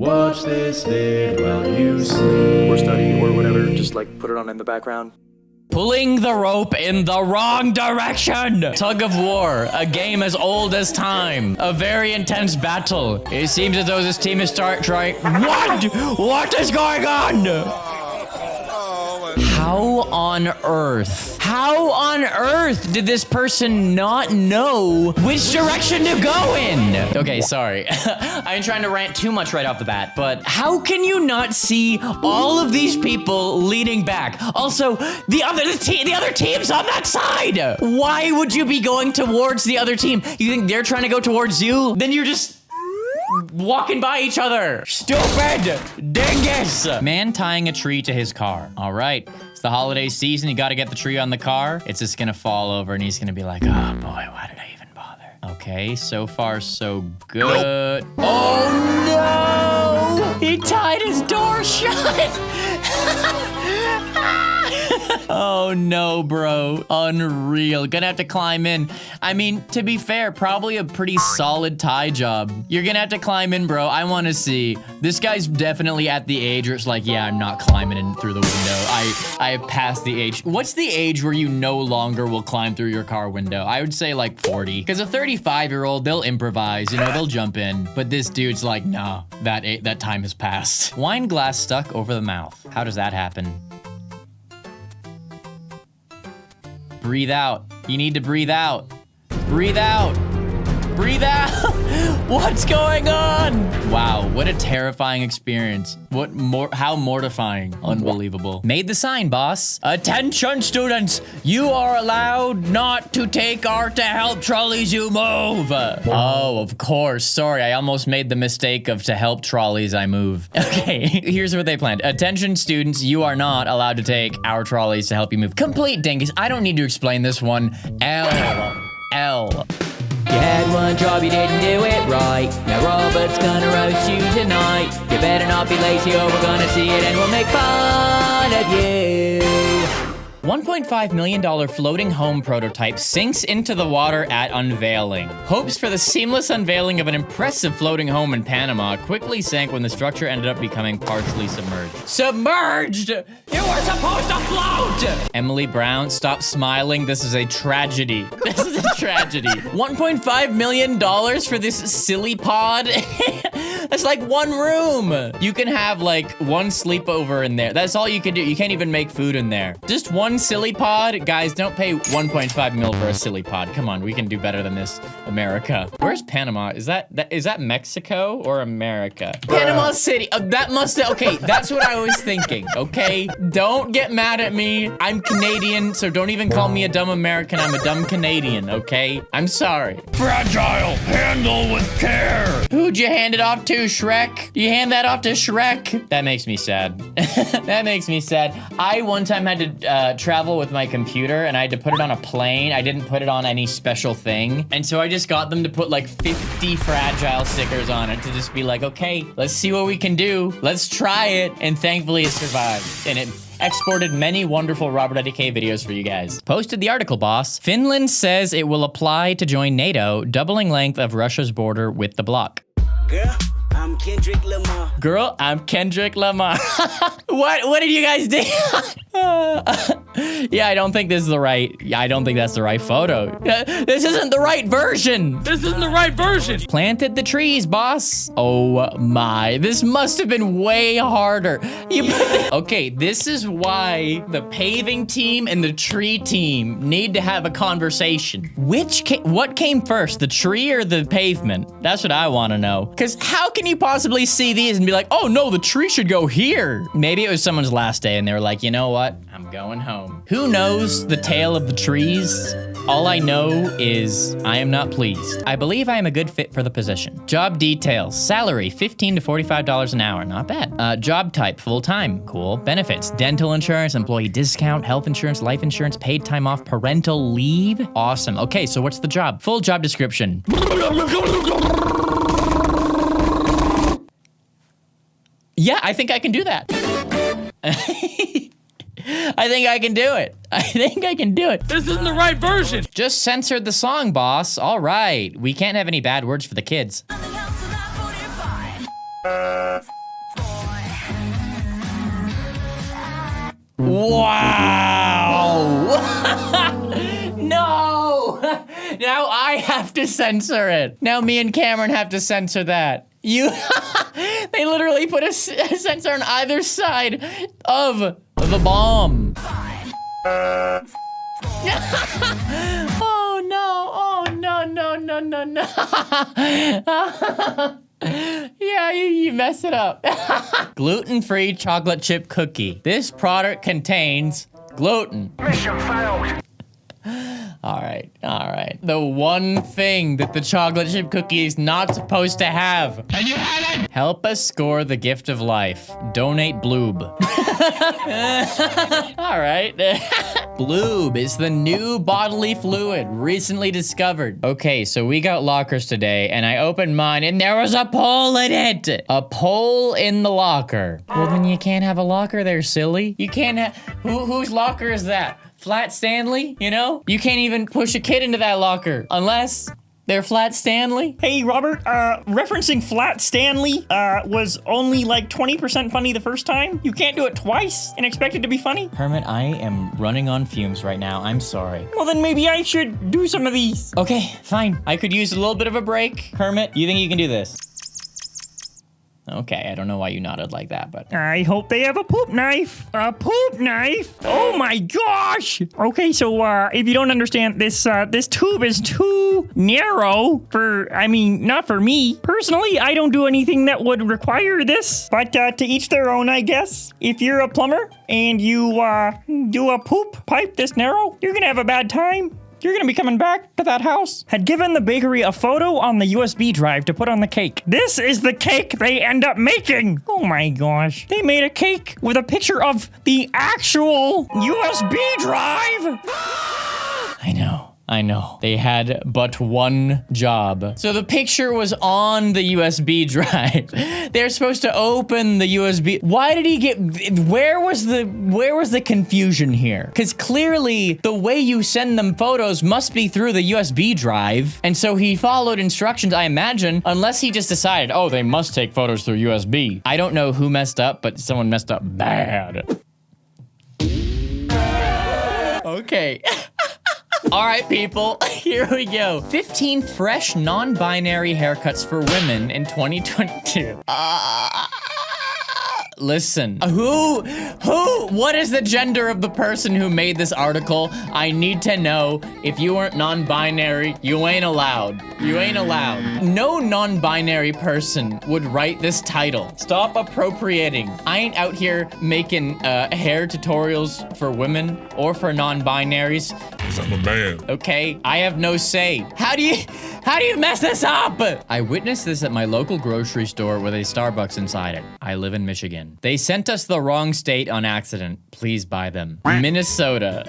Watch this vid while you sleep. Or study or whatever, just like put it on in the background. Pulling the rope in the wrong direction. Tug of war, a game as old as time. A very intense battle. It seems as though this team is trying. What is going on? How on earth did this person not know which direction to go in? Okay, sorry. I'm trying to rant too much right off the bat, but how can you not see all of these people leaning back? Also, the other team's on that side. Why would you be going towards the other team? You think they're trying to go towards you? Then you're just walking by each other. Stupid dingus. Man tying a tree to his car. All right. It's the holiday season. You got to get the tree on the car. It's just going to fall over and he's going to be like, oh boy, why did I even bother? Okay, so far so good. Oh no! He tied his door shut. Oh no, bro. Unreal. Gonna have to climb in. I mean, to be fair, probably a pretty solid tie job. You're gonna have to climb in, bro. I want to see. This guy's definitely at the age where it's like, yeah, I'm not climbing in through the window. I have passed the age. What's the age where you no longer will climb through your car window? I would say like 40. Because a 35-year-old, they'll improvise, you know, they'll jump in. But this dude's like, nah, that time has passed. Wine glass stuck over the mouth. How does that happen? Breathe out. You need to breathe out. Breathe out. Breathe out. What's going on? Wow, what a terrifying experience. How mortifying. Unbelievable. Made the sign, boss. Attention, students. You are allowed not to take our to help trolleys you move. Oh, of course. Sorry, I almost made the mistake of to help trolleys I move. Okay, here's what they planned. Attention, students. You are not allowed to take our trolleys to help you move. Complete dingus. I don't need to explain this one. L. You had one job, you didn't do it right. Now Robert's gonna roast you tonight. You better not be lazy or we're gonna see it and we'll make fun of you. $1.5 million floating home prototype sinks into the water at unveiling. Hopes for the seamless unveiling of an impressive floating home in Panama quickly sank when the structure ended up becoming partially submerged. Submerged? You were supposed to float! Emily Brown, stop smiling. This is a tragedy. This is a tragedy. $1.5 million for this silly pod? That's like one room. You can have like one sleepover in there. That's all you can do. You can't even make food in there. Just one silly pod. Guys, don't pay 1.5 mil for a silly pod. Come on, we can do better than this, America. Where's Panama? Is that Mexico or America? Panama City. That must have, okay, that's what I was thinking, okay? Don't get mad at me. I'm Canadian, so don't even call me a dumb American. I'm a dumb Canadian, okay? I'm sorry. Fragile, handle with care. Who'd you hand it off to, Shrek? You hand that off to Shrek? That makes me sad. That makes me sad. I one time had to travel with my computer and I had to put it on a plane. I didn't put it on any special thing. And so I just got them to put like 50 fragile stickers on it to just be like, okay, let's see what we can do. Let's try it. And thankfully it survived. And it exported many wonderful RobertIDK videos for you guys. Posted the article, boss. Finland says it will apply to join NATO, doubling length of Russia's border with the bloc. Girl, I'm Kendrick Lamar. Girl, I'm Kendrick Lamar. What did you guys do? Yeah, I don't think this is the right. I don't think that's the right photo. This isn't the right version. This isn't the right version. Planted the trees, boss. Oh my, this must have been way harder. Okay, this is why the paving team and the tree team need to have a conversation. What came first, the tree or the pavement? That's what I want to know. Because how can you possibly see these and be like, oh no, the tree should go here? Maybe it was someone's last day and they were like, you know what? I'm going home. Who knows the tale of the trees? All I know is I am not pleased. I believe I am a good fit for the position. Job details. Salary, $15 to $45 an hour. Not bad. Job type, full-time. Cool. Benefits, dental insurance, employee discount, health insurance, life insurance, paid time off, parental leave. Awesome. Okay, so what's the job? Full job description. Yeah, I think I can do that. I think I can do it. I think I can do it. This isn't the right version. Just censored the song, boss. All right. We can't have any bad words for the kids. Wow! No! Now I have to censor it. Now me and Cameron have to censor that. You, they literally put a sensor on either side of the bomb. Oh no, oh no, no, no, no, no. Yeah, you mess it up. Gluten-free chocolate chip cookie. This product contains gluten. Mission failed. All right. The one thing that the chocolate chip cookie is not supposed to have. And you have it! Help us score the gift of life. Donate Bloob. All right. Bloob is the new bodily fluid recently discovered. Okay, so we got lockers today, and I opened mine, and there was a pole in it. A pole in the locker. Well, then you can't have a locker there, silly. You can't have... Whose locker is that? Flat Stanley, you know? You can't even push a kid into that locker unless they're Flat Stanley. Hey, Robert, referencing Flat Stanley, was only like 20% funny the first time. You can't do it twice and expect it to be funny. Hermit, I am running on fumes right now. I'm sorry. Well, then maybe I should do some of these. Okay, fine. I could use a little bit of a break. Hermit, you think you can do this? Okay, I don't know why you nodded like that, but... I hope they have a poop knife. A poop knife? Oh my gosh! Okay, so, if you don't understand, this tube is too narrow for, I mean, not for me. Personally, I don't do anything that would require this. But, to each their own, I guess. If you're a plumber and you, do a poop pipe this narrow, you're gonna have a bad time. You're gonna be coming back to that house. Had given the bakery a photo on the USB drive to put on the cake. This is the cake they end up making. Oh my gosh. They made a cake with a picture of the actual USB drive. I know. They had but one job. So the picture was on the USB drive. They're supposed to open the USB. Why did he get, where was the confusion here? Because clearly the way you send them photos must be through the USB drive. And so he followed instructions, I imagine, unless he just decided, oh, they must take photos through USB. I don't know who messed up, but someone messed up bad. Okay. All right, people, here we go. 15 fresh non-binary haircuts for women in 2022. Listen, what is the gender of the person who made this article? I need to know. If you weren't non-binary, you ain't allowed. You ain't allowed. No non-binary person would write this title. Stop appropriating. I ain't out here making hair tutorials for women or for non-binaries. Cause I'm a man. Okay, I have no say. How do you mess this up? I witnessed this at my local grocery store with a Starbucks inside it. I live in Michigan. They sent us the wrong state on accident. Please buy them. Minnesota.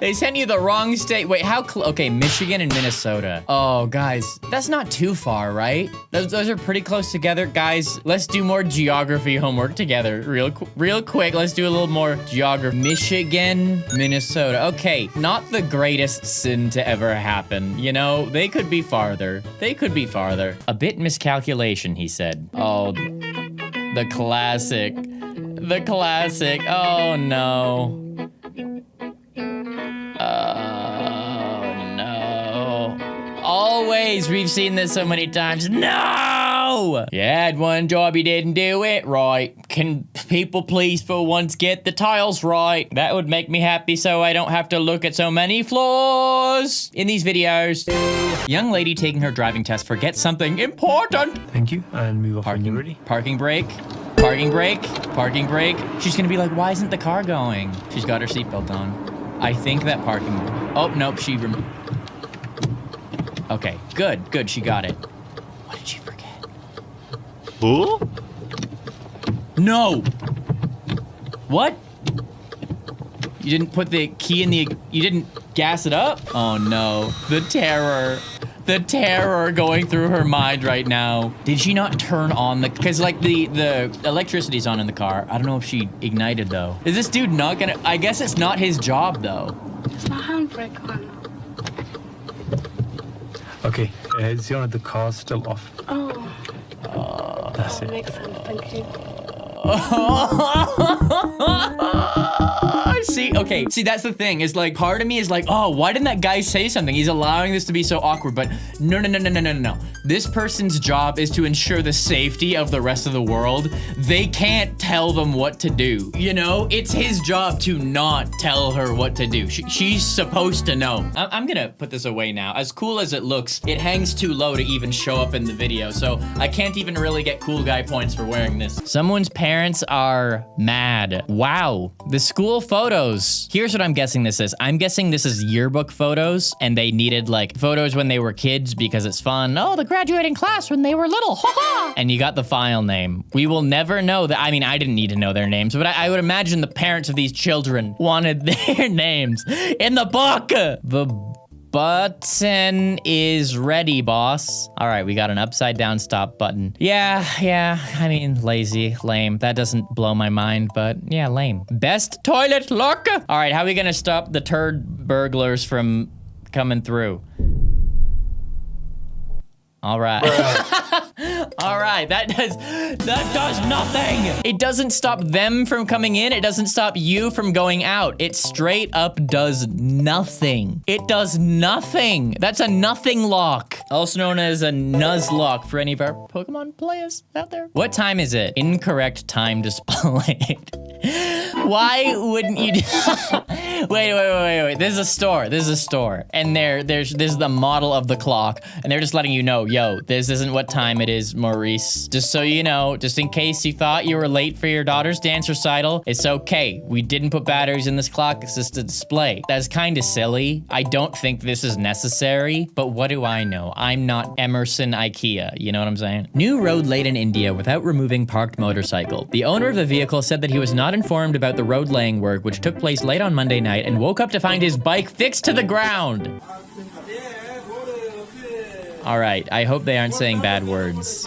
They sent you the wrong state. Wait, okay, Michigan and Minnesota. Oh, guys, that's not too far, right? Those are pretty close together. Guys, let's do more geography homework together. Real quick, let's do a little more geography. Michigan, Minnesota. Okay, not the greatest sin to ever happen. You know, they could be farther. They could be farther. A bit miscalculation, he said. Oh, the classic. The classic. Oh, no. Oh, no. Always, we've seen this so many times. No! You had one job, you didn't do it right. Can people please for once get the tiles right? That would make me happy so I don't have to look at so many flaws in these videos. Young lady taking her driving test forgets something important. Thank you, and move off when you're ready. Parking brake. Parking brake. Parking brake. She's gonna be like, why isn't the car going? She's got her seatbelt on. I think that parking... Oh, nope, Okay, good, she got it. What did she forget? Huh? No! What? You didn't put the key in the... You didn't gas it up? Oh no, the terror. The terror going through her mind right now. Did she not turn on the... Because, like, the electricity's on in the car. I don't know if she ignited, though. Is this dude not gonna... I guess it's not his job, though. Is my handbrake on? Okay, Ziona, the car's still off. Oh. That's it. Makes sense, thank you. See, that's the thing, is like, part of me is like, oh, why didn't that guy say something? He's allowing this to be so awkward, but no. This person's job is to ensure the safety of the rest of the world. They can't tell them what to do. You know, it's his job to not tell her what to do. She's supposed to know. I'm gonna put this away now. As cool as it looks, it hangs too low to even show up in the video, so I can't even really get cool guy points for wearing this. Someone's parents are mad. Wow, the school photos. Here's what I'm guessing this is. I'm guessing this is yearbook photos, and they needed like photos when they were kids because it's fun. Oh, the graduating class when they were little. Ha ha! And you got the file name. We will never know that. I mean, I didn't need to know their names, but I would imagine the parents of these children wanted their names in the book. The button is ready, boss. All right, we got an upside down stop button. Yeah, I mean, lazy, lame. That doesn't blow my mind, but yeah, lame. Best toilet lock. All right, how are we gonna stop the turd burglars from coming through? All right. All right, that does nothing. It doesn't stop them from coming in. It doesn't stop you from going out. It straight up does nothing. It does nothing. That's a nothing lock. Also known as a nuzlocke for any of our Pokemon players out there. What time is it? Incorrect time displayed. Why wouldn't you do Wait. This is a store. And this is the model of the clock. And they're just letting you know, yo, this isn't what time it is, Maurice. Just so you know, just in case you thought you were late for your daughter's dance recital, it's okay. We didn't put batteries in this clock. It's just a display. That's kind of silly. I don't think this is necessary, but what do I know? I'm not Emerson IKEA. You know what I'm saying? New road laid in India without removing parked motorcycle. The owner of the vehicle said that he was not informed about the road laying work, which took place late on Monday night, and woke up to find his bike fixed to the ground. All right, I hope they aren't saying bad words.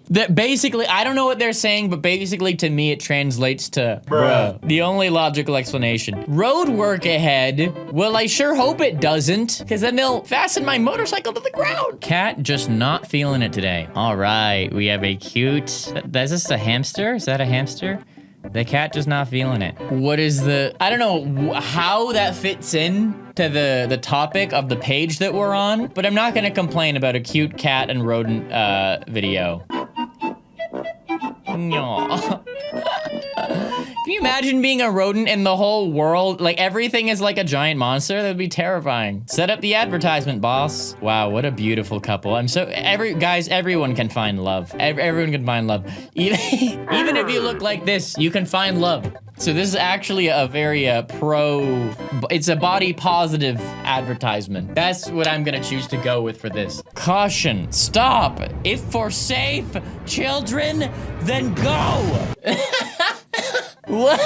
That basically, I don't know what they're saying, but basically to me it translates to bruh. The only logical explanation. Road work ahead. Well, I sure hope it doesn't, because then they'll fasten my motorcycle to the ground. Cat just not feeling it today. All right, we have a cute, is this a hamster? Is that a hamster? The cat just not feeling it. What is the, I don't know how that fits in to the topic of the page that we're on, but I'm not gonna complain about a cute cat and rodent video. No. Can you imagine being a rodent in the whole world? Like everything is like a giant monster? That would be terrifying. Set up the advertisement, boss. Wow, what a beautiful couple. Guys, everyone can find love. Everyone can find love. Even if you look like this, you can find love. So this is actually a very it's a body positive advertisement. That's what I'm gonna choose to go with for this. Caution, stop. If for safe children, then go. What?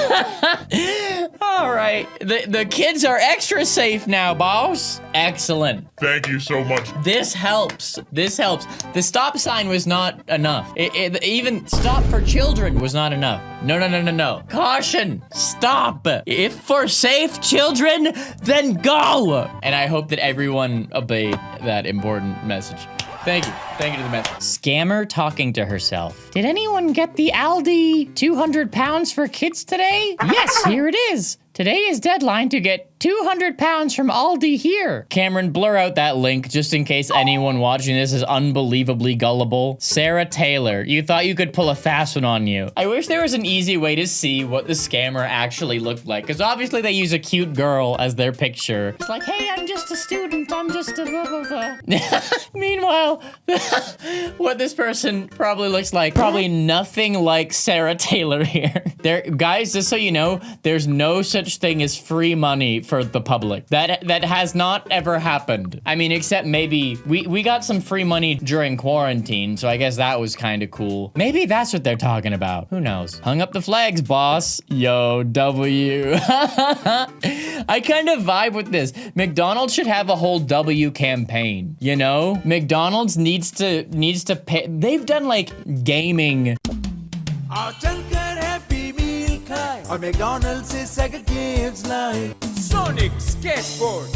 All right, the kids are extra safe now, boss. Excellent. Thank you so much. This helps. The stop sign was not enough. Even stop for children was not enough. No. Caution, stop. If for safe children, then go. And I hope that everyone obeyed that important message. Thank you to the message. Scammer talking to herself. Did anyone get the Aldi 200 pounds for kids today? Yes, here it is. Today is deadline to get 200 pounds from Aldi here. Cameron, blur out that link just in case anyone watching this is unbelievably gullible. Sarah Taylor, you thought you could pull a fast one on you. I wish there was an easy way to see what the scammer actually looked like, because obviously they use a cute girl as their picture. It's like, hey, I'm just a student, I'm just a blah, blah, blah. Meanwhile, what this person probably looks like, probably nothing like Sarah Taylor here. Guys, just so you know, there's no such thing as free money for the public. That has not ever happened. I mean, except maybe we got some free money during quarantine, so I guess that was kind of cool. Maybe that's what they're talking about. Who knows? Hung up the flags, boss. Yo, W. I kind of vibe with this. McDonald's should have a whole W campaign, you know? McDonald's needs to pay. They've done like gaming. और McDonald's से Sega gives life. Sonic Skateboard.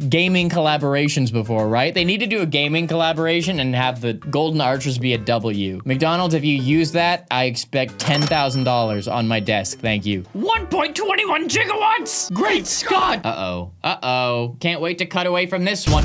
gaming collaborations before, right? They need to do a gaming collaboration and have the golden arches be a W. McDonald's, if you use that, I expect $10,000 on my desk. Thank you. 1.21 gigawatts! Great Scott! Uh-oh. Uh-oh. Can't wait to cut away from this one.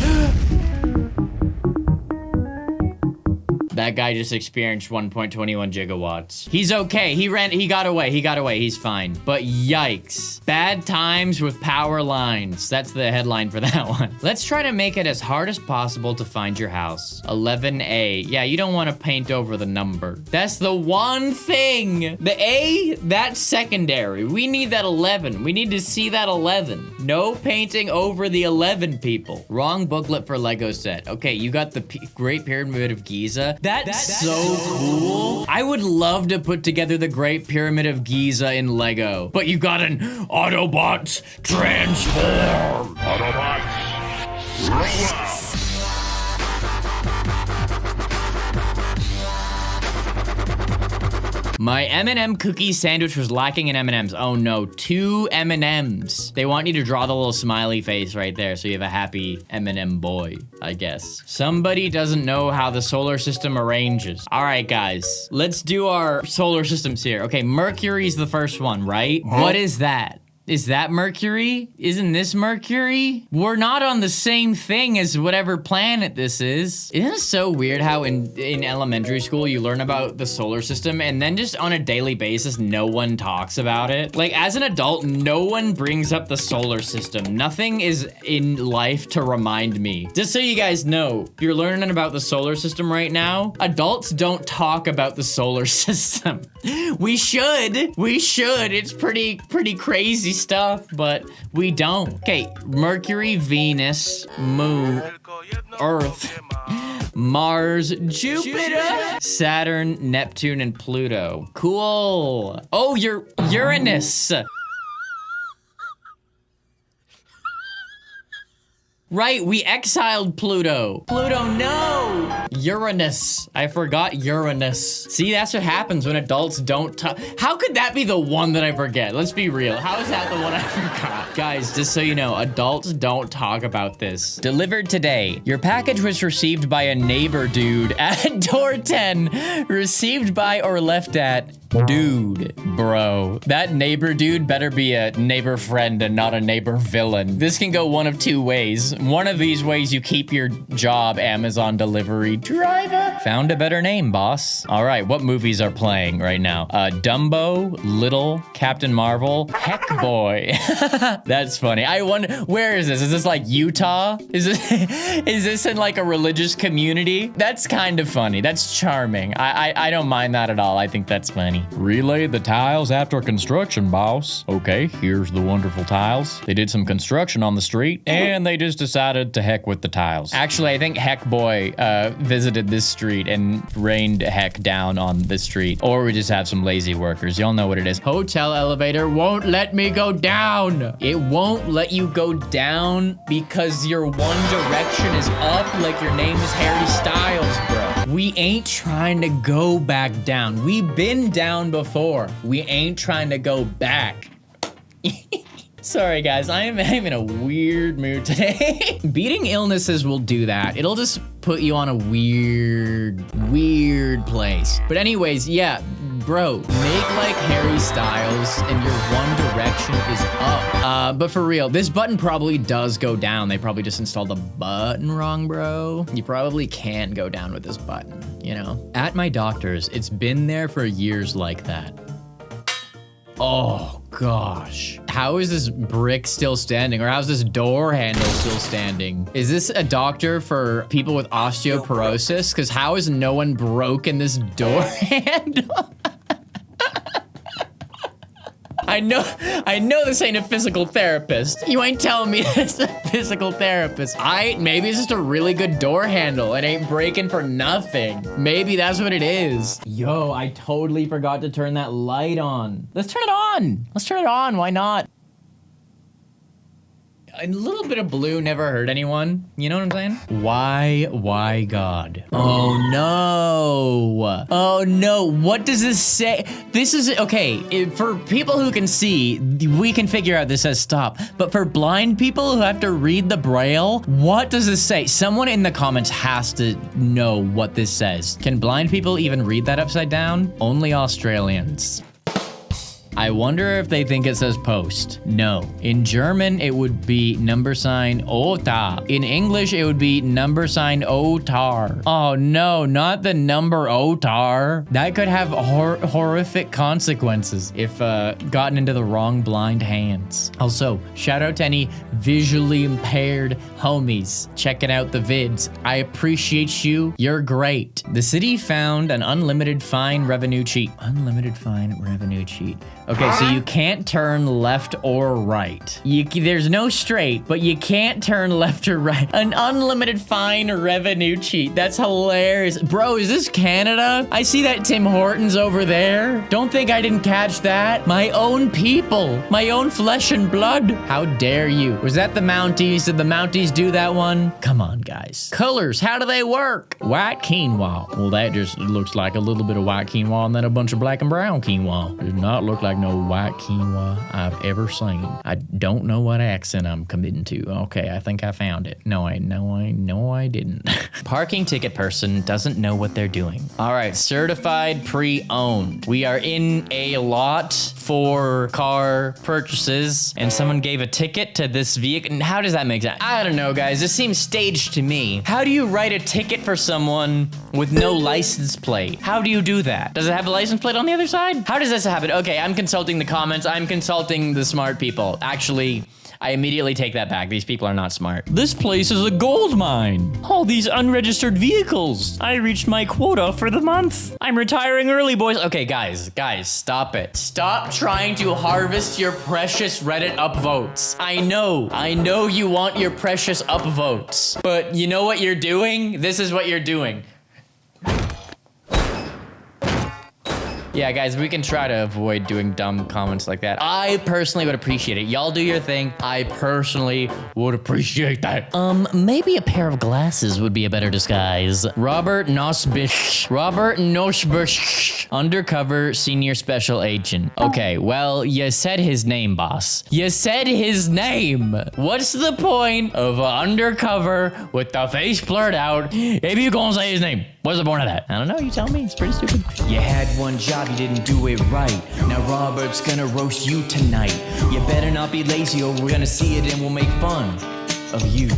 That guy just experienced 1.21 gigawatts. He's okay. He got away. He's fine. But yikes. Bad times with power lines. That's the headline for that one. Let's try to make it as hard as possible to find your house. 11A. Yeah, you don't want to paint over the number. That's the one thing. The A, that's secondary. We need that 11. We need to see that 11. No painting over the 11, people. Wrong booklet for Lego set. Okay, you got the Great Pyramid of Giza. That's so cool. I would love to put together the Great Pyramid of Giza in Lego, but you got an Autobots transform. Autobots, roll out. My M&M cookie sandwich was lacking in M&Ms. Oh no, 2 M&Ms. They want you to draw the little smiley face right there so you have a happy M&M boy, I guess. Somebody doesn't know how the solar system arranges. All right, guys, let's do our solar systems here. Okay, Mercury's the first one, right? Huh? What is that? Is that Mercury? Isn't this Mercury? We're not on the same thing as whatever planet this is. Isn't it so weird how in elementary school you learn about the solar system and then just on a daily basis no one talks about it? Like as an adult, no one brings up the solar system. Nothing is in life to remind me. Just so you guys know, if you're learning about the solar system right now, adults don't talk about the solar system. We should. It's pretty crazy stuff, but we don't. Okay, Mercury, Venus, Moon, Earth, Mars, Jupiter, Saturn, Neptune, and Pluto. Cool. Oh, you're Uranus. Right, we exiled Pluto. Pluto, no! Uranus. I forgot Uranus. See, that's what happens when adults don't talk. How could that be the one that I forget? Let's be real. How is that the one I forgot? Guys, just so you know, adults don't talk about this. Delivered today. Your package was received by a neighbor dude at door 10. Received by or left at dude, bro. That neighbor dude better be a neighbor friend and not a neighbor villain. This can go one of two ways. One of these ways you keep your job, Amazon delivery driver. Found a better name, boss. All right, what movies are playing right now? Dumbo, Little, Captain Marvel, Heck Boy. That's funny. I wonder, where is this? Is this like Utah? Is this in like a religious community? That's kind of funny. That's charming. I don't mind that at all. I think that's funny. Relay the tiles after construction, boss. Okay, here's the wonderful tiles. They did some construction on the street, and they just decided to heck with the tiles. Actually, I think Heck Boy visited this street and rained heck down on this street. Or we just have some lazy workers. Y'all know what it is. Hotel elevator won't let me go down. It won't let you go down because your one direction is up like your name is Harry Styles, bro. We ain't trying to go back down. We've been down before. We ain't trying to go back. Sorry guys, I am in a weird mood today. Beating illnesses will do that. It'll just put you on a weird place. But anyways, yeah, bro, make like Harry Styles and your one direction is up. But for real, this button probably does go down. They probably just installed the button wrong, bro. You probably can't go down with this button, you know? At my doctor's, it's been there for years like that. Oh gosh. How is this brick still standing? Or how's this door handle still standing? Is this a doctor for people with osteoporosis? Because how has no one broken this door handle? I know this ain't a physical therapist. You ain't telling me it's a physical therapist. Maybe it's just a really good door handle. It ain't breaking for nothing. Maybe that's what it is. Yo, I totally forgot to turn that light on. Let's turn it on. Let's turn it on. Why not? a little bit of blue never hurt anyone. You know what I'm saying? Why God? Oh no. Oh no. What does this say? This is, okay, for people who can see, we can figure out this says stop. But for blind people who have to read the Braille, what does this say? Someone in the comments has to know what this says. Can blind people even read that upside down? Only Australians. I wonder if they think it says post. No. In German, it would be #sign Ota. In English, it would be #sign Otar. Oh no, not the number Otar. That could have horrific consequences if gotten into the wrong blind hands. Also, shout out to any visually impaired homies checking out the vids. I appreciate you. You're great. The city found an unlimited fine revenue cheat. Unlimited fine revenue cheat. Okay, so you can't turn left or right. There's no straight, but you can't turn left or right. An unlimited fine revenue cheat. That's hilarious. Bro, is this Canada? I see that Tim Hortons over there. Don't think I didn't catch that. My own people. My own flesh and blood. How dare you? Was that the Mounties? Did the Mounties do that one? Come on, guys. Colors, how do they work? White quinoa. Well, that just looks like a little bit of white quinoa and then a bunch of black and brown quinoa. Does not look like no white quinoa I've ever seen. I don't know what accent I'm committing to. Okay, I think I found it. No, I didn't. Parking ticket person doesn't know what they're doing. All right, certified pre-owned. We are in a lot for car purchases, and someone gave a ticket to this vehicle. How does that make sense? I don't know, guys. This seems staged to me. How do you write a ticket for someone with no license plate? How do you do that? Does it have a license plate on the other side? How does this happen? Okay, I'm consulting the comments. I'm consulting the smart people. Actually, I immediately take that back. These people are not smart. This place is a gold mine. All these unregistered vehicles. I reached my quota for the month. I'm retiring early, boys. Okay, guys, stop it. Stop trying to harvest your precious Reddit upvotes. I know you want your precious upvotes, but you know what you're doing? This is what you're doing. Yeah, guys, we can try to avoid doing dumb comments like that. I personally would appreciate it. Y'all do your thing. I personally would appreciate that. Maybe a pair of glasses would be a better disguise. Robert Nosbish. Undercover senior special agent. Okay, well, you said his name, boss. You said his name. What's the point of undercover with the face blurred out if you gonna say his name? What's the point of that? I don't know, you tell me. It's pretty stupid. You had one job, you didn't do it right. Now Robert's gonna roast you tonight. You better not be lazy or we're gonna see it and we'll make fun of you.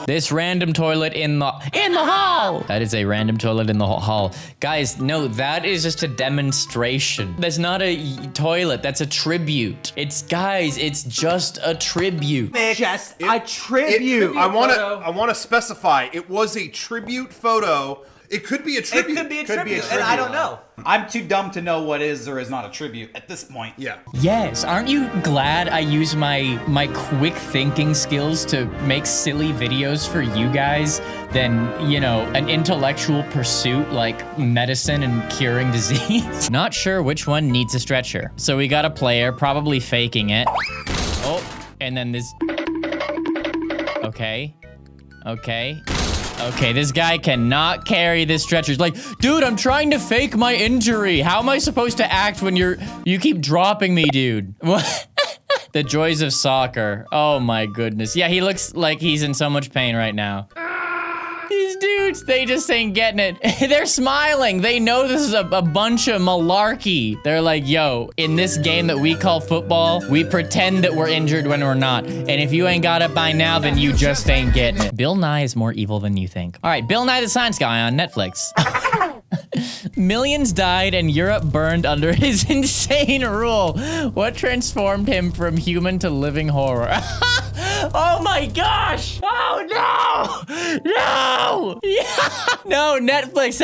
This random toilet in the hall. That is a random toilet in the hall. Guys, no, that is just a demonstration. That's not a toilet, that's a tribute. It's just a tribute. Just a tribute. I want to specify. It was a tribute photo. It could be a tribute. It could be a tribute, and I don't know. I'm too dumb to know what is or is not a tribute at this point. Yeah. Yes, aren't you glad I use my quick thinking skills to make silly videos for you guys than, you know, an intellectual pursuit like medicine and curing disease? Not sure which one needs a stretcher. So we got a player probably faking it. Oh, and then this. Okay. Okay, this guy cannot carry this stretcher. He's like, dude, I'm trying to fake my injury. How am I supposed to act when you keep dropping me, dude? What? The joys of soccer. Oh my goodness. Yeah, he looks like he's in so much pain right now. These dudes, they just ain't getting it. They're smiling. They know this is a bunch of malarkey. They're like, yo, in this game that we call football, we pretend that we're injured when we're not. And if you ain't got it by now, then you just ain't getting it. Bill Nye is more evil than you think. All right, Bill Nye the Science Guy on Netflix. Millions died and Europe burned under his insane rule. What transformed him from human to living horror? Oh my gosh! Oh no! No! Yeah! No, Netflix,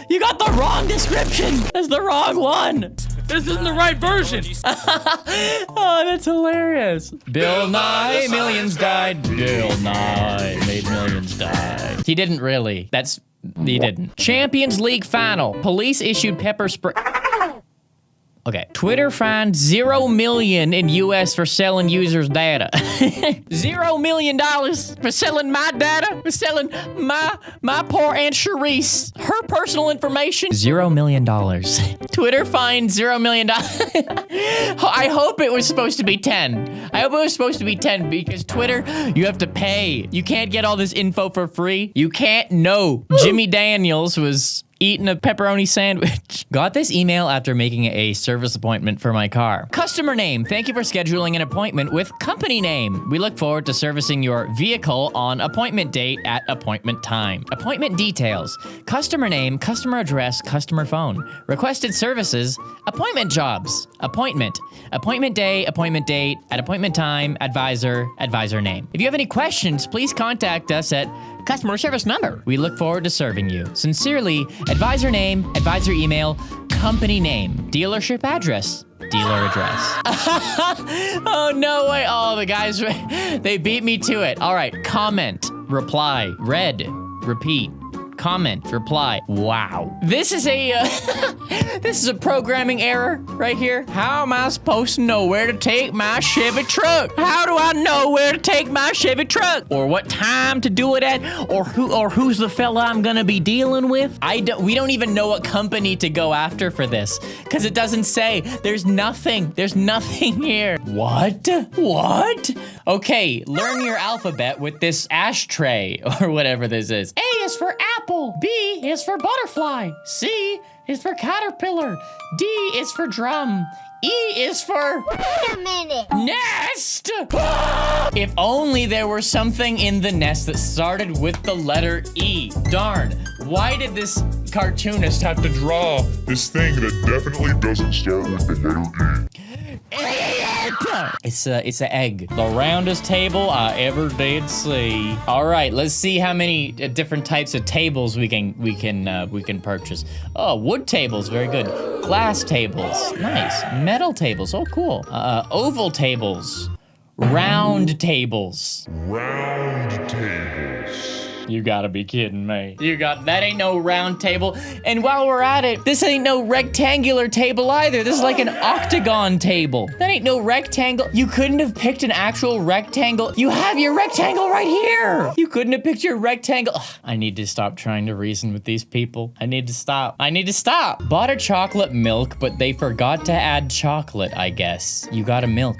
you got the wrong description! That's the wrong one! This isn't the right version! Oh, that's hilarious. Bill Nye, millions died. Bill Nye made millions die. He didn't really. He didn't. Champions League final. Police issued pepper spray. Okay. Twitter fined $0 million in US for selling users' data. $0 million for selling my data, for selling my poor Aunt Charisse, her personal information. $0 million. Twitter fined $0 million. I hope it was supposed to be 10. I hope it was supposed to be 10 because Twitter, you have to pay. You can't get all this info for free. You can't know. Jimmy Daniels was eating a pepperoni sandwich. Got this email after making a service appointment for my car. Customer name, thank you for scheduling an appointment with company name. We look forward to servicing your vehicle on appointment date at appointment time. Appointment details, customer name, customer address, customer phone. Requested services, appointment jobs, appointment day, appointment date, at appointment time, advisor name. If you have any questions, please contact us at customer service number. We look forward to serving you. Sincerely, advisor name, advisor email, company name, dealership address, dealer address. Oh, no way. Oh, the guys, they beat me to it. All right, comment, reply, read, repeat. Comment, reply. Wow. This is a this is a programming error right here. How am I supposed to know where to take my Chevy truck? How do I know where to take my Chevy truck? Or what time to do it at? Or who's the fella I'm gonna be dealing with? We don't even know what company to go after for this because it doesn't say. There's nothing here. What? Okay, learn your alphabet with this ashtray or whatever this is. A is for apple. B is for butterfly. C is for caterpillar. D is for drum. E is for... Wait a minute. Nest! If only there were something in the nest that started with the letter E. Darn. Why did this cartoonist have to draw This thing that definitely doesn't start with the letter E. It's an egg. The roundest table I ever did see. All right, let's see how many different types of tables we can purchase. Oh, wood tables, very good. Glass tables, nice. Metal tables, oh cool. Oval tables. Round tables. Round tables. You gotta be kidding me. That ain't no round table. And while we're at it, this ain't no rectangular table either. This is like an octagon table. That ain't no rectangle. You couldn't have picked an actual rectangle. You have your rectangle right here. You couldn't have picked your rectangle. Ugh, I need to stop trying to reason with these people. I need to stop. Bought a chocolate milk, but they forgot to add chocolate, I guess. You gotta milk.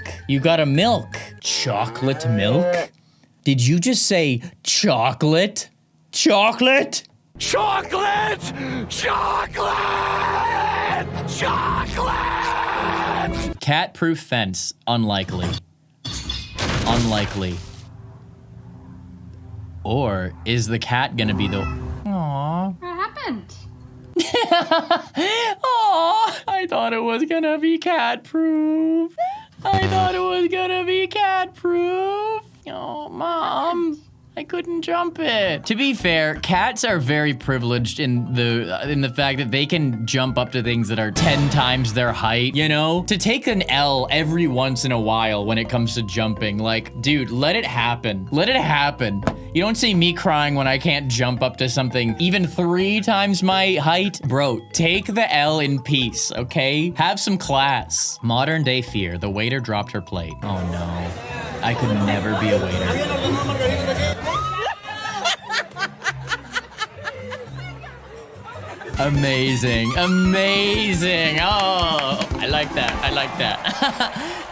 Chocolate milk? Did you just say chocolate? Chocolate? Chocolate! Cat-proof fence. Unlikely. Or is the cat gonna be the... Aww. What happened? Aww. I thought it was gonna be cat-proof. Oh, Mom, I couldn't jump it. To be fair, cats are very privileged in the fact that they can jump up to things that are 10 times their height, you know? To take an L every once in a while when it comes to jumping, like, dude, let it happen. You don't see me crying when I can't jump up to something even 3 times my height. Bro, take the L in peace, okay? Have some class. Modern day fear. The waiter dropped her plate. Oh no. I could never be a waiter. Amazing. Oh, I like that.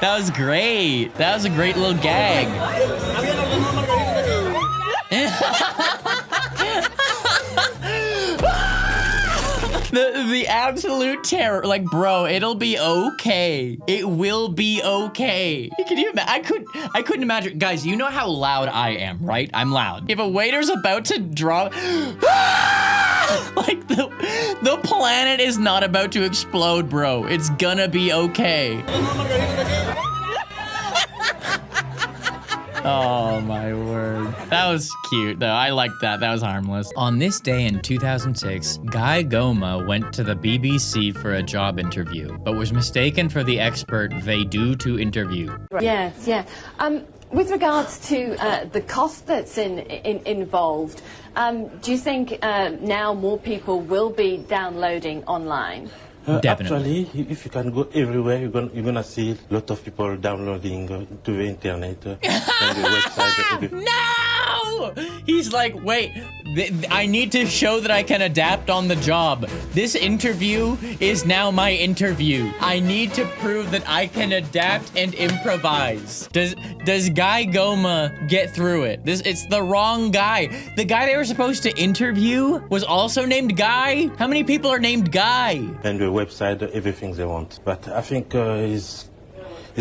That was great. That was a great little gag. The absolute terror. Like, bro, it'll be okay. It will be okay. Can you imagine? I couldn't imagine. Guys, you know how loud I am, right? I'm loud. If a waiter's about to drop... like, the planet is not about to explode, bro. It's gonna be okay. Oh my word. That was cute though. I liked that. That was harmless. On this day in 2006, Guy Goma went to the BBC for a job interview, but was mistaken for the expert they do to interview. Yes. With regards to the cost that's involved, do you think now more people will be downloading online? Definitely. Actually, if you can go everywhere, you're gonna see a lot of people downloading to the internet and the website. No! He's like, wait, I need to show that I can adapt on the job. This interview is now my interview. I need to prove that I can adapt and improvise. Does Guy Goma get through it? It's the wrong guy. The guy they were supposed to interview was also named Guy? How many people are named Guy? And the website, everything they want. But I think it's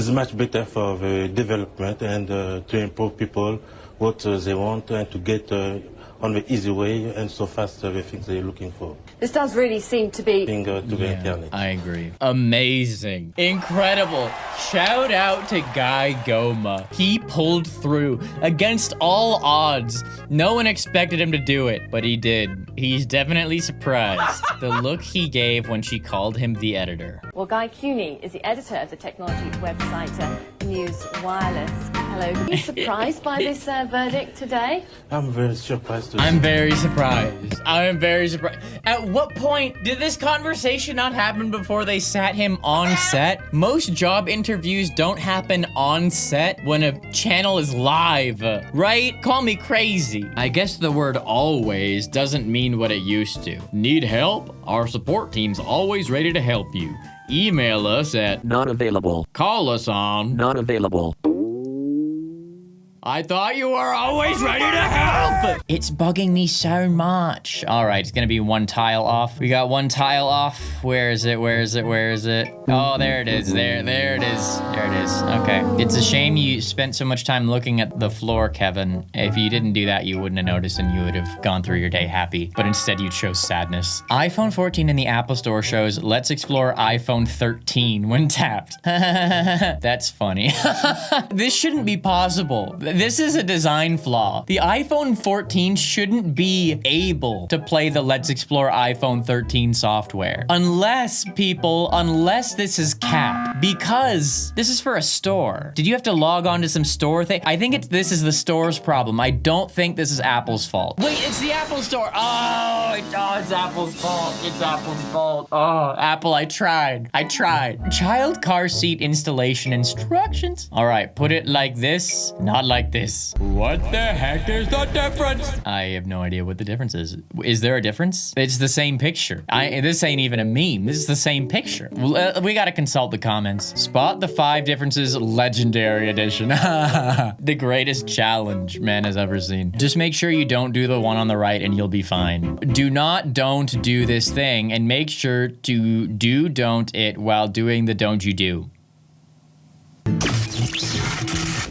much better for the development and to improve people what they want and to get on the easy way and so fast the things they're looking for. This does really seem to be... To the internet. I agree. Amazing. Incredible. Shout out to Guy Goma. He pulled through against all odds. No one expected him to do it, but he did. He's definitely surprised. The look he gave when she called him the editor. Well, Guy Cuny is the editor of the technology website News Wireless. Hello. Are you surprised by this verdict today? I'm very surprised. I'm very surprised. I am very surprised. At what point did this conversation not happen before they sat him on set? Most job interviews don't happen on set when a channel is live, right? Call me crazy. I guess the word always doesn't mean what it used to. Need help? Our support team's always ready to help you. Email us at Not available. Call us on Not available. I thought you were always ready to help! It's bugging me so much. All right, it's gonna be one tile off. We got one tile off. Where is it? Where is it? Where is it? Oh, there it is. There it is. There it is. Okay. It's a shame you spent so much time looking at the floor, Kevin. If you didn't do that, you wouldn't have noticed and you would have gone through your day happy. But instead, you chose sadness. iPhone 14 in the Apple Store shows Let's Explore iPhone 13 when tapped. That's funny. This shouldn't be possible. This is a design flaw. The iPhone 14 shouldn't be able to play the Let's Explore iPhone 13 software. Unless this is cap. Because this is for a store. Did you have to log on to some store thing? I think this is the store's problem. I don't think this is Apple's fault. Wait, it's the Apple Store. Oh, it's Apple's fault. It's Apple's fault. Oh, Apple, I tried. Child car seat installation instructions. All right, put it like this, not like this. What the heck is the difference? I have no idea what the difference is. Is there a difference? It's the same picture. This ain't even a meme. This is the same picture. We gotta consult the comments. Spot the 5 differences, legendary edition. The greatest challenge man has ever seen. Just make sure you don't do the one on the right and you'll be fine. Don't do this thing and make sure to don't it while doing the don't you do.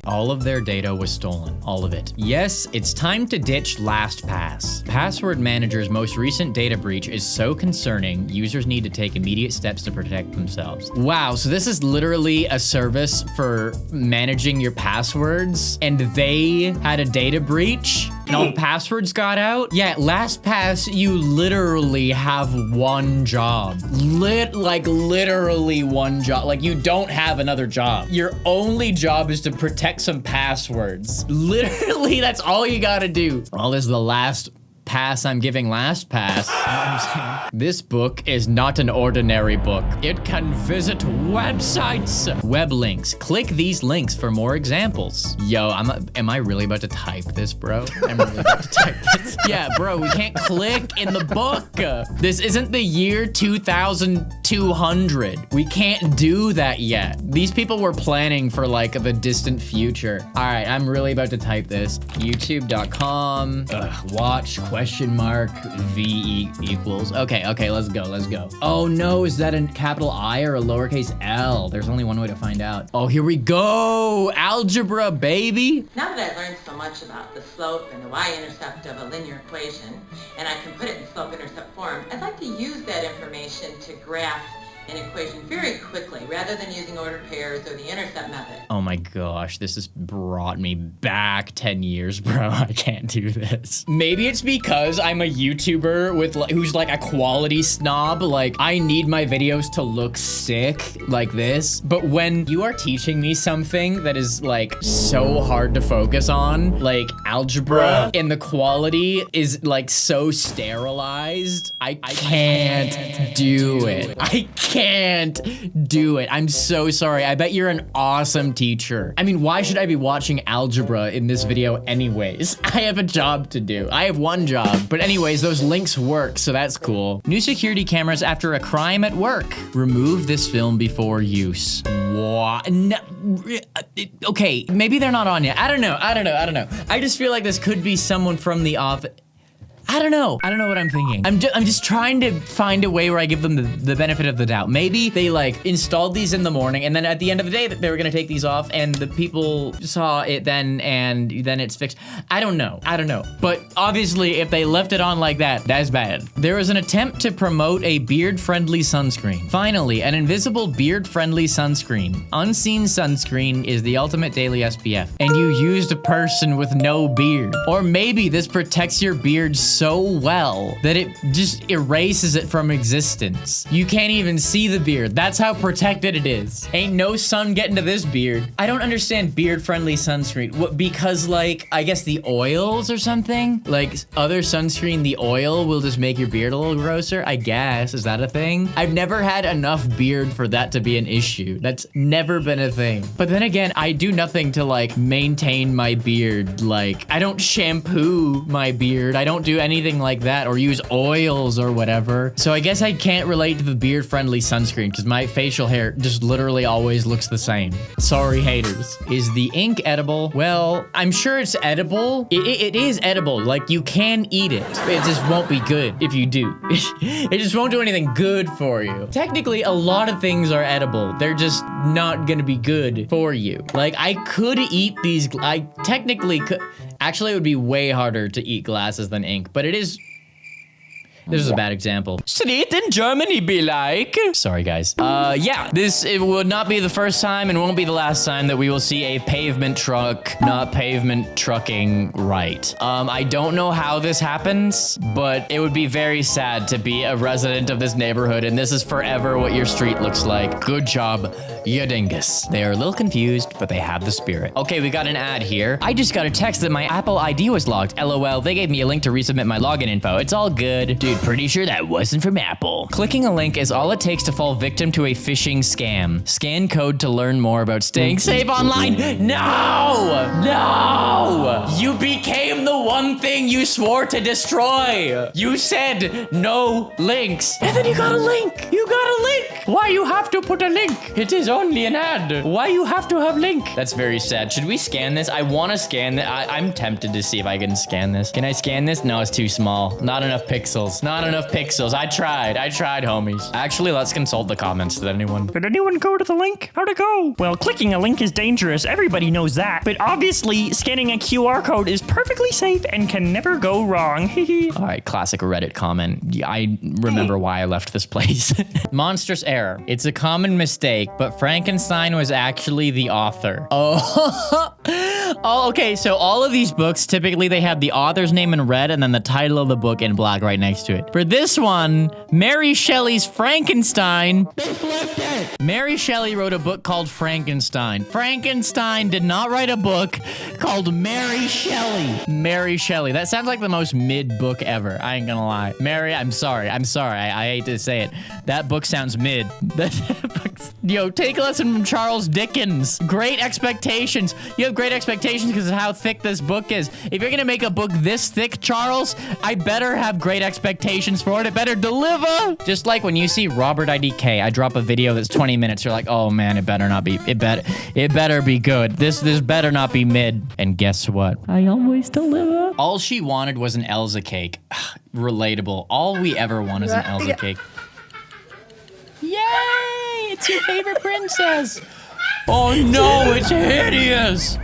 All of their data was stolen, all of it. Yes, it's time to ditch LastPass. Password Manager's most recent data breach is so concerning, users need to take immediate steps to protect themselves. Wow, so this is literally a service for managing your passwords, and they had a data breach? And all the passwords got out? Yeah, LastPass, you literally have one job. Literally one job. Like, you don't have another job. Your only job is to protect some passwords. Literally, that's all you gotta do. Well, this is the last pass I'm giving LastPass. This book is not an ordinary book. It can visit websites. Web links. Click these links for more examples. Yo, am I really about to type this, bro? I'm really about to type this. Yeah, bro, we can't click in the book. This isn't the year 2200. We can't do that yet. These people were planning for like the distant future. All right, I'm really about to type this. YouTube.com. Watch ? V equals. Okay, let's go. Oh no, is that a capital I or a lowercase L? There's only one way to find out. Oh, here we go. Algebra, baby. Now that I've learned so much about the slope and the y-intercept of a linear equation, and I can put it in slope-intercept form, I'd like to use that information to graph an equation very quickly rather than using ordered pairs or the intercept method. Oh my gosh, this has brought me back 10 years, bro. I can't do this. Maybe it's because I'm a YouTuber with who's like a quality snob. Like, I need my videos to look sick like this. But when you are teaching me something that is like so hard to focus on, like algebra, and the quality is like so sterilized, I can't do it. I can't do it. I'm so sorry. I bet you're an awesome teacher. I mean, why should I be watching algebra in this video anyways? I have a job to do. I have one job. But anyways, those links work, so that's cool. New security cameras after a crime at work. Remove this film before use. What? No. Okay, maybe they're not on yet. I don't know. I just feel like this could be someone from the office. I don't know what I'm thinking. I'm just trying to find a way where I give them the benefit of the doubt. Maybe they like installed these in the morning and then at the end of the day they were gonna take these off and the people saw it then and then it's fixed. I don't know. But obviously if they left it on like that, that's bad. There was an attempt to promote a beard-friendly sunscreen. Finally, an invisible beard-friendly sunscreen. Unseen sunscreen is the ultimate daily SPF. And you used a person with no beard. Or maybe this protects your beard so well that it just erases it from existence. You can't even see the beard. That's how protected it is. Ain't no sun getting to this beard. I don't understand beard-friendly sunscreen. What, because like, I guess the oils or something? Like other sunscreen, the oil will just make your beard a little grosser, I guess. Is that a thing? I've never had enough beard for that to be an issue. That's never been a thing. But then again, I do nothing to like maintain my beard. Like, I don't shampoo my beard. I don't do anything like that or use oils or whatever. So I guess I can't relate to the beard-friendly sunscreen because my facial hair just literally always looks the same. Sorry, haters. Is the ink edible? Well, I'm sure it's edible. It is edible. Like, you can eat it. It just won't be good if you do. It just won't do anything good for you. Technically, a lot of things are edible. They're just not gonna be good for you. Like, I could eat these. I technically could. Actually, it would be way harder to eat glasses than ink, but it is. This is a bad example. Street in Germany be like. Sorry, guys. Yeah, it will not be the first time and won't be the last time that we will see a pavement truck not pavement trucking right. I don't know how this happens, but it would be very sad to be a resident of this neighborhood and this is forever what your street looks like. Good job, you dingus. They are a little confused, but they have the spirit. Okay, we got an ad here. I just got a text that my Apple ID was locked. LOL, they gave me a link to resubmit my login info. It's all good. Dude, pretty sure that wasn't from Apple. Clicking a link is all it takes to fall victim to a phishing scam. Scan code to learn more about staying safe online. No! You became the one thing you swore to destroy. You said no links. And then you got a link. Why you have to put a link? It is only an ad. Why you have to have link? That's very sad. Should we scan this? I want to scan that. I'm tempted to see if I can scan this. Can I scan this? No, it's too small. Not enough pixels. I tried, homies. Actually, let's consult the comments. Did anyone go to the link? How'd it go? Well, clicking a link is dangerous. Everybody knows that. But obviously, scanning a QR code is perfectly safe and can never go wrong. All right, classic Reddit comment. Yeah, I remember why I left this place. Monstrous error. It's a common mistake, but Frankenstein was actually the author. Oh, okay. So all of these books, typically they have the author's name in red and then the title of the book in black right next to it. For this one, Mary Shelley's Frankenstein, they flipped it. Mary Shelley wrote a book called Frankenstein. Frankenstein did not write a book called Mary Shelley. Mary Shelley. That sounds like the most mid book ever. I ain't gonna lie. Mary, I'm sorry. I hate to say it. That book sounds mid. Yo, take a lesson from Charles Dickens. Great expectations. You have great expectations because of how thick this book is. If you're gonna make a book this thick, Charles, I better have great expectations for it. It better deliver. Just like when you see RobertIDK, I drop a video that's 20 minutes. You're like, oh man, it better not be. It better be good. This better not be mid. And guess what? I always deliver. All she wanted was an Elsa cake. Relatable. All we ever want is an Elsa cake. Yay! It's your favorite princess. Oh no, it's hideous.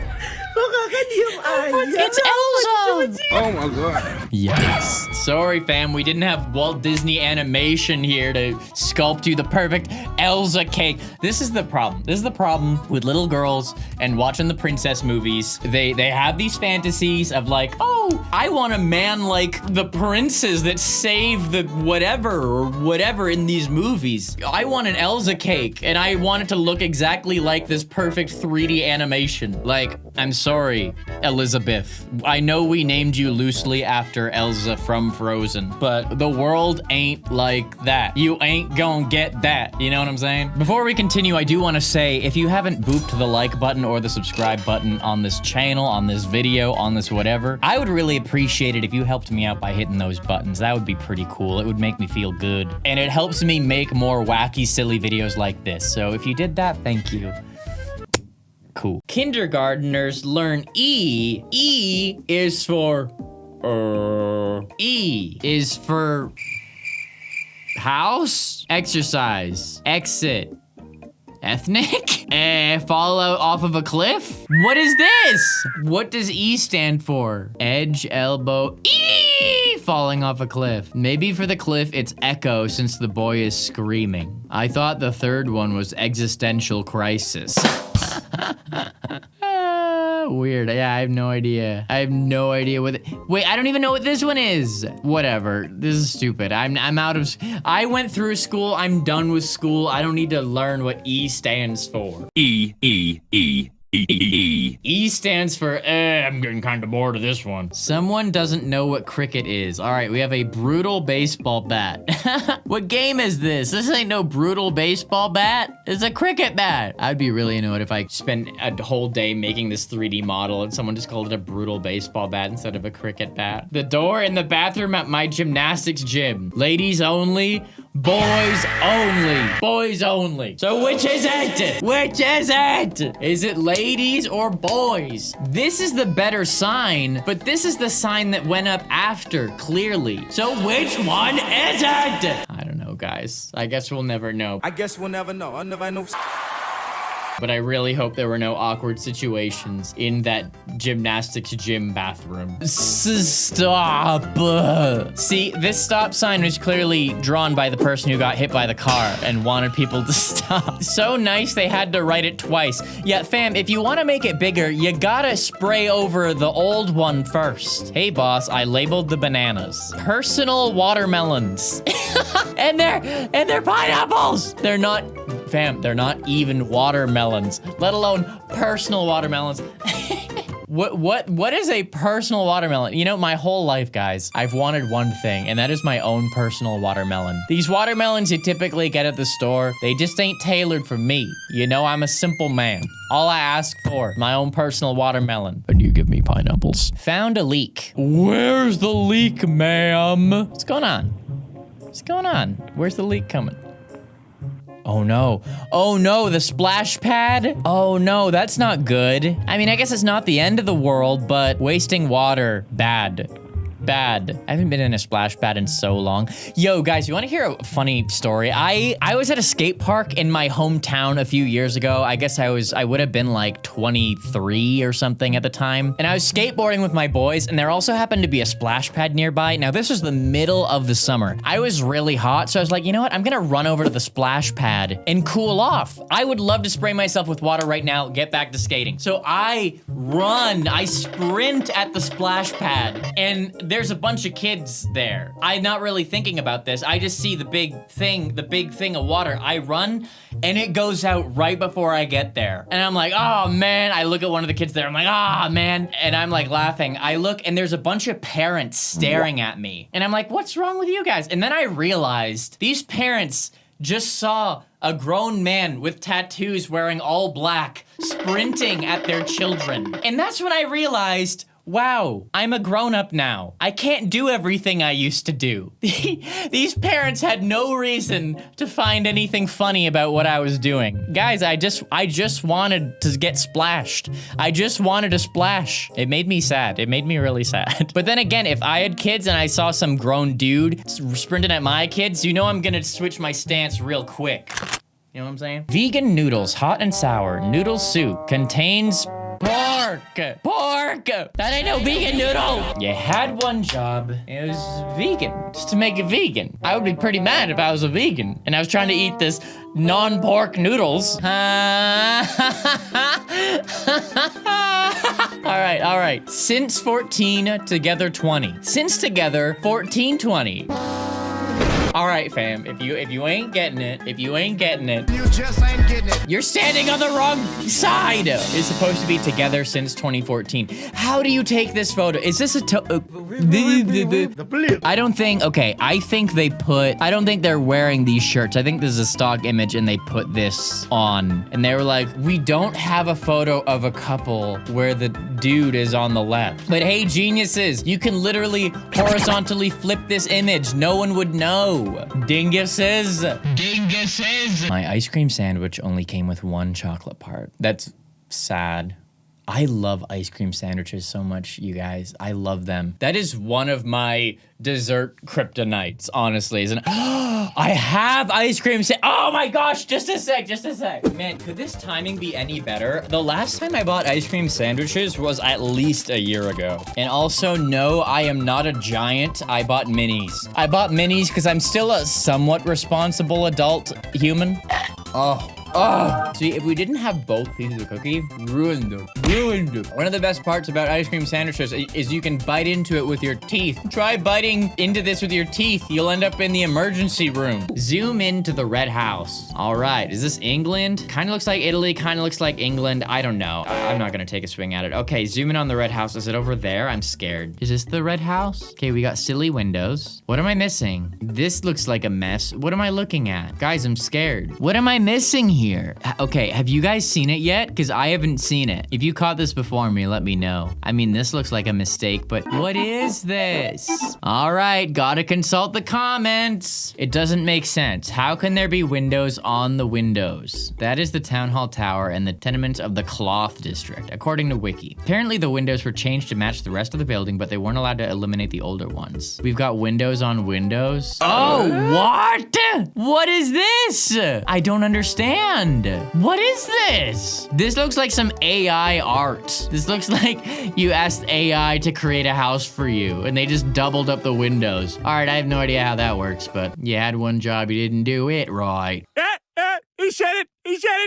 It's Elsa! Oh my god. Yes. Sorry, fam. We didn't have Walt Disney Animation here to sculpt you the perfect Elsa cake. This is the problem. This is the problem with little girls and watching the princess movies. They have these fantasies of like, oh, I want a man like the princes that save the whatever or whatever in these movies. I want an Elsa cake and I want it to look exactly like this perfect 3D animation. Like, I'm sorry, Elizabeth. I know we named you loosely after Elsa from Frozen, but the world ain't like that. You ain't gonna get that. You know what I'm saying? Before we continue, I do want to say, if you haven't booped the like button or the subscribe button on this channel, on this video, on this whatever, I would really appreciate it if you helped me out by hitting those buttons. That would be pretty cool. It would make me feel good. And it helps me make more wacky, silly videos like this. So if you did that, thank you. Cool. Kindergarteners learn E. E is for... E is for... house? Exercise. Exit. Ethnic? Fall out off of a cliff? What is this? What does E stand for? Edge, elbow, E! Falling off a cliff. Maybe for the cliff, it's echo since the boy is screaming. I thought the third one was existential crisis. Weird. Yeah, I have no idea. I have no idea what... Wait, I don't even know what this one is. Whatever. This is stupid. I'm out of... I went through school. I'm done with school. I don't need to learn what E stands for. E. E stands for, I'm getting kind of bored of this one. Someone doesn't know what cricket is. All right, we have a brutal baseball bat. What game is this? This ain't no brutal baseball bat. It's a cricket bat. I'd be really annoyed if I spent a whole day making this 3D model and someone just called it a brutal baseball bat instead of a cricket bat. The door in the bathroom at my gymnastics gym. Ladies only, boys only. Boys only. So which is it? Which is it? Is it ladies or boys? This is the better sign, but this is the sign that went up after, clearly. So which one is it? I don't know, guys. I guess we'll never know. I guess we'll never know. I'll never know. But I really hope there were no awkward situations in that gymnastics gym bathroom. Stop. See, this stop sign was clearly drawn by the person who got hit by the car and wanted people to stop. So nice they had to write it twice. Yeah, fam, if you want to make it bigger, you gotta spray over the old one first. Hey, boss, I labeled the bananas. Personal watermelons. and they're pineapples. They're not... Fam, they're not even watermelons, let alone personal watermelons. What is a personal watermelon? You know, my whole life, guys, I've wanted one thing, and that is my own personal watermelon. These watermelons you typically get at the store, they just ain't tailored for me. You know, I'm a simple man. All I ask for, my own personal watermelon. And you give me pineapples. Found a leak. Where's the leak, ma'am? What's going on? What's going on? Where's the leak coming? Oh no. Oh no, the splash pad? Oh no, that's not good. I mean, I guess it's not the end of the world, but wasting water, bad. Bad. I haven't been in a splash pad in so long. Yo, guys, you want to hear a funny story? I was at a skate park in my hometown a few years ago. I guess I would have been like 23 or something at the time. And I was skateboarding with my boys, and there also happened to be a splash pad nearby. Now, this was the middle of the summer. I was really hot, so I was like, you know what? I'm gonna run over to the splash pad and cool off. I would love to spray myself with water right now, get back to skating. So I sprint at the splash pad, and there's a bunch of kids there. I'm not really thinking about this. I just see the big thing of water. I run and it goes out right before I get there. And I'm like, oh man. I look at one of the kids there. I'm like, ah, man. And I'm like laughing. I look and there's a bunch of parents staring at me. And I'm like, what's wrong with you guys? And then I realized these parents just saw a grown man with tattoos wearing all black sprinting at their children. And that's when I realized, wow, I'm a grown-up now. I can't do everything I used to do. These parents had no reason to find anything funny about what I was doing. Guys, I just wanted to get splashed. I just wanted to splash. It made me sad. It made me really sad. But then again, if I had kids and I saw some grown dude sprinting at my kids, you know I'm gonna switch my stance real quick. You know what I'm saying? Vegan noodles, hot and sour, noodle soup, contains Pork! That ain't no vegan noodle! You had one job. It was vegan. Just to make it vegan. I would be pretty mad if I was a vegan and I was trying to eat this non-pork noodles. All right. Since 14, together 20. Since together, 14, 20. All right, fam, if you ain't getting it, you just ain't getting it. You're standing on the wrong side. It's supposed to be together since 2014. How do you take this photo? Is this a I don't think, okay, I don't think they're wearing these shirts. I think this is a stock image and they put this on. And they were like, we don't have a photo of a couple where the dude is on the left. But hey, geniuses, you can literally horizontally flip this image. No one would know. Dinguses. My ice cream sandwich only came with one chocolate part. That's sad. I love ice cream sandwiches so much, you guys. I love them. That is one of my dessert kryptonites, honestly. Isn't it? I have ice cream oh my gosh, just a sec. Man, could this timing be any better? The last time I bought ice cream sandwiches was at least a year ago. And also, no, I am not a giant. I bought minis. I bought minis because I'm still a somewhat responsible adult human. Oh. See, if we didn't have both pieces of cookie, ruined them. One of the best parts about ice cream sandwiches is you can bite into it with your teeth. Try biting into this with your teeth. You'll end up in the emergency room. Zoom into the red house. All right, is this England? Kind of looks like Italy, kind of looks like England. I don't know. I'm not gonna take a swing at it. Okay, zoom in on the red house. Is it over there? I'm scared. Is this the red house? Okay, we got silly windows. What am I missing? This looks like a mess. What am I looking at? Guys, I'm scared. What am I missing here? Okay, have you guys seen it yet? Because I haven't seen it. If you caught this before me, let me know. I mean, this looks like a mistake, but what is this? All right, gotta consult the comments. It doesn't make sense. How can there be windows on the windows? That is the town hall tower and the tenements of the cloth district, according to Wiki. Apparently the windows were changed to match the rest of the building, but they weren't allowed to eliminate the older ones. We've got windows on windows. Oh, what? What is this? I don't understand. What is this? This looks like some AI art. This looks like you asked AI to create a house for you and they just doubled up the windows. All right, I have no idea how that works, but you had one job, you didn't do it right. He said it.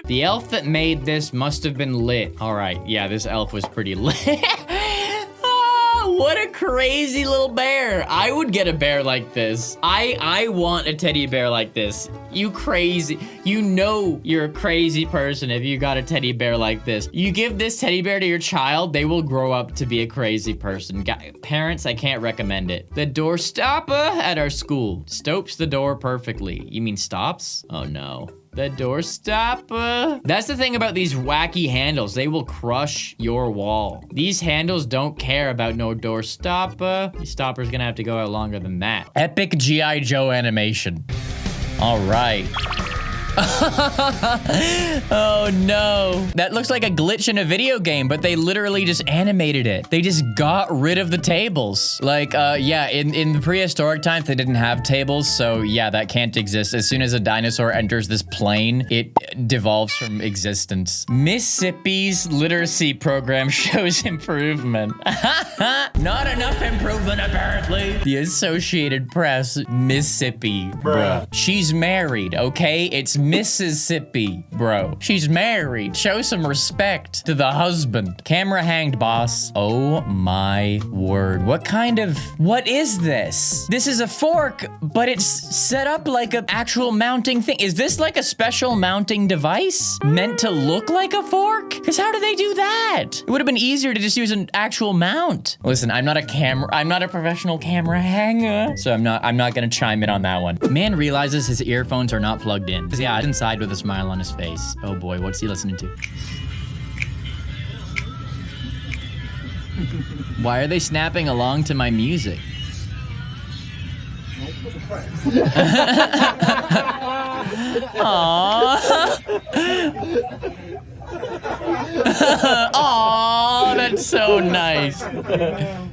The elf that made this must have been lit. All right, yeah, this elf was pretty lit. What a crazy little bear. I would get a bear like this. I want a teddy bear like this. You crazy. You know you're a crazy person if you got a teddy bear like this. You give this teddy bear to your child, they will grow up to be a crazy person. Parents, I can't recommend it. The door stopper at our school stops the door perfectly. You mean stops? Oh no. The door stopper. That's the thing about these wacky handles. They will crush your wall. These handles don't care about no door stopper. The stopper's gonna have to go out longer than that. Epic G.I. Joe animation. All right. Oh no. That looks like a glitch in a video game, but they literally just animated it. They just got rid of the tables. Like, yeah, in the prehistoric times, they didn't have tables, so yeah, that can't exist. As soon as a dinosaur enters this plane, it devolves from existence. Mississippi's literacy program shows improvement. Not enough improvement, apparently. The Associated Press, Mississippi, bruh. She's married, okay? It's Mississippi, bro. She's married. Show some respect to the husband. Camera hanged, boss. Oh my word. What is this? This is a fork, but it's set up like an actual mounting thing. Is this like a special mounting device meant to look like a fork? Because how do they do that? It would have been easier to just use an actual mount. Listen, I'm not a professional camera hanger, so I'm not gonna chime in on that one. Man realizes his earphones are not plugged in. Yeah, inside with a smile on his face. Oh boy, what's he listening to? Why are they snapping along to my music? Aww. Oh, that's so nice.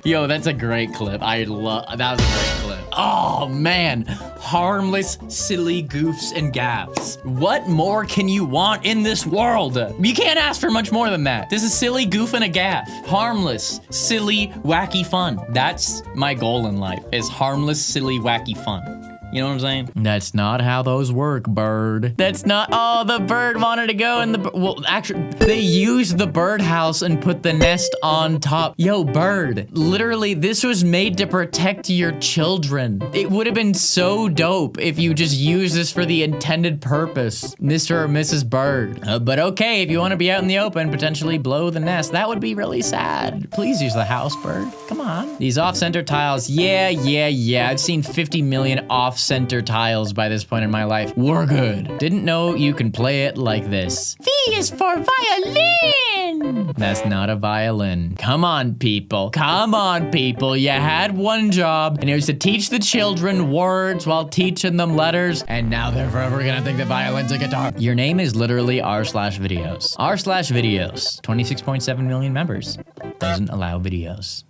Yo, that's a great clip. That was a great clip. Oh man, harmless, silly goofs and gaffs. What more can you want in this world? You can't ask for much more than that. This is silly goof and a gaff. Harmless, silly, wacky fun. That's my goal in life, is harmless, silly, wacky fun. You know what I'm saying? That's not how those work, bird. That's not, oh, the bird wanted to go in the, well, actually, they used the birdhouse and put the nest on top. Yo, bird, literally, this was made to protect your children. It would have been so dope if you just used this for the intended purpose, Mr. or Mrs. Bird. But okay, if you want to be out in the open, potentially blow the nest, that would be really sad. Please use the house, bird. Come on. These off-center tiles, yeah. I've seen 50 million off-center tiles by this point in my life. We're good. Didn't know you can play it like this. V is for violin. That's not a violin. Come on, people. Come on, people. You had one job, and it was to teach the children words while teaching them letters, and now they're forever gonna think that violin's a guitar. Your name is literally r/videos. r/videos. 26.7 million members. Doesn't allow videos.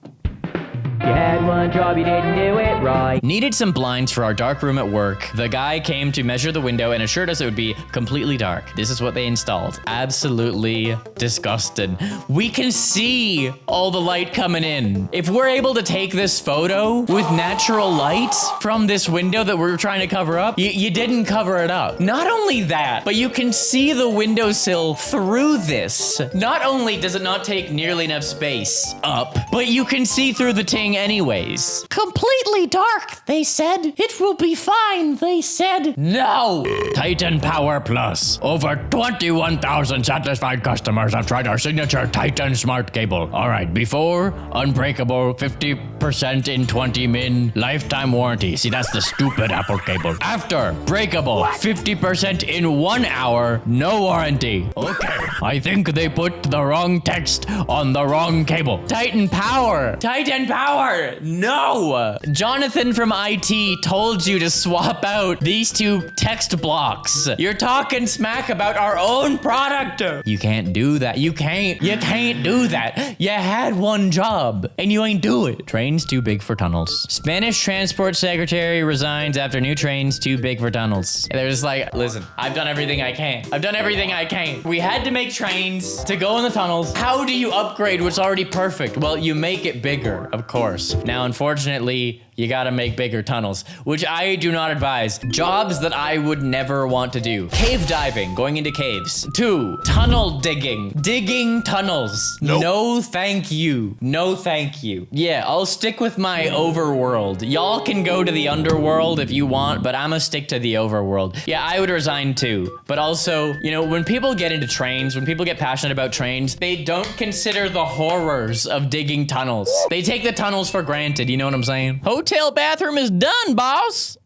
You had one job, you didn't do it right. Needed some blinds for our dark room at work. The guy came to measure the window and assured us it would be completely dark. This is what they installed. Absolutely disgusted. We can see all the light coming in. If we're able to take this photo with natural light from this window that we're trying to cover up, you didn't cover it up. Not only that, but you can see the windowsill through this. Not only does it not take nearly enough space up, but you can see through the ting anyways. Completely dark, they said. It will be fine, they said. No! Titan Power Plus. Over 21,000 satisfied customers have tried our signature Titan Smart Cable. All right, before, unbreakable, 50% in 20 min, lifetime warranty. See, that's the stupid Apple cable. After, breakable, 50% in 1 hour, no warranty. Okay, I think they put the wrong text on the wrong cable. Titan Power! Titan Power! No! Jonathan from IT told you to swap out these two text blocks. You're talking smack about our own product. You can't do that. You can't do that. You had one job and you ain't do it. Trains too big for tunnels. Spanish transport secretary resigns after new trains too big for tunnels. They're just like, listen, I've done everything I can. I've done everything I can. We had to make trains to go in the tunnels. How do you upgrade what's already perfect? Well, you make it bigger, of course. Now, unfortunately, you gotta make bigger tunnels, which I do not advise. Jobs that I would never want to do. Cave diving, going into caves. 2, tunnel digging. Digging tunnels. Nope. No, thank you. No, thank you. Yeah, I'll stick with my overworld. Y'all can go to the underworld if you want, but I'm gonna stick to the overworld. Yeah, I would resign too. But also, you know, when people get into trains, when people get passionate about trains, they don't consider the horrors of digging tunnels. They take the tunnels for granted, you know what I'm saying? Hotel bathroom is done, boss.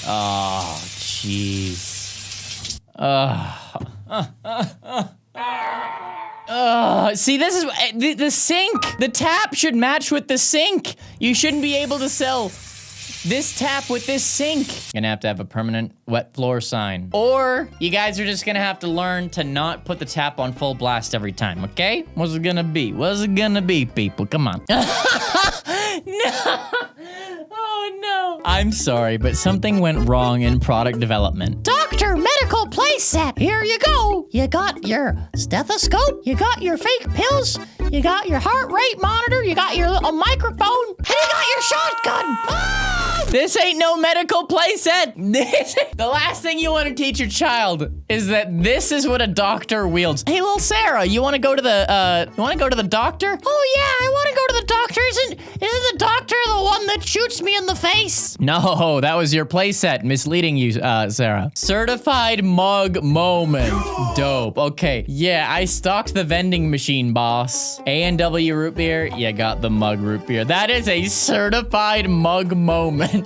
Oh, jeez. See, this is the sink. The tap should match with the sink. You shouldn't be able to sell this tap with this sink. You're gonna have a permanent wet floor sign. Or you guys are just gonna have to learn to not put the tap on full blast every time, okay? What's it gonna be? What's it gonna be, people? Come on. No! Oh no. I'm sorry, but something went wrong in product development. Doctor Medical Playset, here you go. You got your stethoscope, you got your fake pills, you got your heart rate monitor, you got your little microphone, and you got your shotgun. Ah! This ain't no medical playset. The last thing you want to teach your child is that this is what a doctor wields. Hey, little Sarah, you want to go to the doctor? Oh yeah, I want to go to the doctor. Isn't the doctor the one that shoots me in the face? No, that was your playset misleading you, Sarah. Certified mug moment. Dope. Okay, yeah, I stocked the vending machine, boss. A&W root beer. You got the mug root beer. That is a certified mug moment.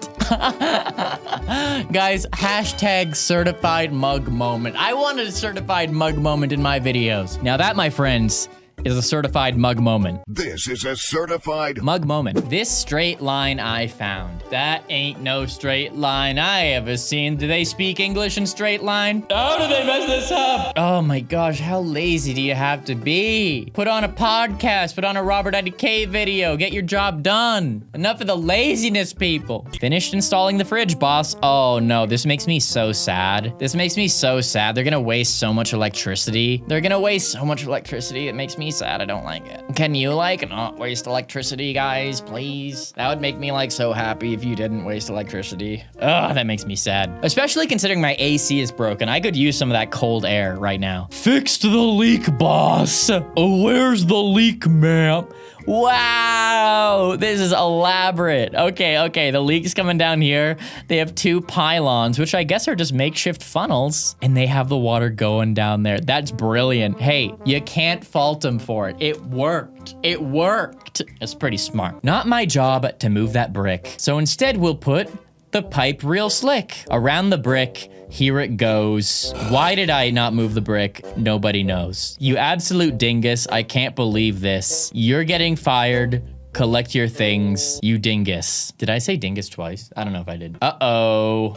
Guys, hashtag certified mug moment. I wanted a certified mug moment in my videos. Now that, my friends, is a certified mug moment. This is a certified Mug moment. This straight line I found. That ain't no straight line I ever seen. Do they speak English in straight line? How do they mess this up? Oh my gosh, how lazy do you have to be? Put on a podcast, put on a RobertIDK video, get your job done. Enough of the laziness, people. Finished installing the fridge, boss. Oh no, this makes me so sad. This makes me so sad. They're gonna waste so much electricity. They're gonna waste so much electricity. It makes me sad. I don't like it. Can you like not waste electricity, guys, please? That would make me like so happy if you didn't waste electricity. Ugh, that makes me sad. Especially considering my AC is broken. I could use some of that cold air right now. Fixed the leak, boss. Oh, where's the leak, ma'am? Wow, this is elaborate. Okay, the leak's coming down here. They have 2 pylons, which I guess are just makeshift funnels, and they have the water going down there. That's brilliant. Hey, you can't fault them for it. It worked. It worked. It's pretty smart. Not my job to move that brick. So instead, we'll put the pipe real slick around the brick. Here it goes. Why did I not move the brick? Nobody knows. You absolute dingus. I can't believe this. You're getting fired. Collect your things, you dingus. Did I say dingus twice? I don't know if I did. Uh-oh.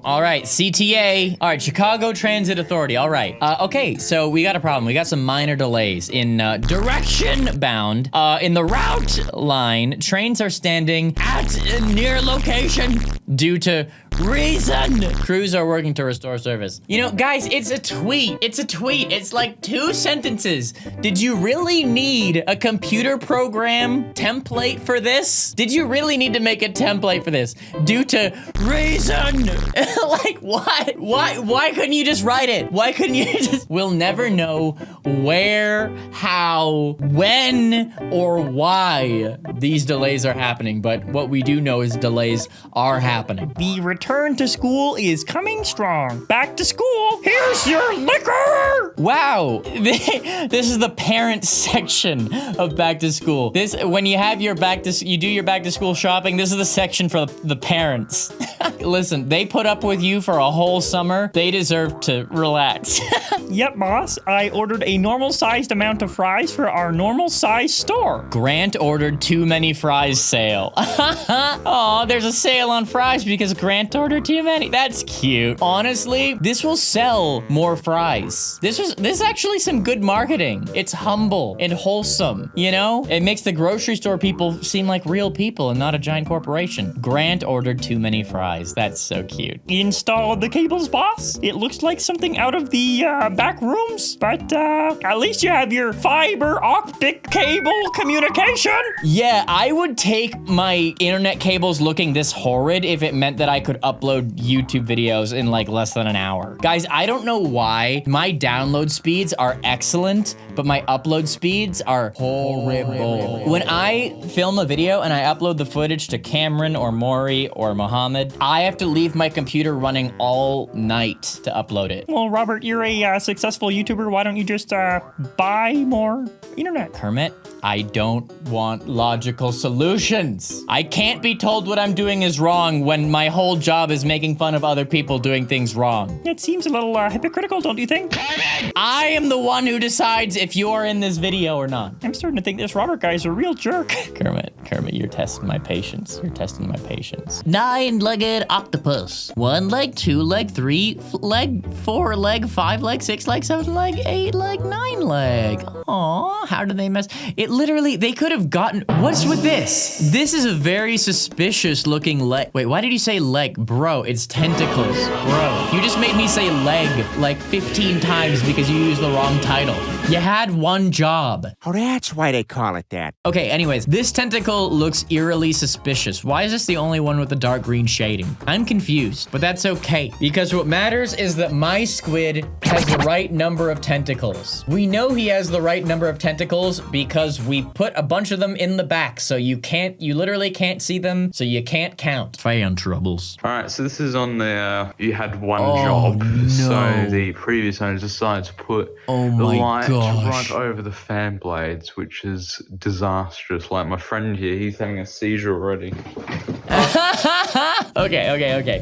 All right, CTA. All right, Chicago Transit Authority. All right. Okay, so we got a problem. We got some minor delays in direction bound. In the route line, trains are standing at near location due to reason. Crews are working to restore service. You know, guys, it's a tweet. It's like 2 sentences. Did you really need a computer program template for this? Did you really need to make a template for this? Due to reason. Like, what? Why couldn't you just write it? Why couldn't you just... We'll never know where, how, when, or why these delays are happening, but what we do know is delays are happening. The return to school is coming strong. Back to school. Here's your liquor. Wow. This is the parent section of back to school. This, when you have your you do your back to school shopping, this is the section for the parents. Listen, they put up with you for a whole summer. They deserve to relax. Yep, boss. I ordered a normal-sized amount of fries for our normal-sized store. Grant ordered too many fries sale. Oh, there's a sale on fries because Grant ordered too many. That's cute. Honestly, this will sell more fries. This is actually some good marketing. It's humble and wholesome, you know? It makes the grocery store people seem like real people and not a giant corporation. Grant ordered too many fries. That's so cute. Installed the cables, boss. It looks like something out of the back rooms, but at least you have your fiber optic cable communication. Yeah, I would take my internet cables looking this horrid if it meant that I could upload YouTube videos in like less than an hour. Guys, I don't know why my download speeds are excellent, but my upload speeds are horrible. When I film a video and I upload the footage to Cameron or Maury or Mohammed, I have to leave my computer running all night to upload it. Well, Robert, you're a successful YouTuber. Why don't you just buy more internet? Kermit, I don't want logical solutions. I can't be told what I'm doing is wrong when my whole job is making fun of other people doing things wrong. It seems a little hypocritical, don't you think? I am the one who decides if you're in this video or not. I'm starting to think this Robert guy is a real jerk. Kermit, you're testing my patience. 9-legged octopus. 1 leg, 2 leg, 3 leg, 4 leg, 5 leg, 6 leg, 7 leg, 8 leg, 9 leg. Aw, how did they mess? It literally, they could have gotten, what's with this? This is a very suspicious looking leg. Wait, why did you say leg? Bro, it's tentacles. Bro, you just made me say leg like 15 times because you used the wrong title. You had one job. Oh, that's why they call it that. Okay, anyways, this tentacle looks eerily suspicious. Why is this the only one with the dark green shading? I'm confused, but that's okay. Because what matters is that my squid has the right number of tentacles. We know he has the right number of tentacles because we put a bunch of them in the back, so you literally can't see them, so you can't count. Fan troubles. All right, so this is on the, you had one job. No. So the previous owner decided to put the light right over the fan blades, which is disastrous. Like my friend here, he's having a seizure already. Okay.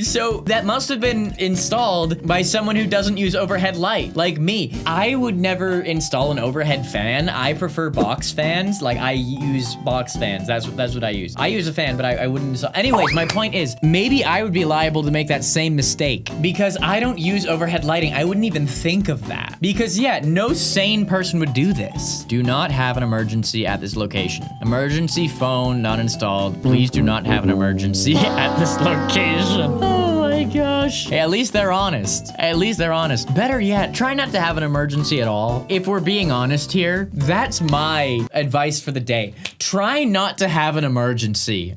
So that must have been installed by someone who doesn't use overhead light, like me. I would never install an overhead fan. I prefer box fans. Like, I use box fans. That's what I use. I use a fan, but I wouldn't install. Anyways, my point is, maybe I would be liable to make that same mistake because I don't use overhead lighting. I wouldn't even think of that because, yeah, no sane person would do this. Do not have an emergency at this location. Emergency phone not installed. Please do not have an emergency at this location. Oh my gosh. Hey, at least they're honest. At least they're honest. Better yet, try not to have an emergency at all. If we're being honest here, that's my advice for the day. Try not to have an emergency.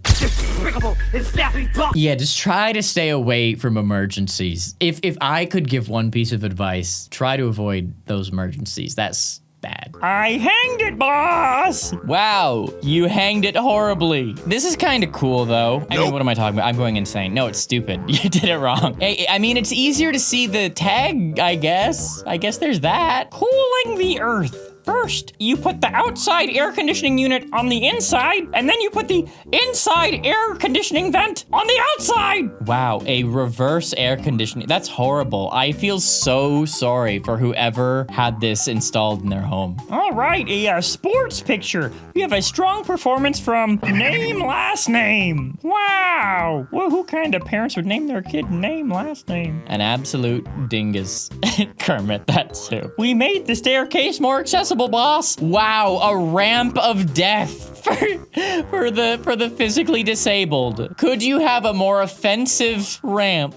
Yeah, just try to stay away from emergencies. If I could give one piece of advice, try to avoid those emergencies. That's bad. I hanged it, boss! Wow, you hanged it horribly. This is kind of cool, though. I mean, what am I talking about? I'm going insane. No, it's stupid. You did it wrong. Hey, I mean, it's easier to see the tag, I guess. I guess there's that. Cooling the earth. First, you put the outside air conditioning unit on the inside, and then you put the inside air conditioning vent on the outside. Wow, a reverse air conditioning. That's horrible. I feel so sorry for whoever had this installed in their home. All right, a sports picture. We have a strong performance from name, last name. Wow. Well, who kind of parents would name their kid name, last name? An absolute dingus. Kermit, that's who. We made the staircase more accessible, boss. Wow, a ramp of death for the physically disabled. Could you have a more offensive ramp?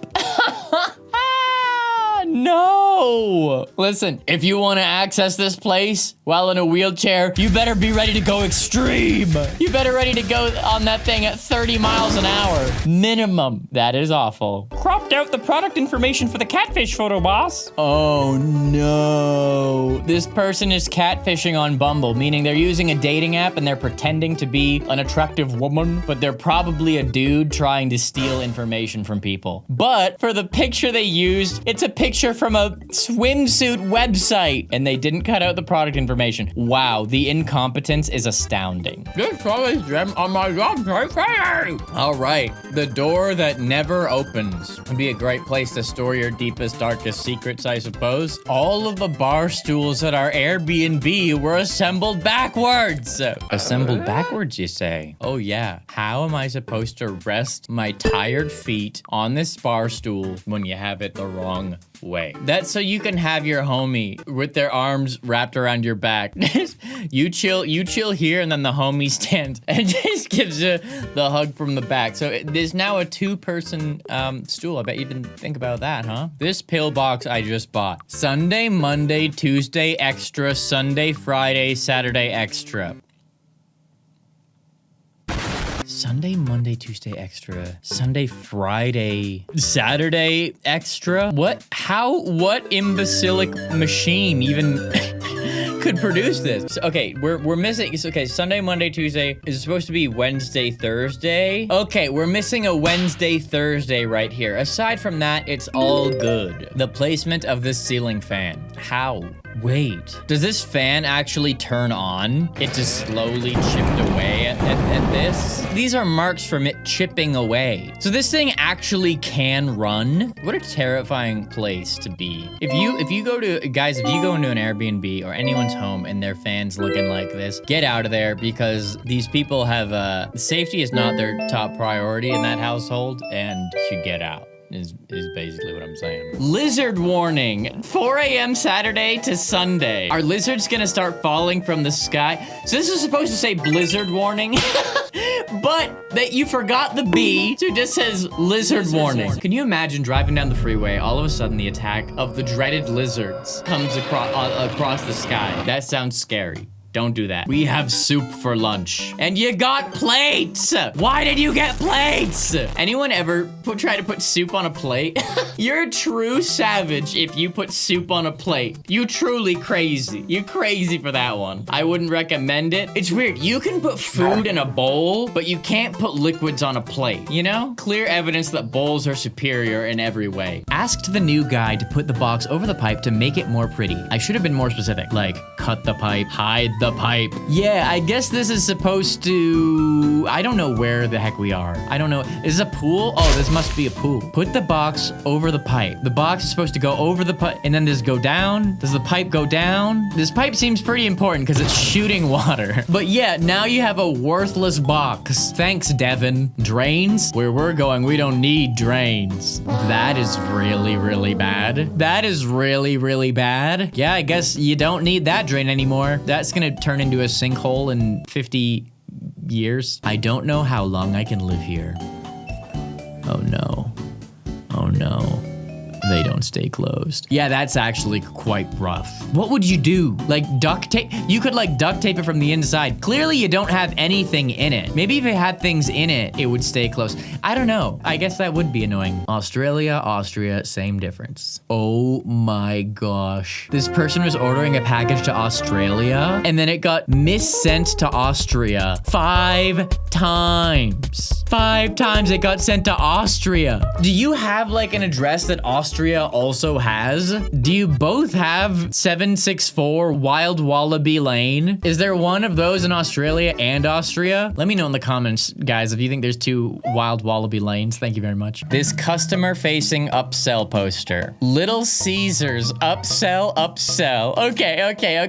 No! Listen, if you want to access this place while in a wheelchair, you better be ready to go extreme. You better ready to go on that thing at 30 miles an hour. Minimum. That is awful. Cropped out the product information for the catfish photo, boss. Oh no. This person is catfishing on Bumble, meaning they're using a dating app and they're pretending to be an attractive woman, but they're probably a dude trying to steal information from people. But for the picture they used, it's a picture from a swimsuit website, and they didn't cut out the product information. Wow, the incompetence is astounding. This always gem on my job site. All right, the door that never opens would be a great place to store your deepest, darkest secrets, I suppose. All of the bar stools at our Airbnb were assembled backwards. Assembled backwards, you say? Oh yeah. How am I supposed to rest my tired feet on this bar stool when you have it the wrong way? That's so you can have your homie with their arms wrapped around your back. you chill here, and then the homie stands and just gives you the hug from the back. So there's now a two-person stool. I bet you didn't think about that, huh? This pillbox I just bought. Sunday, Monday, Tuesday extra, Sunday, Friday, Saturday extra. Sunday, Monday, Tuesday extra. Sunday, Friday, Saturday extra? What imbecilic machine even could produce this? So, okay, we're missing, okay, Sunday, Monday, Tuesday is supposed to be Wednesday, Thursday. Okay, we're missing a Wednesday, Thursday right here. Aside from that, it's all good. The placement of this ceiling fan. How? Wait, does this fan actually turn on? It just slowly chipped away at this? These are marks from it chipping away. So this thing actually can run? What a terrifying place to be. If you go into an Airbnb or anyone's home and their fan's looking like this, get out of there, because these people have, safety is not their top priority in that household, and should get out. Is basically what I'm saying. Lizard warning, 4 a.m. Saturday to Sunday. Are lizards gonna start falling from the sky? So this is supposed to say blizzard warning, but that you forgot the B, so it just says lizard warning. Can you imagine driving down the freeway, all of a sudden the attack of the dreaded lizards comes across the sky? That sounds scary. Don't do that. We have soup for lunch. And you got plates! Why did you get plates? Anyone ever try to put soup on a plate? You're a true savage if you put soup on a plate. You truly crazy. You crazy for that one. I wouldn't recommend it. It's weird. You can put food in a bowl, but you can't put liquids on a plate, you know? Clear evidence that bowls are superior in every way. Asked the new guy to put the box over the pipe to make it more pretty. I should have been more specific, like cut the pipe, hide The pipe. Yeah, I guess this is supposed to... I don't know where the heck we are. I don't know. Is this a pool? Oh, this must be a pool. Put the box over the pipe. The box is supposed to go over the pipe, and then does it go down? Does the pipe go down? This pipe seems pretty important because it's shooting water. But yeah, now you have a worthless box. Thanks, Devin. Drains? Where we're going, we don't need drains. That is really, really bad. That is really, really bad. Yeah, I guess you don't need that drain anymore. That's gonna turn into a sinkhole in 50 years. I don't know how long I can live here. Oh no. Oh no. They don't stay closed. Yeah, that's actually quite rough. What would you do? Like duct tape? You could like duct tape it from the inside. Clearly you don't have anything in it. Maybe if it had things in it, it would stay closed. I don't know. I guess that would be annoying. Australia, Austria, same difference. Oh my gosh. This person was ordering a package to Australia and then it got missent to Austria 5 times. 5 times it got sent to Austria. Do you have like an address that Austria also has? Do you both have 764 Wild Wallaby Lane? Is there one of those in Australia and Austria? Let me know in the comments, guys, if you think there's 2 Wild Wallaby Lanes. Thank you very much. This customer-facing upsell poster. Little Caesars, upsell, upsell. Okay.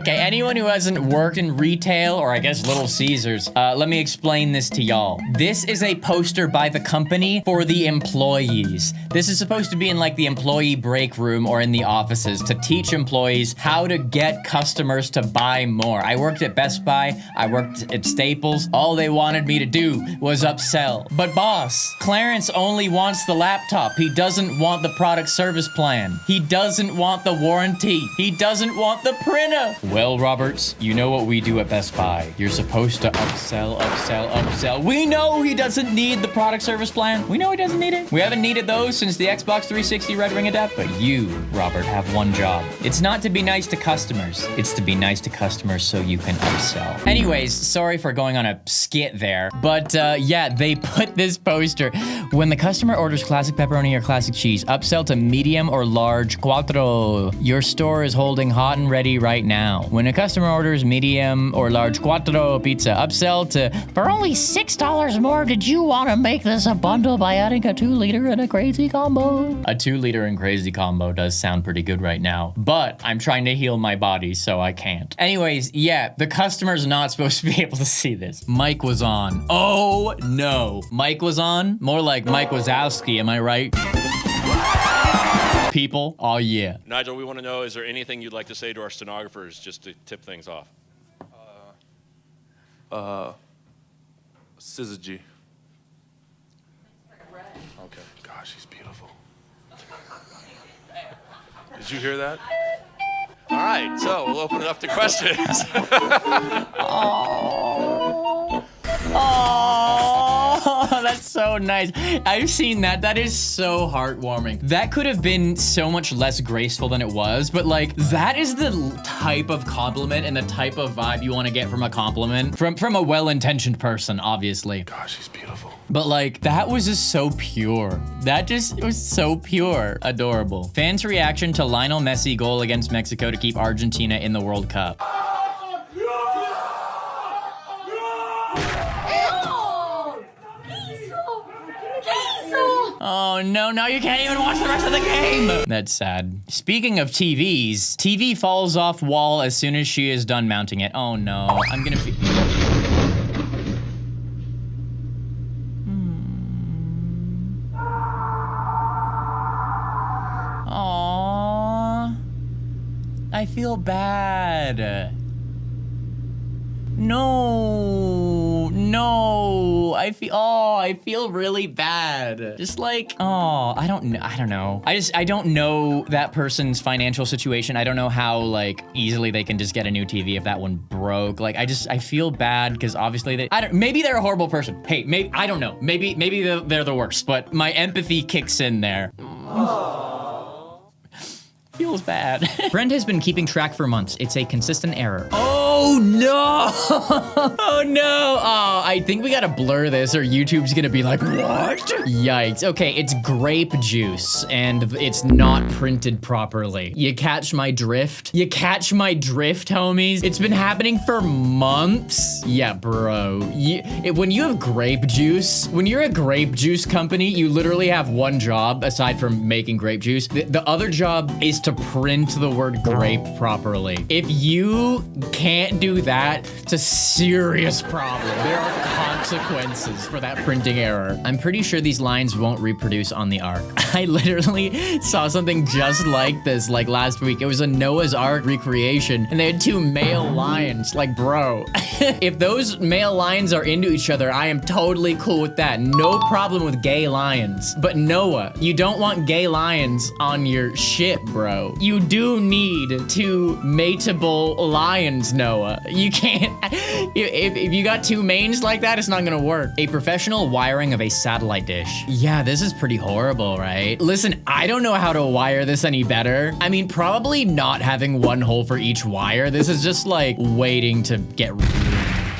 Anyone who hasn't worked in retail, or I guess Little Caesars, let me explain this to y'all. This is a poster by the company for the employees. This is supposed to be in like the employee break room or in the offices to teach employees how to get customers to buy more. I worked at Best Buy, I worked at Staples. All they wanted me to do was upsell. But boss, Clarence only wants the laptop. He doesn't want the product service plan. He doesn't want the warranty. He doesn't want the printer. Well, Roberts, you know what we do at Best Buy. You're supposed to upsell, upsell, upsell. We know he doesn't need the product service plan. We know he doesn't need it. We haven't needed those since the Xbox 360 Red Ring of Death. But you, Robert, have one job. It's not to be nice to customers. It's to be nice to customers so you can upsell. Anyways, sorry for going on a skit there. But yeah, they put this poster. When the customer orders classic pepperoni or classic cheese, upsell to medium or large quattro. Your store is holding hot and ready right now. When a customer orders medium or large quattro pizza, upsell to, for only $6 more, did you want to make this a bundle by adding a 2-liter and a crazy combo? A 2-liter and crazy combo does sound pretty good right now, but I'm trying to heal my body, so I can't. Anyways, yeah, the customer's not supposed to be able to see this. Mike was on. Oh no. Mike was on? More like Mike Wazowski, am I right? People? Oh yeah. Nigel, we want to know, is there anything you'd like to say to our stenographers just to tip things off? Syzygy. Okay. Gosh, he's beautiful. Did you hear that? All right, so we'll open it up to questions. Oh, that's so nice. I've seen that. That is so heartwarming. That could have been so much less graceful than it was, but like, that is the type of compliment and the type of vibe you want to get from a compliment from a well-intentioned person, obviously. Gosh, he's beautiful. But like, that was just so pure. That just was so pure. Adorable. Fans' reaction to Lionel Messi goal against Mexico to keep Argentina in the World Cup. Oh no, now you can't even watch the rest of the game! That's sad. Speaking of TVs, TV falls off wall as soon as she is done mounting it. Oh no, I'm gonna be... Aww. I feel bad. No, I feel really bad. Just like, oh, I don't know. I don't know that person's financial situation. I don't know how like easily they can just get a new TV if that one broke. Like, I feel bad because obviously maybe they're a horrible person. Hey, maybe, I don't know. Maybe they're the worst, but my empathy kicks in there. Feels bad. Brent has been keeping track for months. It's a consistent error. Oh Oh no! Oh no! Oh, I think we gotta blur this or YouTube's gonna be like, what? Yikes. Okay, it's grape juice and it's not printed properly. You catch my drift? You catch my drift, homies? It's been happening for months. Yeah, bro. When you have grape juice, when you're a grape juice company, you literally have one job aside from making grape juice. The other job is to print the word grape properly. If you can't do that, it's a serious problem. There are consequences for that printing error. I'm pretty sure these lines won't reproduce on the Ark. I literally saw something just like this like last week. It was a Noah's Ark recreation and they had two male lions. Like, bro, if those male lions are into each other, I am totally cool with that. No problem with gay lions. But Noah, you don't want gay lions on your ship, bro. You do need two mateable lions, Noah. You can't, if you got two mains like that, it's not gonna work. A professional wiring of a satellite dish. Yeah, this is pretty horrible, right? Listen, I don't know how to wire this any better. I mean, probably not having one hole for each wire. This is just like waiting to get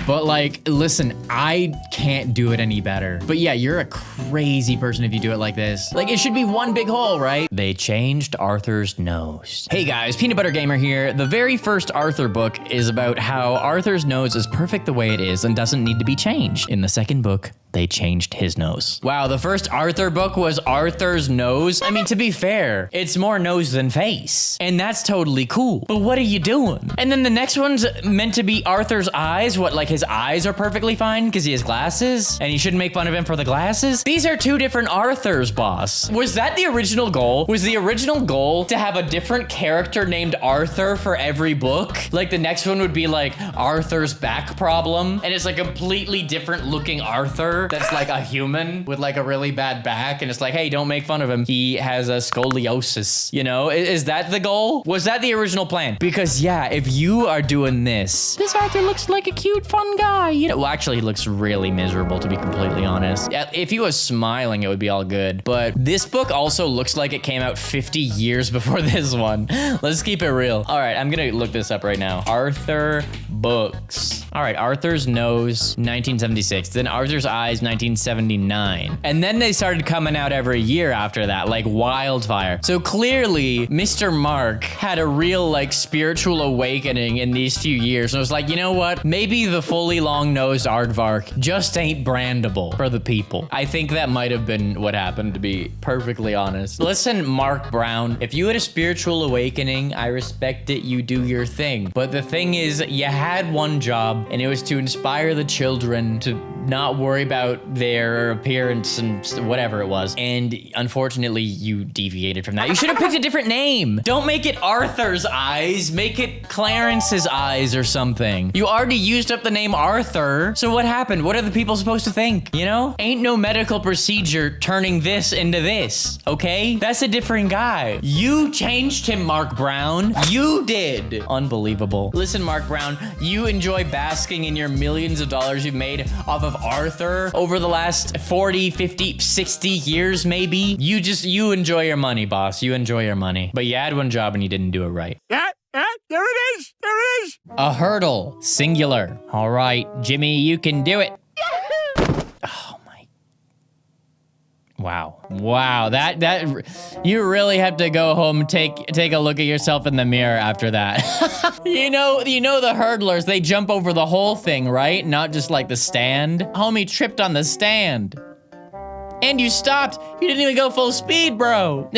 but like, listen, I can't do it any better. But yeah, you're a crazy person if you do it like this. Like, it should be one big hole, right? They changed Arthur's nose. Hey guys, Peanut Butter Gamer here. The very first Arthur book is about how Arthur's nose is perfect the way it is and doesn't need to be changed. In the second book, they changed his nose. Wow, the first Arthur book was Arthur's nose? I mean, to be fair, it's more nose than face. And that's totally cool. But what are you doing? And then the next one's meant to be Arthur's eyes. What, like his eyes are perfectly fine because he has glasses? And you shouldn't make fun of him for the glasses? These are two different Arthurs, boss. Was that the original goal? Was the original goal to have a different character named Arthur for every book? Like the next one would be like Arthur's back problem. And it's like a completely different looking Arthur that's like a human with like a really bad back, and it's like, hey, don't make fun of him. He has a scoliosis, you know? Is that the goal? Was that the original plan? Because yeah, if you are doing this Arthur looks like a cute, fun guy, you know? Well, actually, he looks really miserable, to be completely honest. If he was smiling, it would be all good. But this book also looks like it came out 50 years before this one. Let's keep it real. All right, I'm gonna look this up right now. Arthur books. All right, Arthur's nose, 1976. Then Arthur's eyes, 1979. And then they started coming out every year after that, like wildfire. So clearly, Mr. Mark had a real like spiritual awakening in these few years. And it was like, you know what? Maybe the fully long-nosed aardvark just ain't brandable for the people. I think that might have been what happened, to be perfectly honest. Listen, Mark Brown, if you had a spiritual awakening, I respect it, you do your thing. But the thing is, you had one job, and it was to inspire the children to not worry about their appearance and whatever it was. And unfortunately, you deviated from that. You should have picked a different name. Don't make it Arthur's eyes. Make it Clarence's eyes or something. You already used up the name Arthur. So what happened? What are the people supposed to think? You know? Ain't no medical procedure turning this into this, okay? That's a different guy. You changed him, Mark Brown. You did. Unbelievable. Listen, Mark Brown, you enjoy basking in your millions of dollars you've made off of Arthur over the last 40, 50, 60 years, maybe. You enjoy your money, boss. You enjoy your money. But you had one job and you didn't do it right. Yeah, there it is. There it is. A hurdle, singular. All right, Jimmy, you can do it. Oh my. Wow, that you really have to go home and take a look at yourself in the mirror after that. you know the hurdlers, they jump over the whole thing, right? Not just like the stand. Homie tripped on the stand. And you stopped. You didn't even go full speed, bro.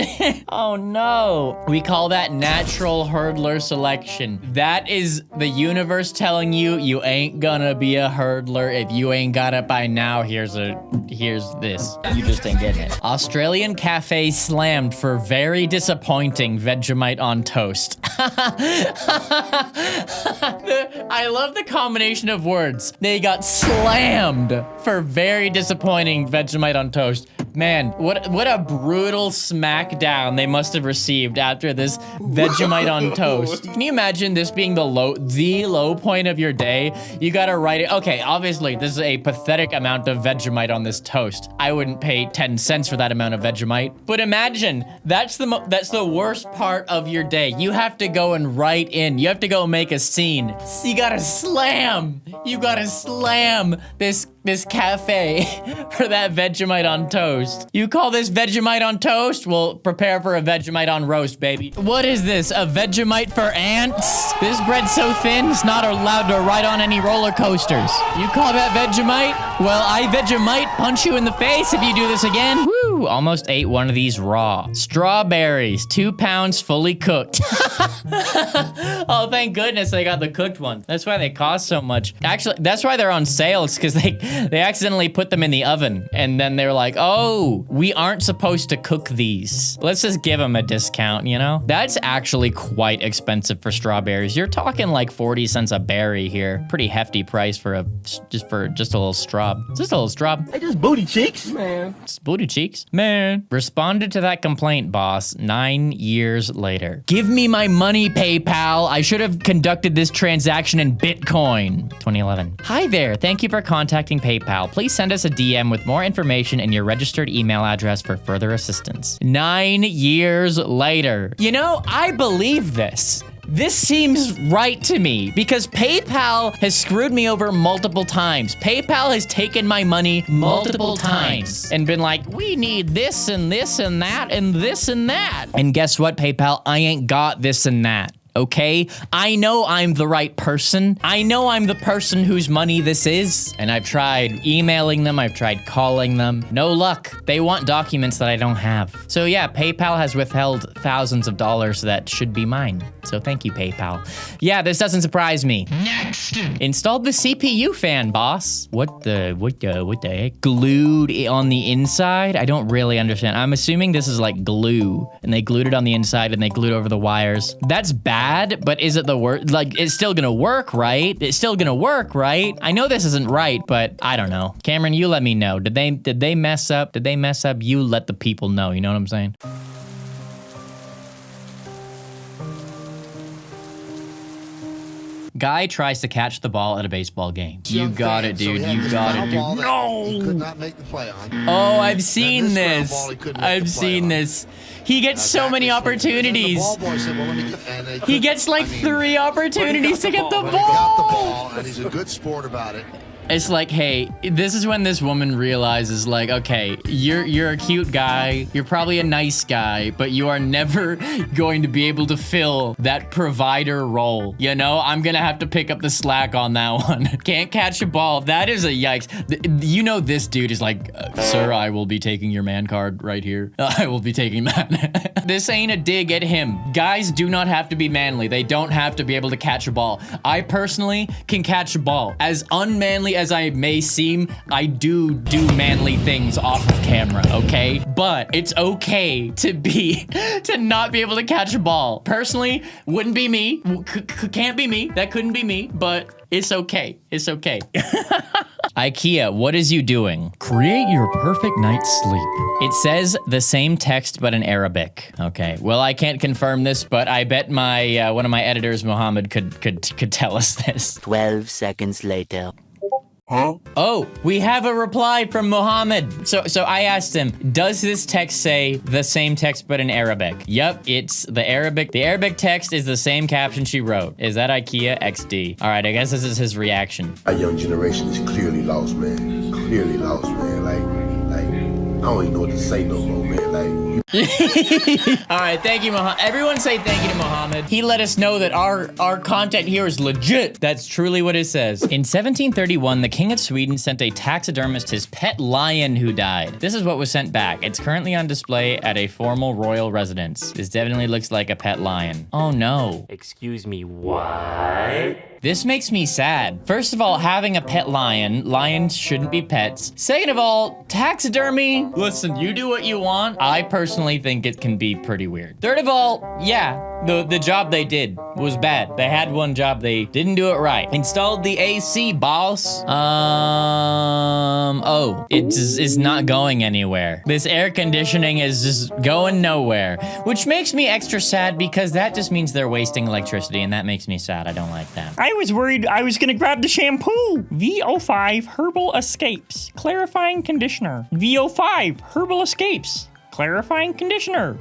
Oh no. We call that natural hurdler selection. That is the universe telling you you ain't gonna be a hurdler. If you ain't got it by now, here's this. You just ain't getting it. Australian cafe slammed for very disappointing Vegemite on toast. I love the combination of words. They got slammed for very disappointing Vegemite on toast. Man, what a brutal smackdown they must have received after this Vegemite on toast. Can you imagine this being the low point of your day? You gotta write it. Okay, obviously this is a pathetic amount of Vegemite on this toast. I wouldn't pay 10 cents for that amount of Vegemite. But imagine that's the worst part of your day. You have to go and write in. You have to go make a scene. You gotta slam. You gotta slam this cafe for that Vegemite on toast. You call this Vegemite on toast? Well, prepare for a Vegemite on roast, baby. What is this? A Vegemite for ants? This bread's so thin, it's not allowed to ride on any roller coasters. You call that Vegemite? Well, I Vegemite punch you in the face if you do this again. Woo, almost ate one of these raw. Strawberries, 2 pounds fully cooked. Oh, thank goodness they got the cooked one. That's why they cost so much. Actually, that's why they're on sale. It's because they accidentally put them in the oven. And then they're like, oh, we aren't supposed to cook these. Let's just give them a discount, you know? That's actually quite expensive for strawberries. You're talking like 40 cents a berry here. Pretty hefty price for just a little straw. Just a little straw. Hey, just booty cheeks, man. Just booty cheeks, man. Responded to that complaint, boss, 9 years later. Give me my money, PayPal. I should have conducted this transaction in Bitcoin. 2011. Hi there. Thank you for contacting PayPal. Please send us a DM with more information and your registered email address for further assistance. 9 years later. You know, I believe this. This seems right to me because PayPal has screwed me over multiple times. PayPal has taken my money multiple times and been like, we need this and this and that and this and that. And guess what, PayPal? I ain't got this and that. Okay? I know I'm the right person. I know I'm the person whose money this is. And I've tried emailing them. I've tried calling them. No luck. They want documents that I don't have. So yeah, PayPal has withheld thousands of dollars that should be mine. So thank you, PayPal. Yeah, this doesn't surprise me. Next. Installed the CPU fan, boss. What the heck? Glued on the inside? I don't really understand. I'm assuming this is like glue. And they glued it on the inside and they glued over the wires. That's bad. But is it the worst? Like, it's still gonna work, right? It's still gonna work, right? I know this isn't right, but I don't know. Cameron, you let me know. Did they mess up? Did they mess up? You let the people know. You know what I'm saying? Guy tries to catch the ball at a baseball game. You got it, dude. You got it, dude. No! He could not make the play on. Oh, I've seen this. I've seen this. He gets so many opportunities. He gets like 3 opportunities to get the ball. He got the ball, and he's a good sport about it. It's like, hey, this is when this woman realizes, like, okay, you're a cute guy, you're probably a nice guy, but you are never going to be able to fill that provider role. You know, I'm gonna have to pick up the slack on that one. Can't catch a ball. That is a yikes. You know, this dude is like, sir, I will be taking your man card right here. I will be taking that. This ain't a dig at him. Guys do not have to be manly. They don't have to be able to catch a ball. I personally can catch a ball. As unmanly as I may seem, I do manly things off of camera, okay? But it's okay to not be able to catch a ball. Personally, wouldn't be me. Can't be me. That couldn't be me, but it's okay. It's okay. IKEA, what is you doing? Create your perfect night's sleep. It says the same text, but in Arabic. Okay, well, I can't confirm this, but I bet my one of my editors, Mohammed, could tell us this. 12 seconds later. Huh? Oh, we have a reply from Mohammed. So I asked him, does this text say the same text but in Arabic? Yep, it's the Arabic. The Arabic text is the same caption she wrote. Is that IKEA XD? All right, I guess this is his reaction. Our young generation is clearly lost, man. Clearly lost, man. Like, I don't even know what to say no more, man. All right, thank you, Mohammed. Everyone say thank you to Mohammed. He let us know that our content here is legit. That's truly what it says. In 1731, the King of Sweden sent a taxidermist his pet lion who died. This is what was sent back. It's currently on display at a formal royal residence. This definitely looks like a pet lion. Oh no. Excuse me, what? This makes me sad. First of all, having a pet lion. Lions shouldn't be pets. Second of all, taxidermy. Listen, you do what you want. I personally think it can be pretty weird. Third of all, yeah, The job they did was bad. They had one job, they didn't do it right. Installed the AC, boss. Oh, it's not going anywhere. This air conditioning is just going nowhere, which makes me extra sad because that just means they're wasting electricity, and that makes me sad. I don't like that. I was worried I was gonna grab the shampoo. VO5 Herbal Escapes Clarifying Conditioner. VO5 Herbal Escapes Clarifying Conditioner.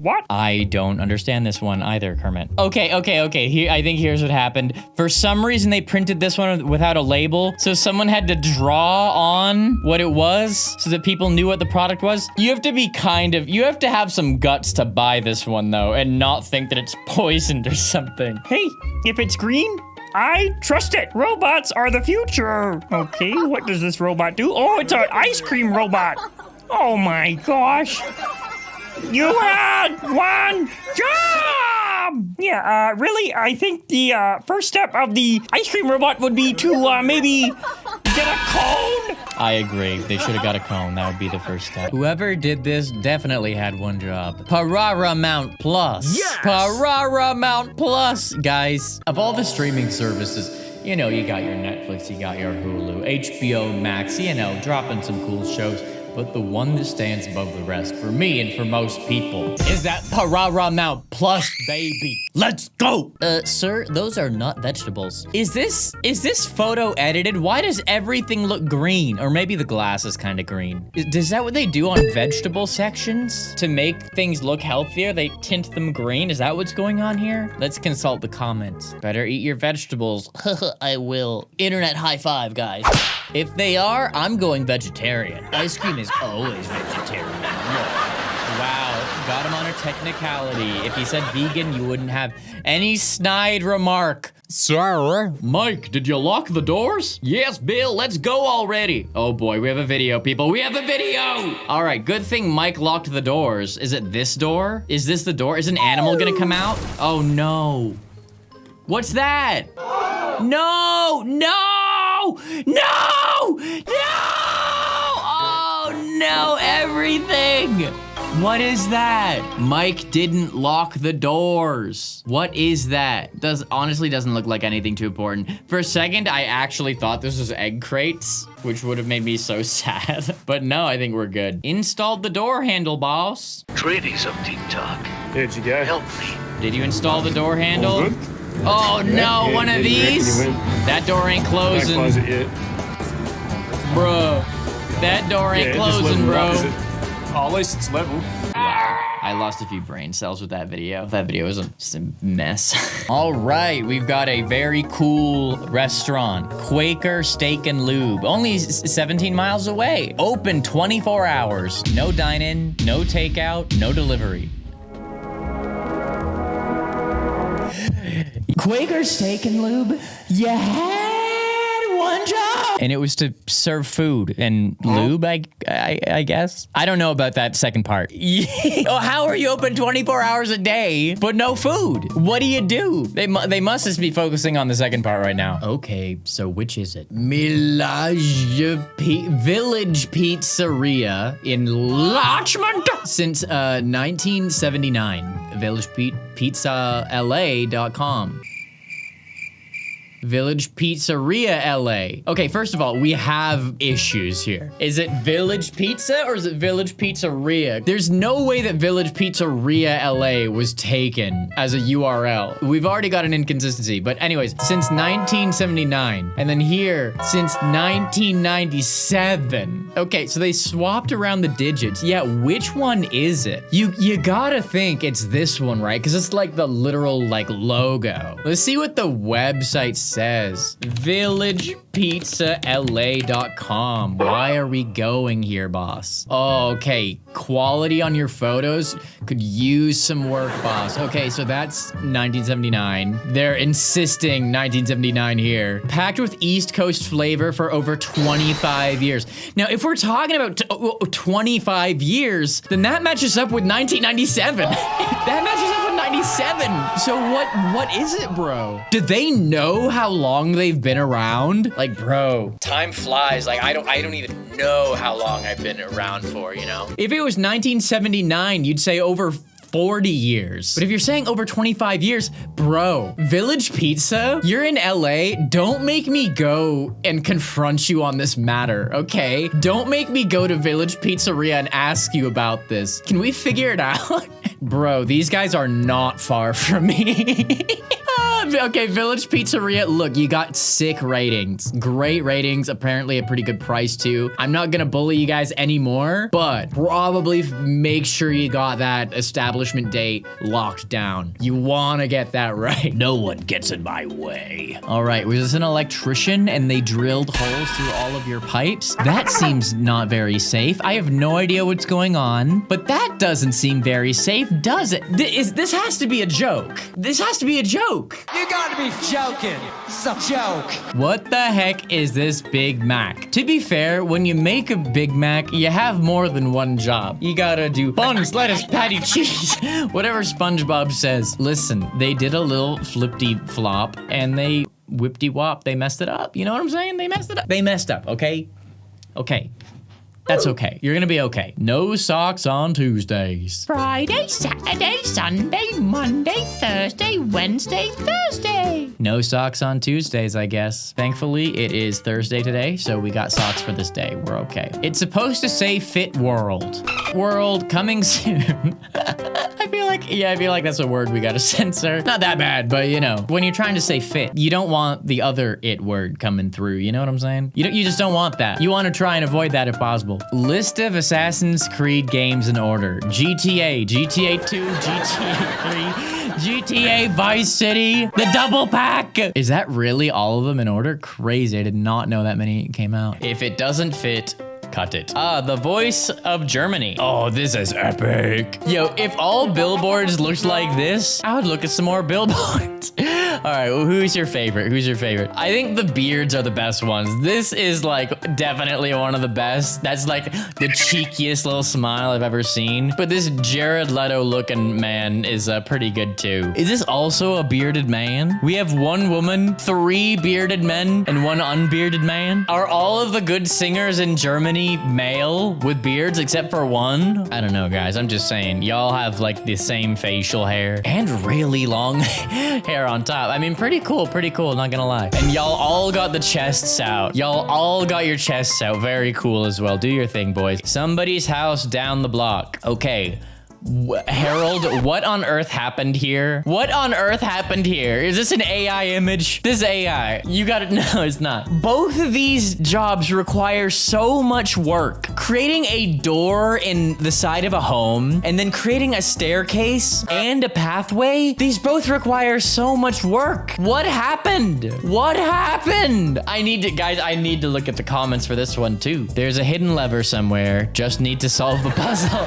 What? I don't understand this one either, Kermit. Okay. Here, I think here's what happened. For some reason, they printed this one without a label, so someone had to draw on what it was so that people knew what the product was. You have to be you have to have some guts to buy this one, though, and not think that it's poisoned or something. Hey, if it's green, I trust it. Robots are the future. Okay, what does this robot do? Oh, it's an ice cream robot. Oh my gosh. You had one job! Yeah, really, I think the first step of the ice cream robot would be to maybe get a cone. I agree. They should have got a cone. That would be the first step. Whoever did this definitely had one job. Paramount Plus. Yes! Paramount Plus, guys. Of all the streaming services, you know, you got your Netflix, you got your Hulu, HBO Max, you know, dropping some cool shows. But the one that stands above the rest, for me and for most people, is that Paramount Plus, baby. Let's go! Sir, those are not vegetables. Is this photo edited? Why does everything look green? Or maybe the glass is kind of green. Is that what they do on vegetable sections? To make things look healthier, they tint them green? Is that what's going on here? Let's consult the comments. Better eat your vegetables. I will. Internet high five, guys. If they are, I'm going vegetarian. Ice cream is always vegetarian. Wow, got him on a technicality. If he said vegan, you wouldn't have any snide remark. Sir? Mike, did you lock the doors? Yes, Bill, let's go already. Oh boy, we have a video, people. We have a video! All right, good thing Mike locked the doors. Is it this door? Is this the door? Is an animal gonna come out? Oh no. What's that? No! Oh no, everything! What is that? Mike didn't lock the doors. What is that? Honestly doesn't look like anything too important. For a second, I actually thought this was egg crates, which would have made me so sad. But no, I think we're good. Installed the door handle, boss. Tradies of TikTok. Here'd you go. Help me. Did you install the door handle? Oh no, one of these? That door ain't closing. Don't close it yet. Bro, that door ain't closing, bro. Oh, at least it's level. Wow. I lost a few brain cells with that video. That video was just a mess. All right, we've got a very cool restaurant. Quaker Steak and Lube. Only 17 miles away. Open 24 hours. No dine-in, no takeout, no delivery. Quaker Steak and Lube? You had one job! And it was to serve food and lube, I guess. I don't know about that second part. How are you open 24 hours a day, but no food? What do you do? They must just be focusing on the second part right now. Okay, so which is it? Village Pizzeria in Larchmont since 1979. VillagePizzaLA.com. Village Pizzeria LA. Okay, first of all, we have issues here. Is it Village Pizza or is it Village Pizzeria? There's no way that Village Pizzeria LA was taken as a URL. We've already got an inconsistency, but anyways, since 1979, and then here, since 1997. Okay, so they swapped around the digits. Yeah, which one is it? You gotta think it's this one, right? Because it's like the literal like logo. Let's see what the website says. VillagePizzaLA.com. Why are we going here, boss? Oh, okay. Quality on your photos could use some work, boss. Okay, so that's 1979. They're insisting 1979 here. Packed with East Coast flavor for over 25 years. Now, if we're talking about 25 years, then that matches up with 1997. That matches up with 97. So what is it, bro? Do they know how long they've been around? Like, bro, time flies. Like, I don't even know how long I've been around for, you know? If it was 1979, you'd say over 40 years. But if you're saying over 25 years, bro, Village Pizza, you're in LA, don't make me go and confront you on this matter, okay? Don't make me go to Village Pizzeria and ask you about this. Can we figure it out? Bro, these guys are not far from me. Okay, Village Pizzeria, look, you got sick ratings. Great ratings, apparently a pretty good price too. I'm not gonna bully you guys anymore, but probably make sure you got that establishment date locked down. You wanna get that right. No one gets in my way. All right, was this an electrician and they drilled holes through all of your pipes? That seems not very safe. I have no idea what's going on, but that doesn't seem very safe, does it? This has to be a joke. This has to be a joke. You gotta be joking. This is a joke. What the heck is this Big Mac? To be fair, when you make a Big Mac, you have more than one job. You gotta do buns, lettuce, patty, cheese, whatever SpongeBob says. Listen, they did a little flippity-flop and they whippity-wop. They messed it up. You know what I'm saying? They messed it up. They messed up, okay? Okay. That's okay. You're gonna be okay. No socks on Tuesdays. Friday, Saturday, Sunday, Monday, Thursday, Wednesday, Thursday. No socks on Tuesdays, I guess. Thankfully, it is Thursday today, so we got socks for this day. We're okay. It's supposed to say Fit World. World coming soon. I feel like that's a word we gotta censor. Not that bad, but you know, when you're trying to say fit, you don't want the other it word coming through. You know what I'm saying? You just don't want that. You want to try and avoid that if possible. List of Assassin's Creed games in order. GTA, GTA 2, GTA 3, GTA Vice City, the double pack. Is that really all of them in order? Crazy, I did not know that many came out. If it doesn't fit, cut it. The voice of Germany. Oh, this is epic. Yo, if all billboards looked like this, I would look at some more billboards. All right, well, who's your favorite? Who's your favorite? I think the beards are the best ones. This is like definitely one of the best. That's like the cheekiest little smile I've ever seen. But this Jared Leto looking man is pretty good too. Is this also a bearded man? We have one woman, 3 bearded men, and 1 unbearded man. Are all of the good singers in Germany male with beards except for 1? I don't know, guys. I'm just saying. Y'all have like the same facial hair and really long hair on top. I mean, pretty cool, not gonna lie. And y'all all got the chests out. Y'all all got your chests out. Very cool as well. Do your thing, boys. Somebody's house down the block. Okay. Harold, what on earth happened here? What on earth happened here? Is this an AI image? This is AI. You got it. No, it's not. Both of these jobs require so much work. Creating a door in the side of a home and then creating a staircase and a pathway. These both require so much work. What happened? What happened? I need to look at the comments for this one too. There's a hidden lever somewhere. Just need to solve the puzzle.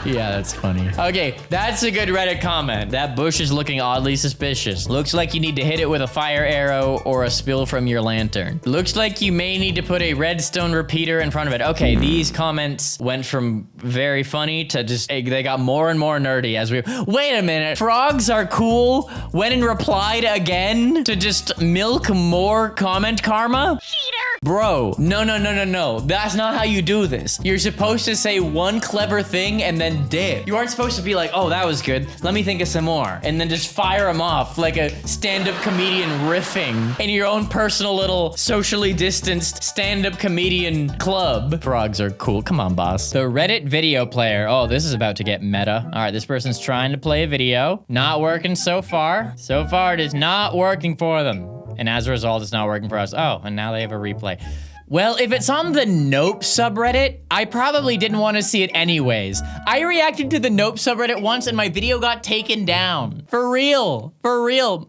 Yeah, that's funny. Okay, that's a good Reddit comment. That bush is looking oddly suspicious. Looks like you need to hit it with a fire arrow or a spill from your lantern. Looks like you may need to put a redstone repeater in front of it. Okay, these comments went from very funny to just, they got more and more nerdy as we, wait a minute. Frogs are cool went and replied again to just milk more comment karma? Cheater. Bro, no. That's not how you do this. You're supposed to say one clever thing and then dip. You aren't supposed to be like, oh, that was good. Let me think of some more. And then just fire them off like a stand-up comedian riffing in your own personal little socially distanced stand-up comedian club. Frogs are cool. Come on, boss. The Reddit video player. Oh, this is about to get meta. All right, this person's trying to play a video. Not working so far. So far, it is not working for them. And as a result, it's not working for us. Oh, and now they have a replay. Well, if it's on the Nope subreddit, I probably didn't want to see it anyways. I reacted to the Nope subreddit once and my video got taken down. For real.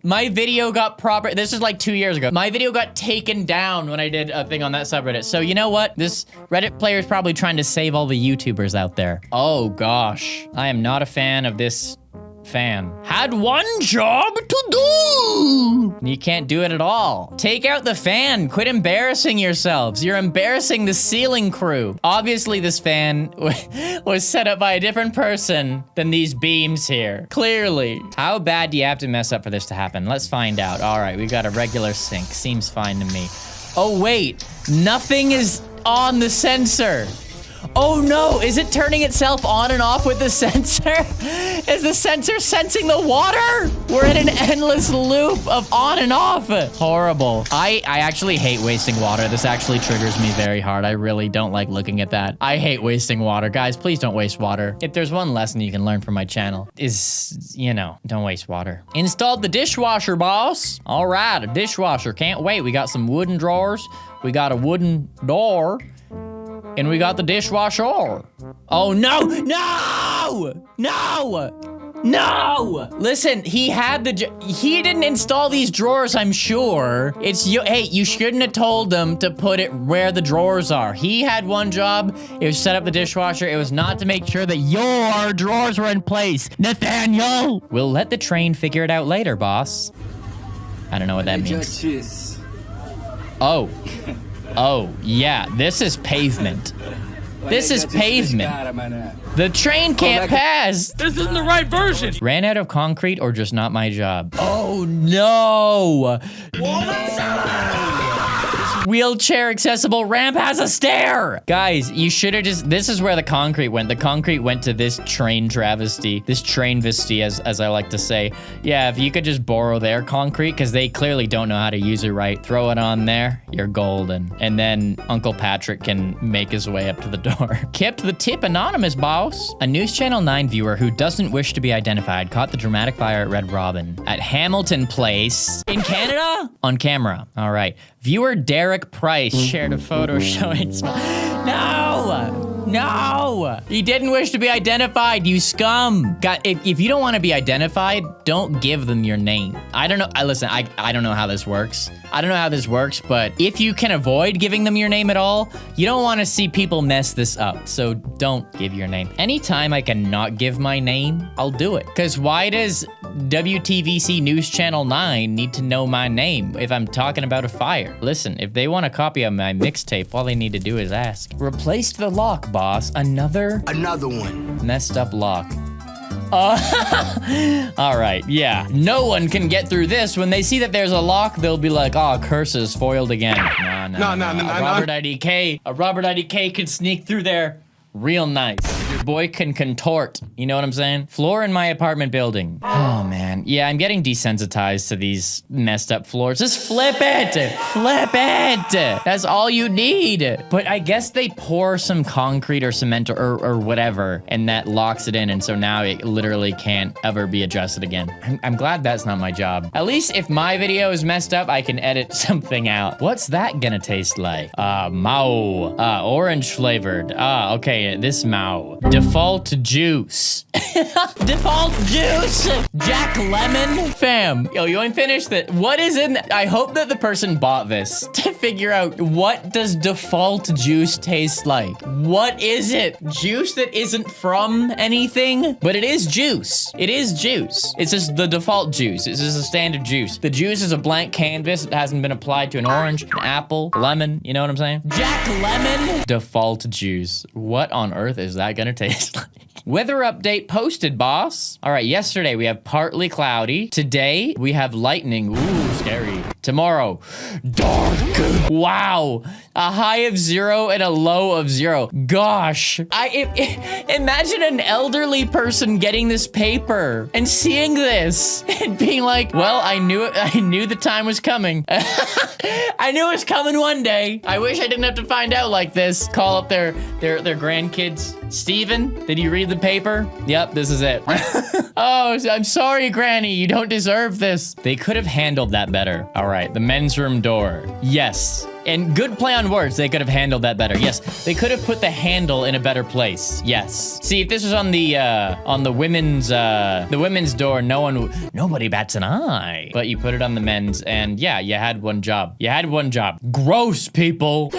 My video got this is like 2 years ago. My video got taken down when I did a thing on that subreddit. So you know what? This Reddit player is probably trying to save all the YouTubers out there. Oh gosh. I am not a fan of this fan. Had one job to do. You can't do it at all. Take out the fan. Quit embarrassing yourselves. You're embarrassing the ceiling crew. Obviously, this fan was set up by a different person than these beams here. Clearly. How bad do you have to mess up for this to happen? Let's find out. All right, we've got a regular sink. Seems fine to me. Oh, wait. Nothing is... on the sensor. Oh no, is it turning itself on and off with the sensor? Is the sensor sensing the water? We're in an endless loop of on and off. Horrible. I actually hate wasting water. This actually triggers me very hard. I really don't like looking at that. I hate wasting water. Guys, please don't waste water. If there's one lesson you can learn from my channel is, you know, don't waste water. Installed the dishwasher, boss. All right, a dishwasher. Can't wait. We got some wooden drawers. We got a wooden door. And we got the dishwasher. Oh, no, no, no, no. Listen, he didn't install these drawers, I'm sure. Hey, you shouldn't have told them to put it where the drawers are. He had one job. It was set up the dishwasher. It was not to make sure that your drawers were in place. Nathaniel. We'll let the train figure it out later, boss. I don't know what that means. Oh. Oh, yeah, this is pavement. This is pavement. The train can't pass. This isn't the right version. Ran out of concrete or just not my job? Oh, no. Wheelchair accessible ramp has a stair. Guys, you should have this is where the concrete went. The concrete went to this train travesty, this train visty, as I like to say. Yeah, if you could just borrow their concrete, because they clearly don't know how to use it right, throw it on there, you're golden. And then Uncle Patrick can make his way up to the door. Kept the tip anonymous, boss. A News Channel 9 viewer who doesn't wish to be identified caught the dramatic fire at Red Robin at Hamilton Place in Canada on camera. All right. Viewer Derek Price shared a photo showing No! He didn't wish to be identified, you scum! If you don't want to be identified, don't give them your name. I don't know. Listen, I don't know how this works. I don't know how this works, but if you can avoid giving them your name at all, you don't want to see people mess this up. So don't give your name. Anytime I can not give my name, I'll do it. Because why does WTVC News Channel 9 need to know my name if I'm talking about a fire? Listen, if they want a copy of my mixtape, all they need to do is ask. Replaced the lock, boss. Another one. Messed up lock. All right, yeah. No one can get through this. When they see that there's a lock, they'll be like, oh, curses foiled again. No. A RobertIDK can sneak through there real nice. Your boy can contort. You know what I'm saying? Floor in my apartment building. Oh, man. Yeah, I'm getting desensitized to these messed up floors. Just flip it. Flip it. That's all you need. But I guess they pour some concrete or cement or whatever, and that locks it in. And so now it literally can't ever be adjusted again. I'm glad that's not my job. At least if my video is messed up, I can edit something out. What's that gonna taste like? Mao. Orange flavored. Okay. This Mao. Default juice. Default juice. Jack Lemon. Fam. Yo, you ain't finished it. What is in I hope that the person bought this to figure out what does default juice taste like. What is it? Juice that isn't from anything? But it is juice. It is juice. It's just the default juice. It's just a standard juice. The juice is a blank canvas. It hasn't been applied to an orange, an apple, lemon. You know what I'm saying? Jack Lemon. Default juice. What on earth is that gonna taste like? Weather update posted, boss. All right, yesterday we have partly cloudy. Today we have lightning. Ooh, scary. Tomorrow, dark. Wow. A high of 0 and a low of 0. Gosh. Imagine an elderly person getting this paper and seeing this and being like, well, I knew it. I knew the time was coming. I knew it was coming one day. I wish I didn't have to find out like this. Call up their grandkids. Steven, did you read the paper? Yep, this is it. Oh, I'm sorry, Granny. You don't deserve this. They could have handled that better. All right, the men's room door. Yes. And good play on words, they could have handled that better. Yes, they could have put the handle in a better place. Yes. See, if this was on the women's door, nobody bats an eye. But you put it on the men's, and yeah, you had one job. You had one job. Gross, people.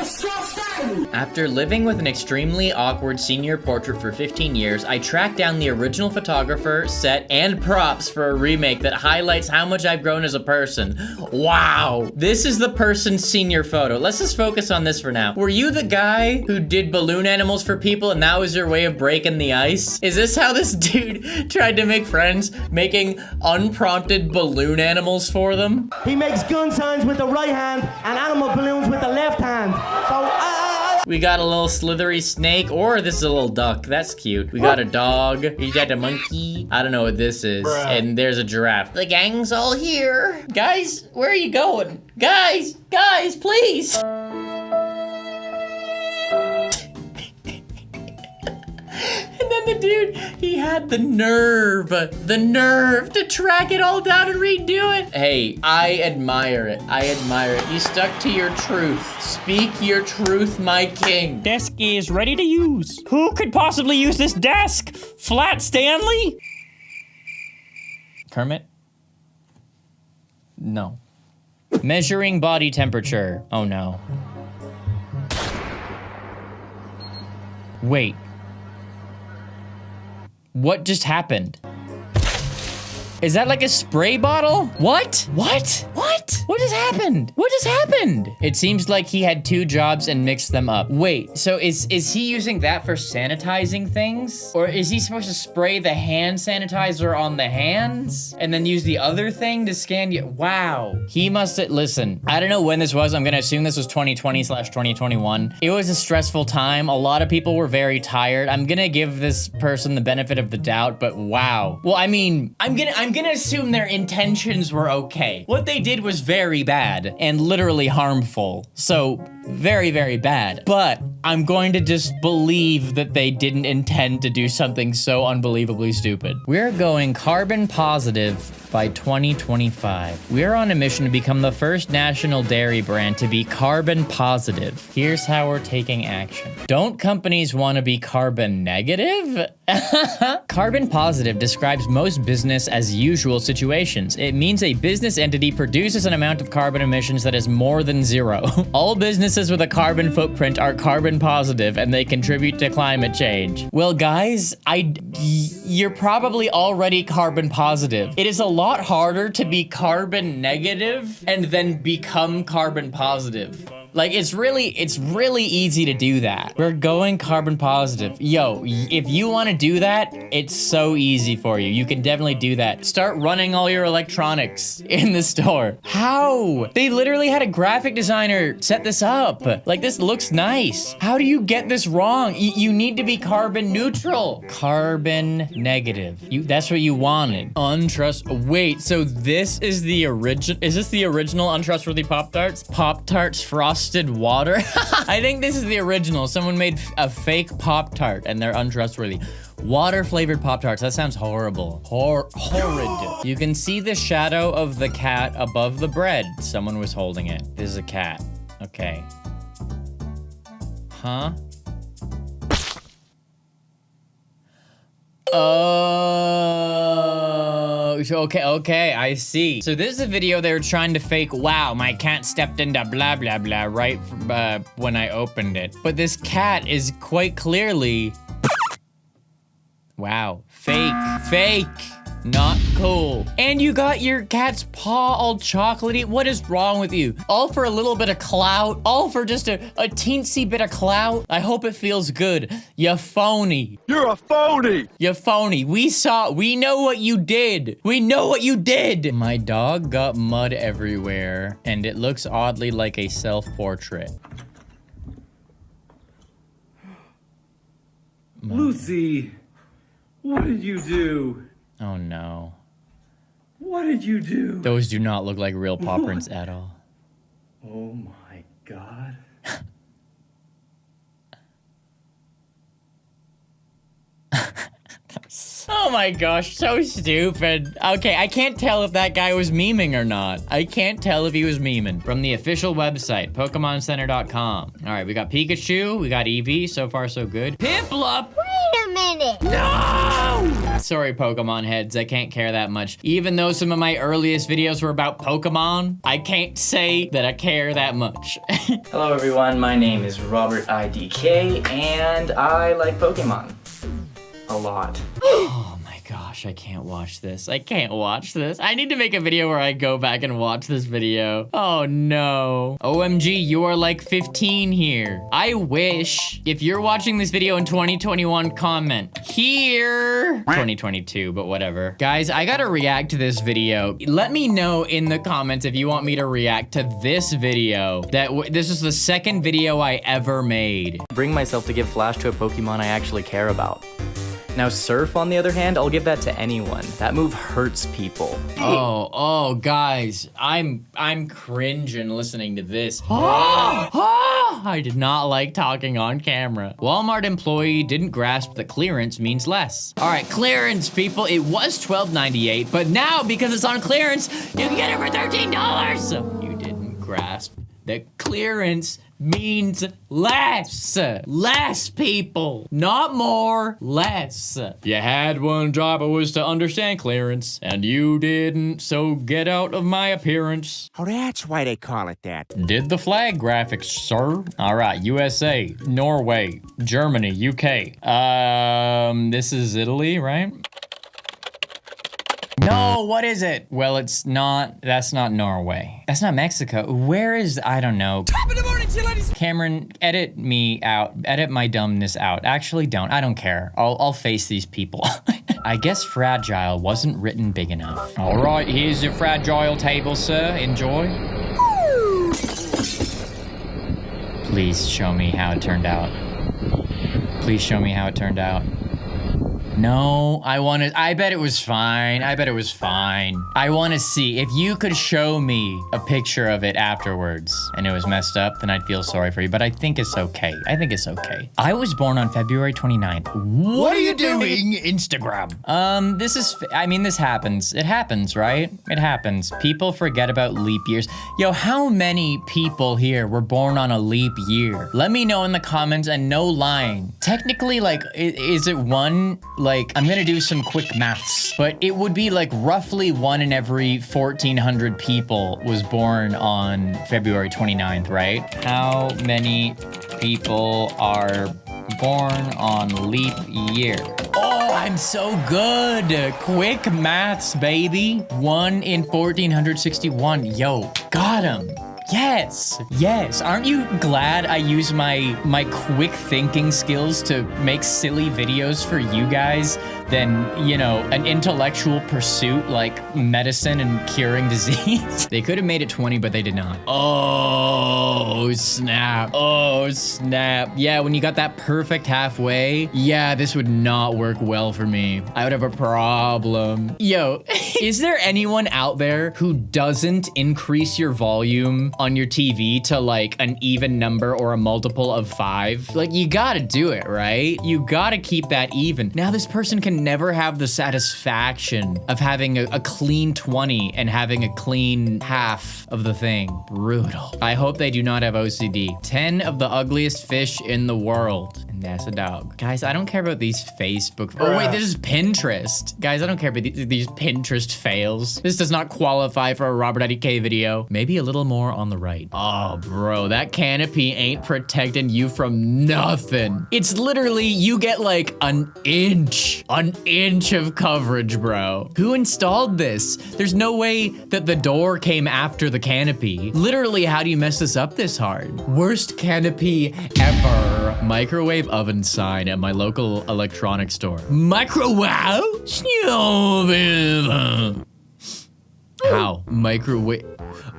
After living with an extremely awkward senior portrait for 15 years, I tracked down the original photographer, set, and props for a remake that highlights how much I've grown as a person. Wow. This is the person's senior photo. Let's just focus on this for now. Were you the guy who did balloon animals for people and that was your way of breaking the ice? Is this how this dude tried to make friends, making unprompted balloon animals for them? He makes gun signs with the right hand and animal balloons with the left hand. So We got a little slithery snake, or this is a little duck. That's cute. We got a dog. We got a monkey. I don't know what this is. And there's a giraffe. The gang's all here. Guys, where are you going? Guys, please. And then the dude, he had the nerve to track it all down and redo it. Hey, I admire it. You stuck to your truth. Speak your truth, my king. Desk is ready to use. Who could possibly use this desk? Flat Stanley? Kermit? No. Measuring body temperature. Oh no. Wait. What just happened? Is that like a spray bottle? What? What just happened? What just happened? It seems like he had 2 jobs and mixed them up. Wait, so is he using that for sanitizing things? Or is he supposed to spray the hand sanitizer on the hands and then use the other thing to scan you? Wow. He must have, listen, I don't know when this was. I'm gonna assume this was 2020/2021. It was a stressful time. A lot of people were very tired. I'm gonna give this person the benefit of the doubt, but wow. Well, I mean, I'm gonna assume their intentions were okay. What they did was very bad and literally harmful. So very, very bad. But I'm going to just believe that they didn't intend to do something so unbelievably stupid. We're going carbon positive by 2025. We're on a mission to become the first national dairy brand to be carbon positive. Here's how we're taking action. Don't companies want to be carbon negative? Carbon positive describes most business as usual situations. It means a business entity produces an amount of carbon emissions that is more than 0. All businesses with a carbon footprint are carbon positive and they contribute to climate change. Well, guys, you're probably already carbon positive. It is a lot harder to be carbon negative and then become carbon positive. Like, it's really easy to do that. We're going carbon positive. Yo, if you want to do that, it's so easy for you. You can definitely do that. Start running all your electronics in the store. How? They literally had a graphic designer set this up. Like, this looks nice. How do you get this wrong? You need to be carbon neutral. Carbon negative. That's what you wanted. Wait, so this is the original, is this the original untrustworthy Pop-Tarts? Pop-Tarts frosted water? I think this is the original. Someone made a fake Pop-Tart and they're untrustworthy. Water flavored Pop-Tarts. That sounds horrible. Horrid. You can see the shadow of the cat above the bread. Someone was holding it. This is a cat. Okay. Huh? Oh, okay, I see. So this is a video they were trying to fake, wow, my cat stepped into blah, blah, blah, right when I opened it. But this cat is quite clearly, wow, fake. Not cool. And you got your cat's paw all chocolatey. What is wrong with you? All for a little bit of clout? All for just a teensy bit of clout? I hope it feels good. You phony. You're a phony. You phony. We know what you did. We know what you did. My dog got mud everywhere, and it looks oddly like a self-portrait. Lucy, what did you do? Oh no. What did you do? Those do not look like real paw prints at all. Oh my God. Oh my gosh, so stupid. Okay, I can't tell if that guy was memeing or not. I can't tell if he was memeing. From the official website, PokemonCenter.com. All right, we got Pikachu, we got Eevee. So far, so good. Piplup! Wait a minute! No! Sorry, Pokemon heads, I can't care that much. Even though some of my earliest videos were about Pokemon, I can't say that I care that much. Hello everyone, my name is RobertIDK, and I like Pokemon. A lot. Oh my gosh, I can't watch this. I can't watch this. I need to make a video where I go back and watch this video. Oh no. OMG, you are like 15 here. I wish if you're watching this video in 2021, comment here. 2022, but whatever. Guys, I gotta react to this video. Let me know in the comments if you want me to react to this video. This is the second video I ever made. Bring myself to give Flash to a Pokemon I actually care about. Now Surf, on the other hand, I'll give that to anyone. That move hurts people. Oh, guys, I'm cringing listening to this. I did not like talking on camera. Walmart employee didn't grasp that clearance means less. All right, clearance, people. It was $12.98, but now because it's on clearance, you can get it for $13. So you didn't grasp that clearance means less. Less, people. Not more, less. You had one job, it was to understand clearance, and you didn't, so get out of my appearance. Oh, that's why they call it that. Did the flag graphics, sir. All right, USA, Norway, Germany, UK. This is Italy, right? No, what is it? Well, it's not, that's not Norway. That's not Mexico. Where is, I don't know. Top of the morning, ladies. Cameron, edit me out. Edit my dumbness out. Actually, don't. I don't care. I'll face these people. I guess fragile wasn't written big enough. All right, here's your fragile table, sir. Enjoy. Please show me how it turned out. Please show me how it turned out. No, I bet it was fine. I bet it was fine. I want to see. If you could show me a picture of it afterwards and it was messed up, then I'd feel sorry for you, but I think it's okay. I think it's okay. I was born on February 29th. What are you doing, Instagram? This happens. It happens, right? It happens. People forget about leap years. Yo, how many people here were born on a leap year? Let me know in the comments, and no lying. Technically, like, is it one? Like, I'm gonna do some quick maths, but it would be like roughly 1 in every 1,400 people was born on February 29th, right? How many people are born on leap year? Oh, I'm so good. Quick maths, baby. 1 in 1,461. Yo, got him. Yes, yes. Aren't you glad I use my quick thinking skills to make silly videos for you guys than, you know, an intellectual pursuit like medicine and curing disease? They could have made it 20, but they did not. Oh, snap. Oh, snap. Yeah, when you got that perfect halfway, yeah, this would not work well for me. I would have a problem. Yo, is there anyone out there who doesn't increase your volume on your TV to like an even number or a multiple of 5? Like, you gotta do it, right? You gotta keep that even. Now this person can never have the satisfaction of having a clean 20 and having a clean half of the thing. Brutal. I hope they do not have OCD. 10 of the ugliest fish in the world. And that's a dog. Guys, I don't care about these Facebook. Oh wait, this is Pinterest. Guys, I don't care about these Pinterest fails. This does not qualify for a RobertIDK video. Maybe a little more on the right. Oh, bro, that canopy ain't protecting you from nothing. It's literally, you get like an inch of coverage, bro. Who installed this? There's no way that the door came after the canopy. Literally, how do you mess this up this hard? Worst canopy ever. Microwave oven sign at my local electronics store. Microwave? How? Microwave?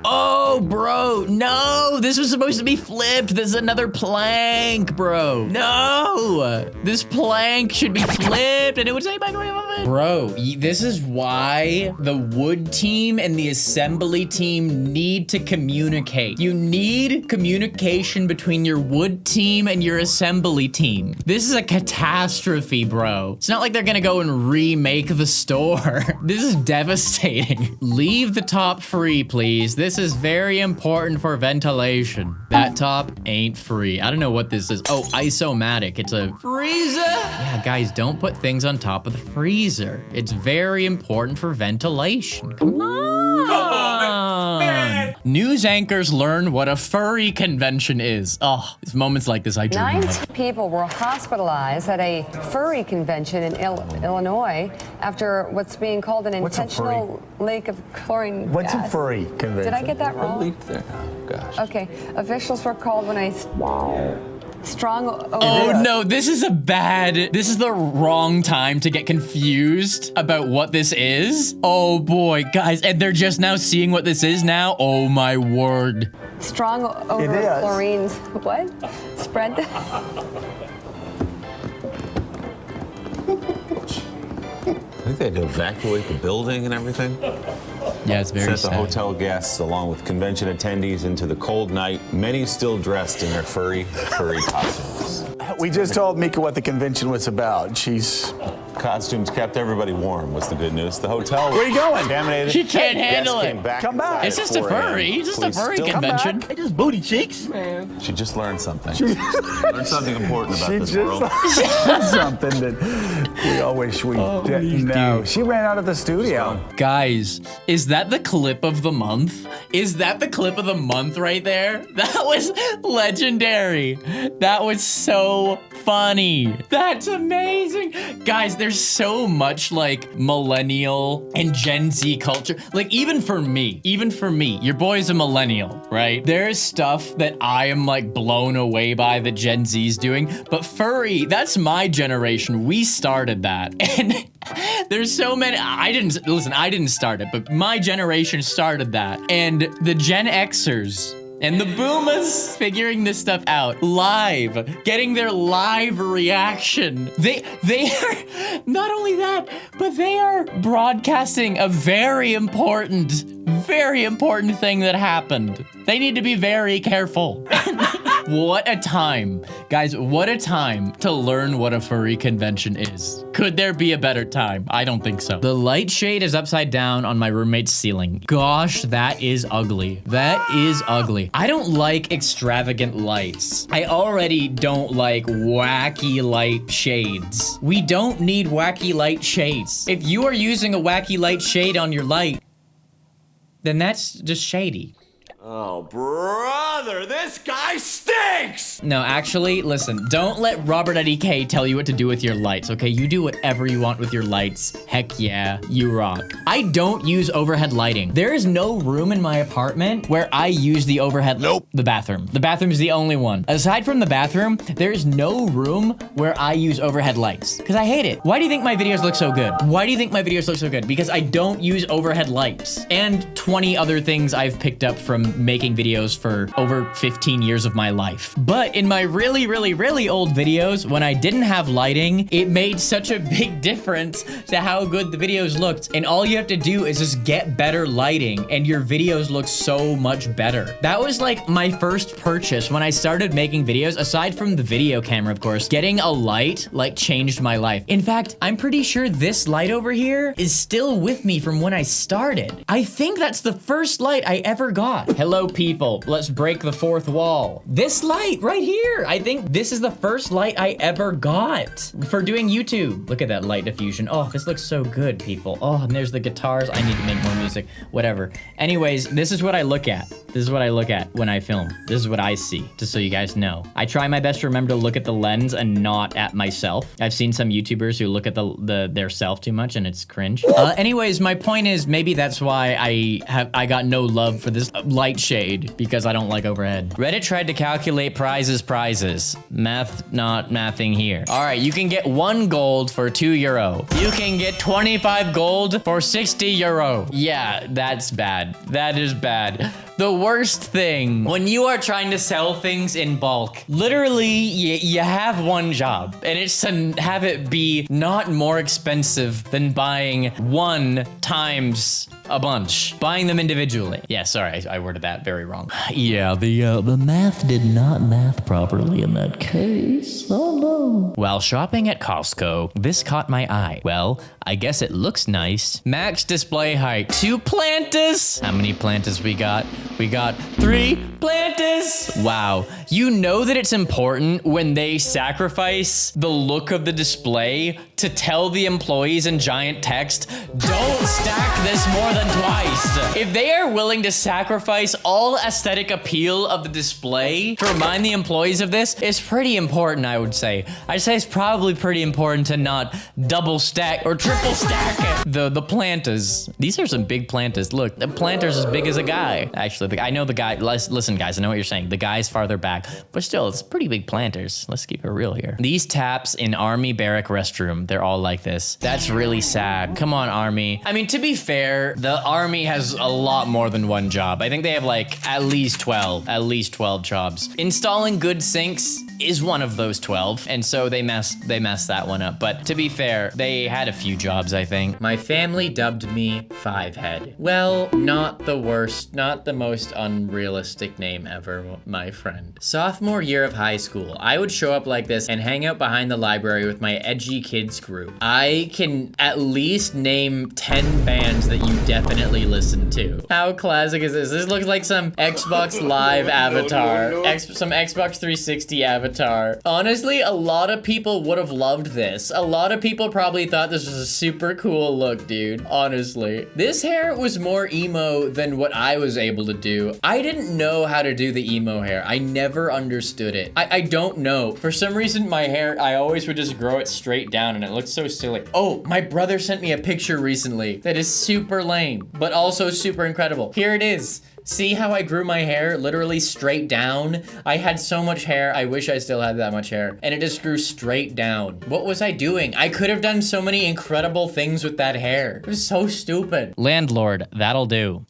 Oh, bro, no, this was supposed to be flipped. This is another plank, bro. No, this plank should be flipped and it would say microwave oven. Bro, this is why the wood team and the assembly team need to communicate. You need communication between your wood team and your assembly team. This is a catastrophe, bro. It's not like they're gonna go and remake the store. This is devastating. Leave the top free, please. This is very important for ventilation. That top ain't free. I don't know what this is. Oh, isomatic. It's a freezer. Yeah, guys, don't put things on top of the freezer. It's very important for ventilation. Come on. News anchors learn what a furry convention is. Oh, it's moments like this I dream 9 of. people were hospitalized at a furry convention in Illinois after what's being called an intentional leak of chlorine What's gas. a furry convention? Did I get that wrong? leak there. Oh, gosh. Okay. Officials were called when a strong Oh no, this is the wrong time to get confused about what this is. Oh boy, guys, and they're just now seeing what this is now. Oh my word. strong odor of chlorine. What? Spread. I think they had to evacuate the building and everything. Yeah, it's very Sent sad. the hotel guests along with convention attendees into the cold night, many still dressed in their furry costumes. We just told Mika what the convention was about. She's... Costumes kept everybody warm was the good news. The hotel was Where are you going? contaminated. She can't handle Guests it. came back Come back. inside It's at just a 4 a.m. furry. It's just a Police furry still- convention. Hey, just booty cheeks, man. She just learned something. Learned something important about this world. something that we all wish we didn't know. She ran out of the studio. Guys, is that the clip of the month? Is that the clip of the month right there? That was legendary. That was so funny. That's amazing. Guys, there's so much like millennial and Gen Z culture. Like even for me, your boy's a millennial, right? There's stuff that I am like blown away by that Gen Z's doing, but furry, that's my generation. We started that. And there's so many, I didn't start it, but my generation started that. And the Gen Xers and the boomers figuring this stuff out live, getting their live reaction. They are, not only that, but they are broadcasting a very important thing that happened. They need to be very careful. What a time. Guys, what a time to learn what a furry convention is. Could there be a better time? I don't think so. The light shade is upside down on my roommate's ceiling. Gosh, that is ugly. That is ugly. I don't like extravagant lights. I already don't like wacky light shades. We don't need wacky light shades. If you are using a wacky light shade on your light, then that's just shady. Oh, brother, this guy stinks! No, actually, listen, don't let RobertIDK tell you what to do with your lights, okay? You do whatever you want with your lights. Heck yeah, you rock. I don't use overhead lighting. There is no room in my apartment where I use the overhead. Nope. The bathroom. The bathroom is the only one. Aside from the bathroom, there's no room where I use overhead lights because I hate it. Why do you think my videos look so good? Why do you think my videos look so good? Because I don't use overhead lights and 20 other things I've picked up from making videos for over 15 years of my life. But in my really old videos, when I didn't have lighting, it made such a big difference to how good the videos looked. And all you have to do is just get better lighting and your videos look so much better. That was like my first purchase when I started making videos, aside from the video camera, of course. Getting a light like changed my life. In fact, I'm pretty sure this light over here is still with me from when I started. I think that's the first light I ever got. Hello, people. Let's break the fourth wall. This light right here. I think this is the first light I ever got for doing YouTube. Look at that light diffusion. Oh, this looks so good, people. Oh, and there's the guitars. I need to make more music. Whatever. Anyways, this is what I look at. This is what I look at when I film. This is what I see, just so you guys know. I try my best to remember to look at the lens and not at myself. I've seen some YouTubers who look at their self too much and it's cringe. Anyways, my point is maybe that's why I got no love for this light shade, because I don't like overhead. Reddit tried to calculate prizes. Math not mathing here. All right, you can get 1 gold for €2. You can get 25 gold for €60. Yeah, that's bad. That is bad. The worst thing, when you are trying to sell things in bulk, literally you have one job, and it's to have it be not more expensive than buying 1 times a bunch. Buying them individually. Yeah, sorry, I worded that very wrong. Yeah, the math did not math properly in that case. Oh no. While shopping at Costco, this caught my eye. Well, I guess it looks nice. Max display height, 2 plantas. How many plantas we got? We got 3 plantas. Wow. You know that it's important when they sacrifice the look of the display to tell the employees in giant text, don't stack this more than twice. If they are willing to sacrifice all aesthetic appeal of the display to remind the employees of this, it's pretty important, I would say. I'd say it's probably pretty important to not double stack or triple stack the planters. These are some big planters. Look, the planter's as big as a guy. Actually, I know the guy, listen guys, I know what you're saying. The guy's farther back, but still, it's pretty big planters. Let's keep it real here. These taps in Army barrack restroom, they're all like this. That's really sad. Come on, Army. I mean, to be fair, the Army has a lot more than one job. I think they have like at least 12 jobs. Installing good sinks is one of those 12, and so they messed that one up. But to be fair, they had a few jobs, I think. My family dubbed me Fivehead. Well, not the worst, not the most unrealistic name ever, my friend. Sophomore year of high school, I would show up like this and hang out behind the library with my edgy kids group. I can at least name 10 bands that you definitely listen to. How classic is this? This looks like some Xbox Live avatar, some Xbox 360 avatar. Honestly, a lot of people would have loved this. A lot of people probably thought this was a super cool look, dude. Honestly. This hair was more emo than what I was able to do. I didn't know how to do the emo hair. I never understood it. I don't know. For some reason, my hair, I always would just grow it straight down and it looks so silly. Oh, my brother sent me a picture recently that is super lame, but also super incredible. Here it is. See how I grew my hair literally straight down? I had so much hair. I wish I still had that much hair. And it just grew straight down. What was I doing? I could have done so many incredible things with that hair. It was so stupid. Landlord, that'll do.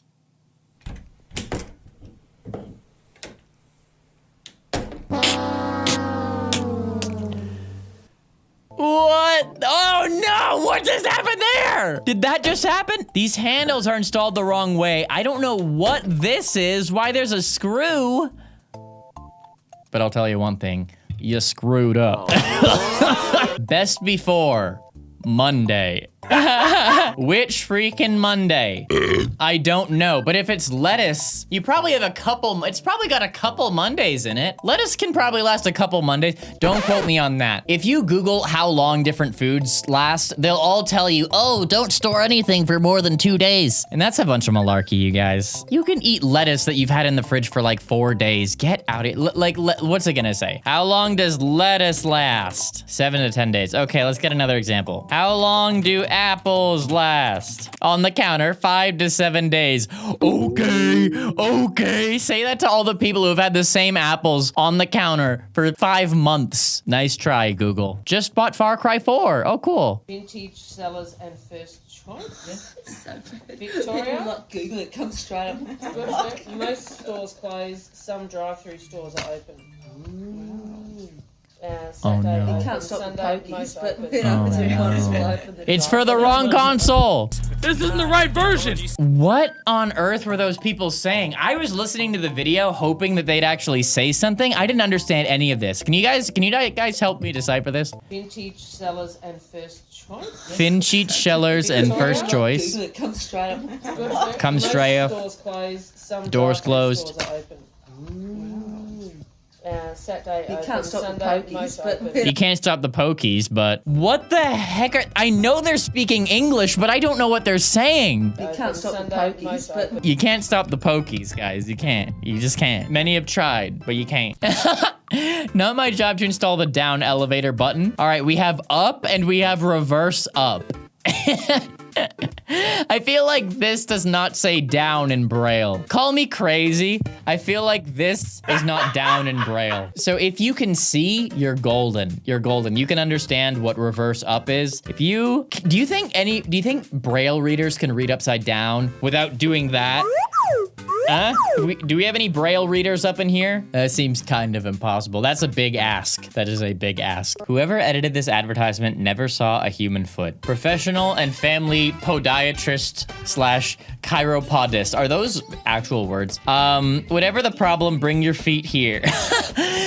What? Oh no, what just happened there? Did that just happen? These handles are installed the wrong way. I don't know what this is, why there's a screw. But I'll tell you one thing, you screwed up. Best before Monday. Which freaking Monday? I don't know, but if it's lettuce, you probably have it's probably got a couple Mondays in it. Lettuce can probably last a couple Mondays. Don't quote me on that. If you Google how long different foods last, they'll all tell you, oh, don't store anything for more than 2 days. And that's a bunch of malarkey, you guys. You can eat lettuce that you've had in the fridge for like 4 days. Get out of it. What's it gonna say? How long does lettuce last? 7 to 10 days. Okay, let's get another example. How long do apples last? On the counter, 5 to 7 days. Okay. Say that to all the people who have had the same apples on the counter for 5 months. Nice try, Google. Just bought Far Cry 4. Oh, cool. Vintage sellers and first choice. Victoria. Not Google it, comes straight up. Most stores close, some drive-through stores are open. Oh no. You can't stop the pokies, but It's for the wrong console. This isn't the right version. What on earth were those people saying? I was listening to the video hoping that they'd actually say something. I didn't understand any of this. Can you guys help me decipher this? Vintage sellers and first choice. Vintage sellers and first choice. It comes straight up. Comes straight up. Stores closed, some doors closed. stores are open. Saturday You open, can't stop Sunday, the pokies, most but open. You can't stop the pokies, but what the heck are, I know they're speaking English, but I don't know what they're saying. You can't stop the Sunday, pokies, most but open. You can't stop the pokies, guys. You can't. You just can't. Many have tried, but you can't. Not my job to install the down elevator button. All right, we have up and we have reverse up. I feel like this does not say down in Braille. Call me crazy. I feel like this is not down in Braille. So if you can see, you're golden. You're golden. You can understand what reverse up is. Do you think Braille readers can read upside down without doing that? Do we have any Braille readers up in here? That seems kind of impossible. That's a big ask. That is a big ask. Whoever edited this advertisement never saw a human foot. Professional and family podiatrist / chiropodist. Are those actual words? Whatever the problem, bring your feet here.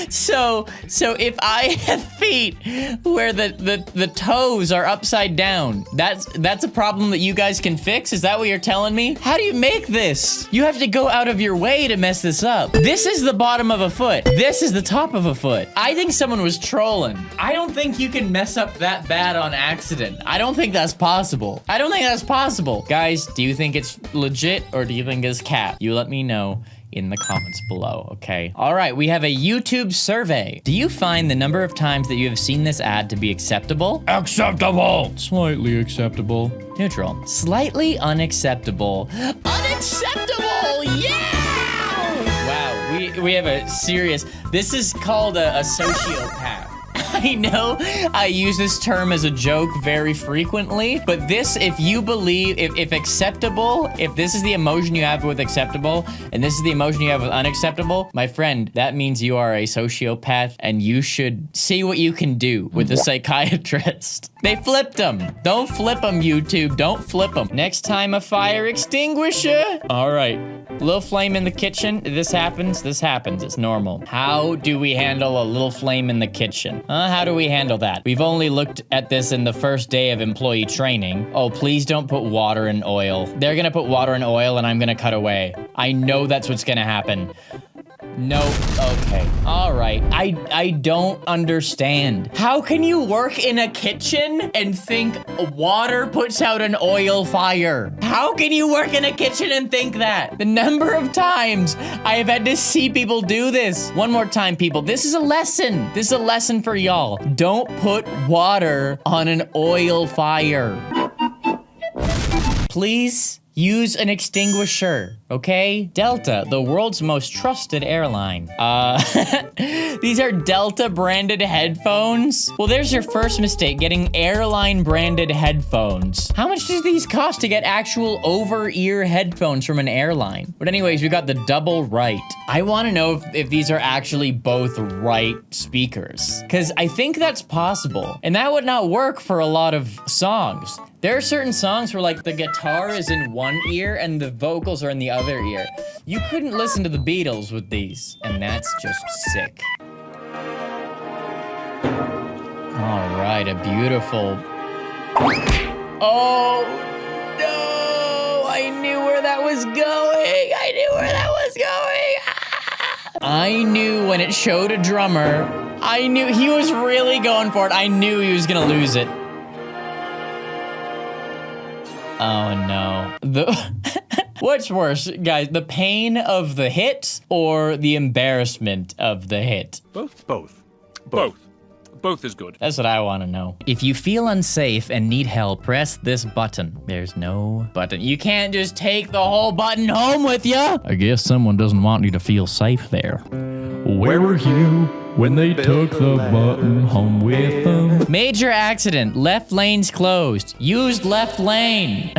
So if I have feet where the toes are upside down, that's a problem that you guys can fix? Is that what you're telling me? How do you make this? You have to go go out of your way to mess this up. This is the bottom of a foot. This is the top of a foot. I think someone was trolling. I don't think you can mess up that bad on accident. I don't think that's possible. I don't think that's possible. Guys, do you think it's legit or do you think it's cap? You let me know in the comments below, okay? All right, we have a YouTube survey. Do you find the number of times that you have seen this ad to be acceptable? Acceptable! Slightly acceptable. Neutral. Slightly unacceptable. Unacceptable! Yeah! Wow, we have a serious, this is called a sociopath. I know I use this term as a joke very frequently, but this, if you believe, if acceptable, if this is the emotion you have with acceptable, and this is the emotion you have with unacceptable, my friend, that means you are a sociopath, and you should see what you can do with a psychiatrist. They flipped them. Don't flip them, YouTube. Don't flip them. Next time, a fire extinguisher. All right. Little flame in the kitchen. This happens. It's normal. How do we handle a little flame in the kitchen? How do we handle that? We've only looked at this in the first day of employee training. Oh, please don't put water and oil. They're gonna put water and oil and I'm gonna cut away. I know that's what's gonna happen. No, okay, all right. I don't understand. How can you work in a kitchen and think water puts out an oil fire? How can you work in a kitchen and think that? The number of times I have had to see people do this. One more time, people, this is a lesson. This is a lesson for y'all. Don't put water on an oil fire. Please use an extinguisher, okay? Delta, the world's most trusted airline. These are Delta branded headphones? Well, there's your first mistake, getting airline branded headphones. How much do these cost to get actual over-ear headphones from an airline? But anyways, we got the double right. I wanna know if these are actually both right speakers, because I think that's possible. And that would not work for a lot of songs. There are certain songs where like the guitar is in one ear and the vocals are in the other ear. You couldn't listen to the Beatles with these, and that's just sick. All right, a beautiful... Oh, no! I knew where that was going! I knew when it showed a drummer, I knew he was really going for it. I knew he was gonna lose it. Oh no. What's worse, guys, the pain of the hit or the embarrassment of the hit? Both is good. That's what I want to know. If you feel unsafe and need help, press this button. There's no button. You can't just take the whole button home with you. I guess someone doesn't want you to feel safe there. Where were you when they took the button home with them? Major accident. Left lane's closed. Used left lane.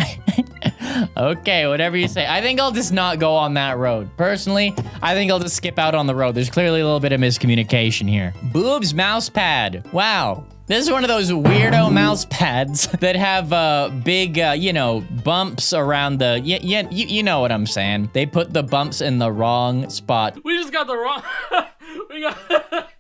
Okay, whatever you say. I think I'll just not go on that road. Personally, I think I'll just skip out on the road. There's clearly a little bit of miscommunication here. Boobs mouse pad. Wow. This is one of those weirdo mouse pads that have big, you know, bumps around the, you know what I'm saying. They put the bumps in the wrong spot. We just got the wrong,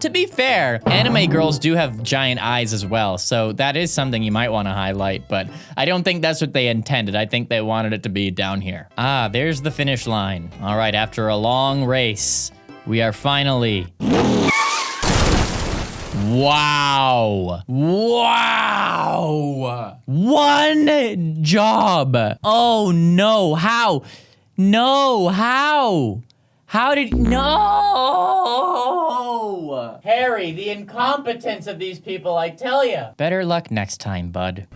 To be fair, anime girls do have giant eyes as well, so that is something you might want to highlight, but I don't think that's what they intended. I think they wanted it to be down here. Ah, there's the finish line. All right, after a long race, we are finally... Wow. Wow. One job. Oh, no. How? No, how? How did... No! Harry, the incompetence of these people, I tell you. Better luck next time, bud.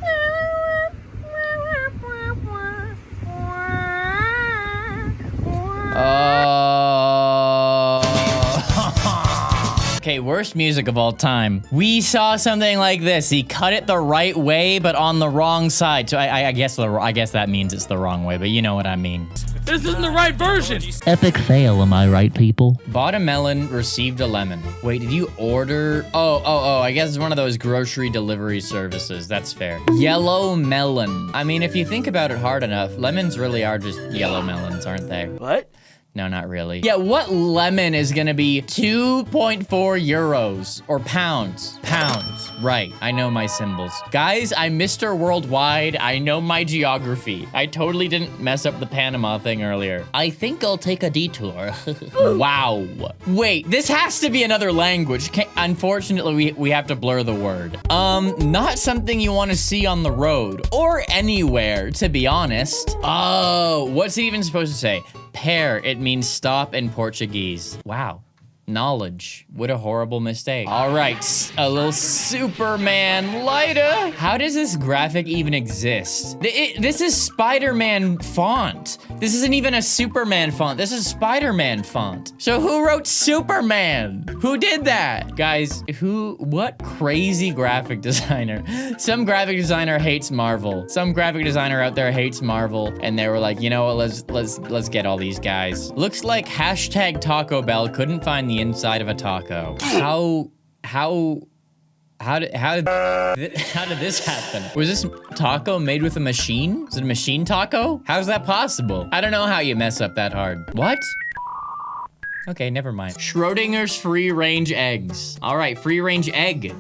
Okay, worst music of all time. We saw something like this. He cut it the right way, but on the wrong side. So I guess that means it's the wrong way, but you know what I mean. This isn't the right version. Epic fail, am I right, people? Bought a melon, received a lemon. Wait, did you order? Oh, I guess it's one of those grocery delivery services. That's fair. Yellow melon. I mean, if you think about it hard enough, lemons really are just yellow melons, aren't they? What? No, not really. Yeah, what lemon is gonna be 2.4 euros or pounds? Pounds, right. I know my symbols. Guys, I'm Mr. Worldwide. I know my geography. I totally didn't mess up the Panama thing earlier. I think I'll take a detour. Wow. Wait, this has to be another language. Unfortunately, we have to blur the word. Not something you want to see on the road or anywhere, to be honest. Oh, what's it even supposed to say? Pear, it means stop in Portuguese. Wow. Knowledge. What a horrible mistake. All right, a little Superman lighter. How does this graphic even exist? This is Spider-Man font. This isn't even a Superman font. This is Spider-Man font. So who wrote Superman? Who did that? Guys, what crazy graphic designer? Some graphic designer hates Marvel. Some graphic designer out there hates Marvel, and they were like, you know what, let's get all these guys. Looks like hashtag Taco Bell couldn't find the inside of a taco. How did this happen? Was this taco made with a machine? Is it a machine taco? How's that possible? I don't know how you mess up that hard. What? Okay, never mind. Schrodinger's free-range eggs. All right, free-range egg.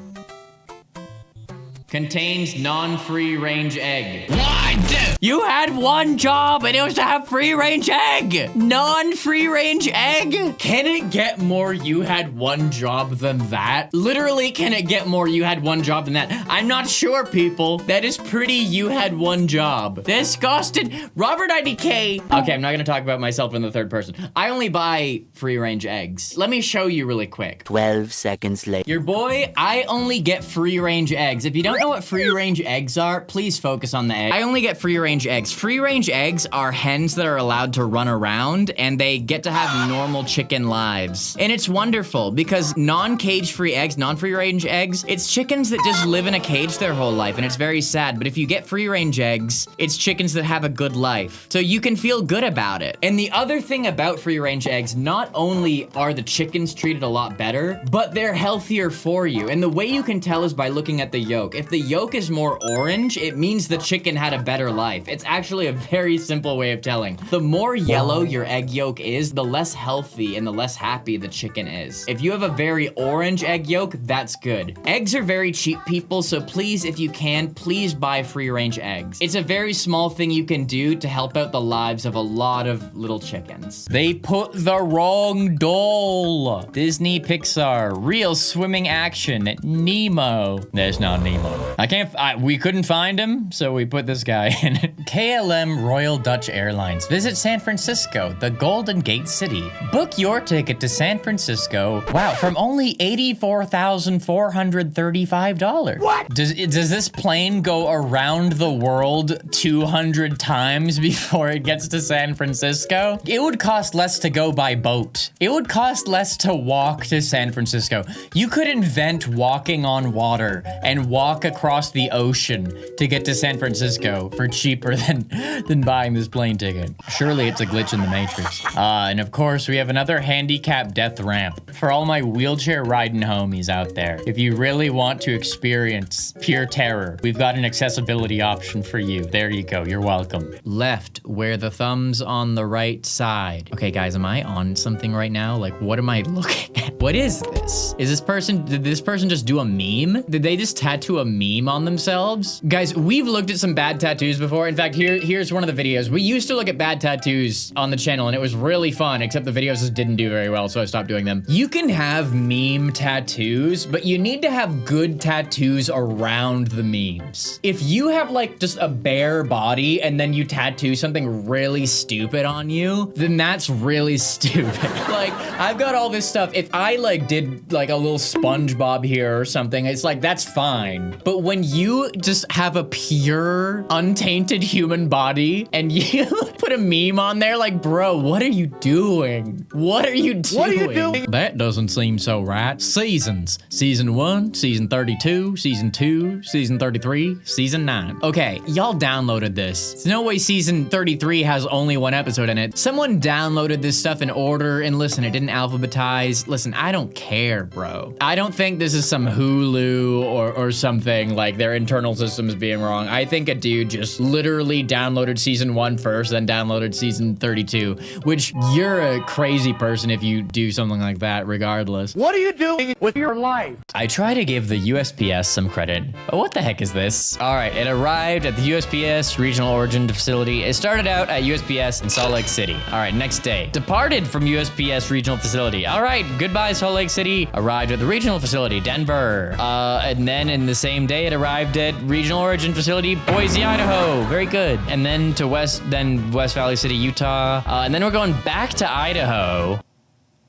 Contains non-free-range egg. What? You had one job and it was to have free-range egg. Non-free-range egg? Can it get more you had one job than that? Literally, can it get more you had one job than that? I'm not sure, people. That is pretty you had one job. Disgusted. RobertIDK. Okay, I'm not gonna talk about myself in the third person. I only buy free-range eggs. Let me show you really quick. 12 seconds later. Your boy, I only get free-range eggs. If you don't know what free-range eggs are, please focus on the egg. I only get free-range eggs. Free-range eggs are hens that are allowed to run around and they get to have normal chicken lives. And it's wonderful because non-cage-free eggs, non-free-range eggs, it's chickens that just live in a cage their whole life and it's very sad. But if you get free-range eggs, it's chickens that have a good life. So you can feel good about it. And the other thing about free-range eggs, not only are the chickens treated a lot better, but they're healthier for you. And the way you can tell is by looking at the yolk. If the yolk is more orange, it means the chicken had a better life. It's actually a very simple way of telling. The more yellow your egg yolk is, the less healthy and the less happy the chicken is. If you have a very orange egg yolk, that's good. Eggs are very cheap, people, so please, if you can, please buy free-range eggs. It's a very small thing you can do to help out the lives of a lot of little chickens. They put the wrong doll. Disney Pixar, real swimming action, Nemo. There's no Nemo. We couldn't find him, so we put this guy in. KLM Royal Dutch Airlines. Visit San Francisco, the Golden Gate City. Book your ticket to San Francisco. Wow, from only $84,435. What? Does this plane go around the world 200 times before it gets to San Francisco? It would cost less to go by boat. It would cost less to walk to San Francisco. You could invent walking on water and walk across the ocean to get to San Francisco for cheaper than buying this plane ticket. Surely it's a glitch in the Matrix. And of course, we have another handicap death ramp for all my wheelchair riding homies out there. If you really want to experience pure terror, we've got an accessibility option for you. There you go. You're welcome. Left, where the thumb's on the right side. Okay, guys, am I on something right now? Like, what am I looking at? What is this? Did this person just do a meme? Did they just tattoo a meme on themselves? Guys, we've looked at some bad tattoos before. In fact, here's one of the videos. We used to look at bad tattoos on the channel and it was really fun, except the videos just didn't do very well, so I stopped doing them. You can have meme tattoos, but you need to have good tattoos around the memes. If you have like just a bare body and then you tattoo something really stupid on you, then that's really stupid. Like, I've got all this stuff. If I like did like a little SpongeBob here or something, it's like, that's fine. But when you just have a pure, untainted human body and you put a meme on there, like, bro, what are you doing? What are you doing? What are you doing? That doesn't seem so right. Seasons. Season 1, season 32, season 2, season 33, season 9. Okay, y'all downloaded this. There's no way season 33 has only one episode in it. Someone downloaded this stuff in order, and listen, it didn't alphabetize. Listen, I don't care, bro. I don't think this is some Hulu or something, like their internal systems being wrong. I think a dude just literally literally downloaded season 1 first, then downloaded season 32, which you're a crazy person if you do something like that regardless. What are you doing with your life? I try to give the USPS some credit, but what the heck is this? All right, it arrived at the USPS Regional Origin Facility. It started out at USPS in Salt Lake City. All right, next day. Departed from USPS Regional Facility. All right, goodbye Salt Lake City. Arrived at the Regional Facility, Denver. And then in the same day, it arrived at Regional Origin Facility, Boise, Idaho. Very good. And then to West Valley City, Utah. And then we're going back to Idaho.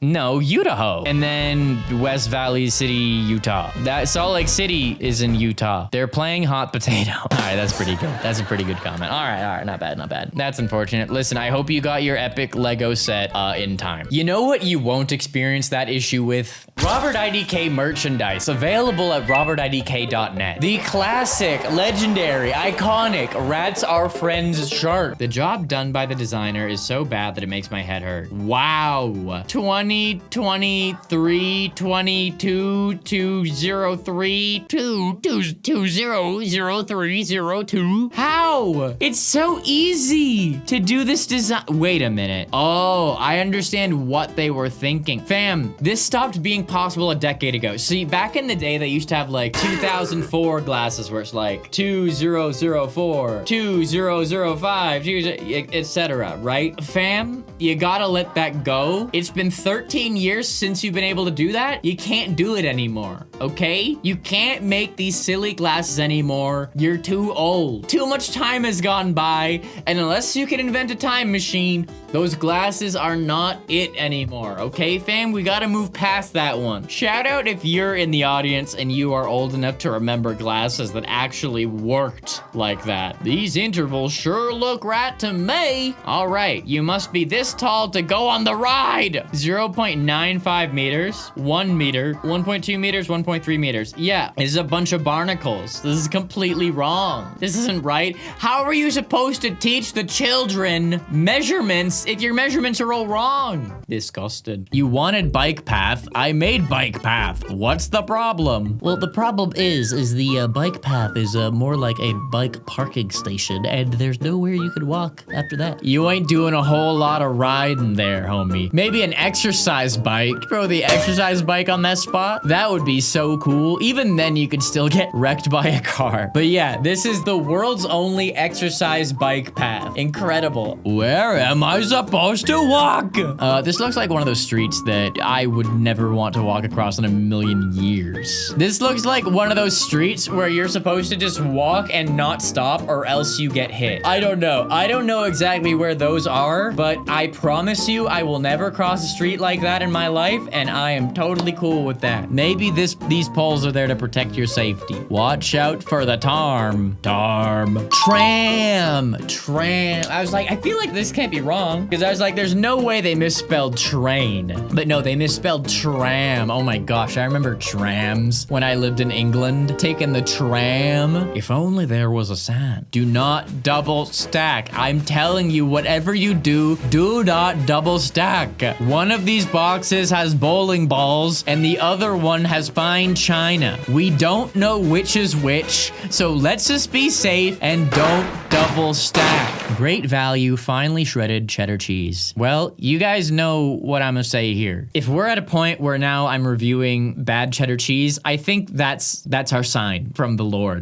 No, Idaho. And then West Valley City, Utah. That Salt Lake City is in Utah. They're playing hot potato. All right, that's pretty good. That's a pretty good comment. All right, not bad, not bad. That's unfortunate. Listen, I hope you got your epic Lego set in time. You know what you won't experience that issue with? RobertIDK merchandise, available at robertidk.net. The classic, legendary, iconic Rats Are Friends shirt. The job done by the designer is so bad that it makes my head hurt. Wow. 2023 22 203 2200302. How? It's so easy to do this design. Wait a minute. Oh, I understand what they were thinking. Fam, this stopped being possible a decade ago. See, back in the day, they used to have like 2004 glasses where it's like 2004, 2005, etc. Right? Fam, you gotta let that go. It's been 13 years since you've been able to do that. You can't do it anymore, okay? You can't make these silly glasses anymore. You're too old. Too much time has gone by, and unless you can invent a time machine, those glasses are not it anymore, okay, fam? We gotta move past that one. Shout out if you're in the audience and you are old enough to remember glasses that actually worked like that. These intervals sure look right to me. All right, you must be this tall to go on the ride. 0.95 meters, 1 meter, 1.2 meters, 1.3 meters. Yeah, this is a bunch of barnacles. This is completely wrong. This isn't right. How are you supposed to teach the children measurements if your measurements are all wrong? Disgusted. You wanted bike path. I made bike path. What's the problem? Well, the problem is the bike path is more like a bike parking station, and there's nowhere you could walk after that. You ain't doing a whole lot of riding there, homie. Maybe an exercise bike. Throw the exercise bike on that spot. That would be so cool. Even then, you could still get wrecked by a car. But yeah, this is the world's only exercise bike path. Incredible. Where am I supposed to walk? This looks like one of those streets that I would never want to walk across in a million years. This looks like one of those streets where you're supposed to just walk and not stop or else you get hit. I don't know. I don't know exactly where those are, but I promise you I will never cross a street like that in my life, and I am totally cool with that. Maybe these poles are there to protect your safety. Watch out for the tram. I was like, I feel like this can't be wrong, because I was like, there's no way they misspelled train. But no, they misspelled tram. Oh my gosh, I remember trams when I lived in England, taking the tram. If only there was a sign. Do not double stack. I'm telling you, whatever you do, do not double stack. One of these boxes has bowling balls and the other one has fine china. We don't know which is which, so let's just be safe and don't double stack. Great value, finely shredded cheddar cheese. Well, you guys know what I'm gonna say here. If we're at a point where now I'm reviewing bad cheddar cheese, I think that's our sign from the Lord.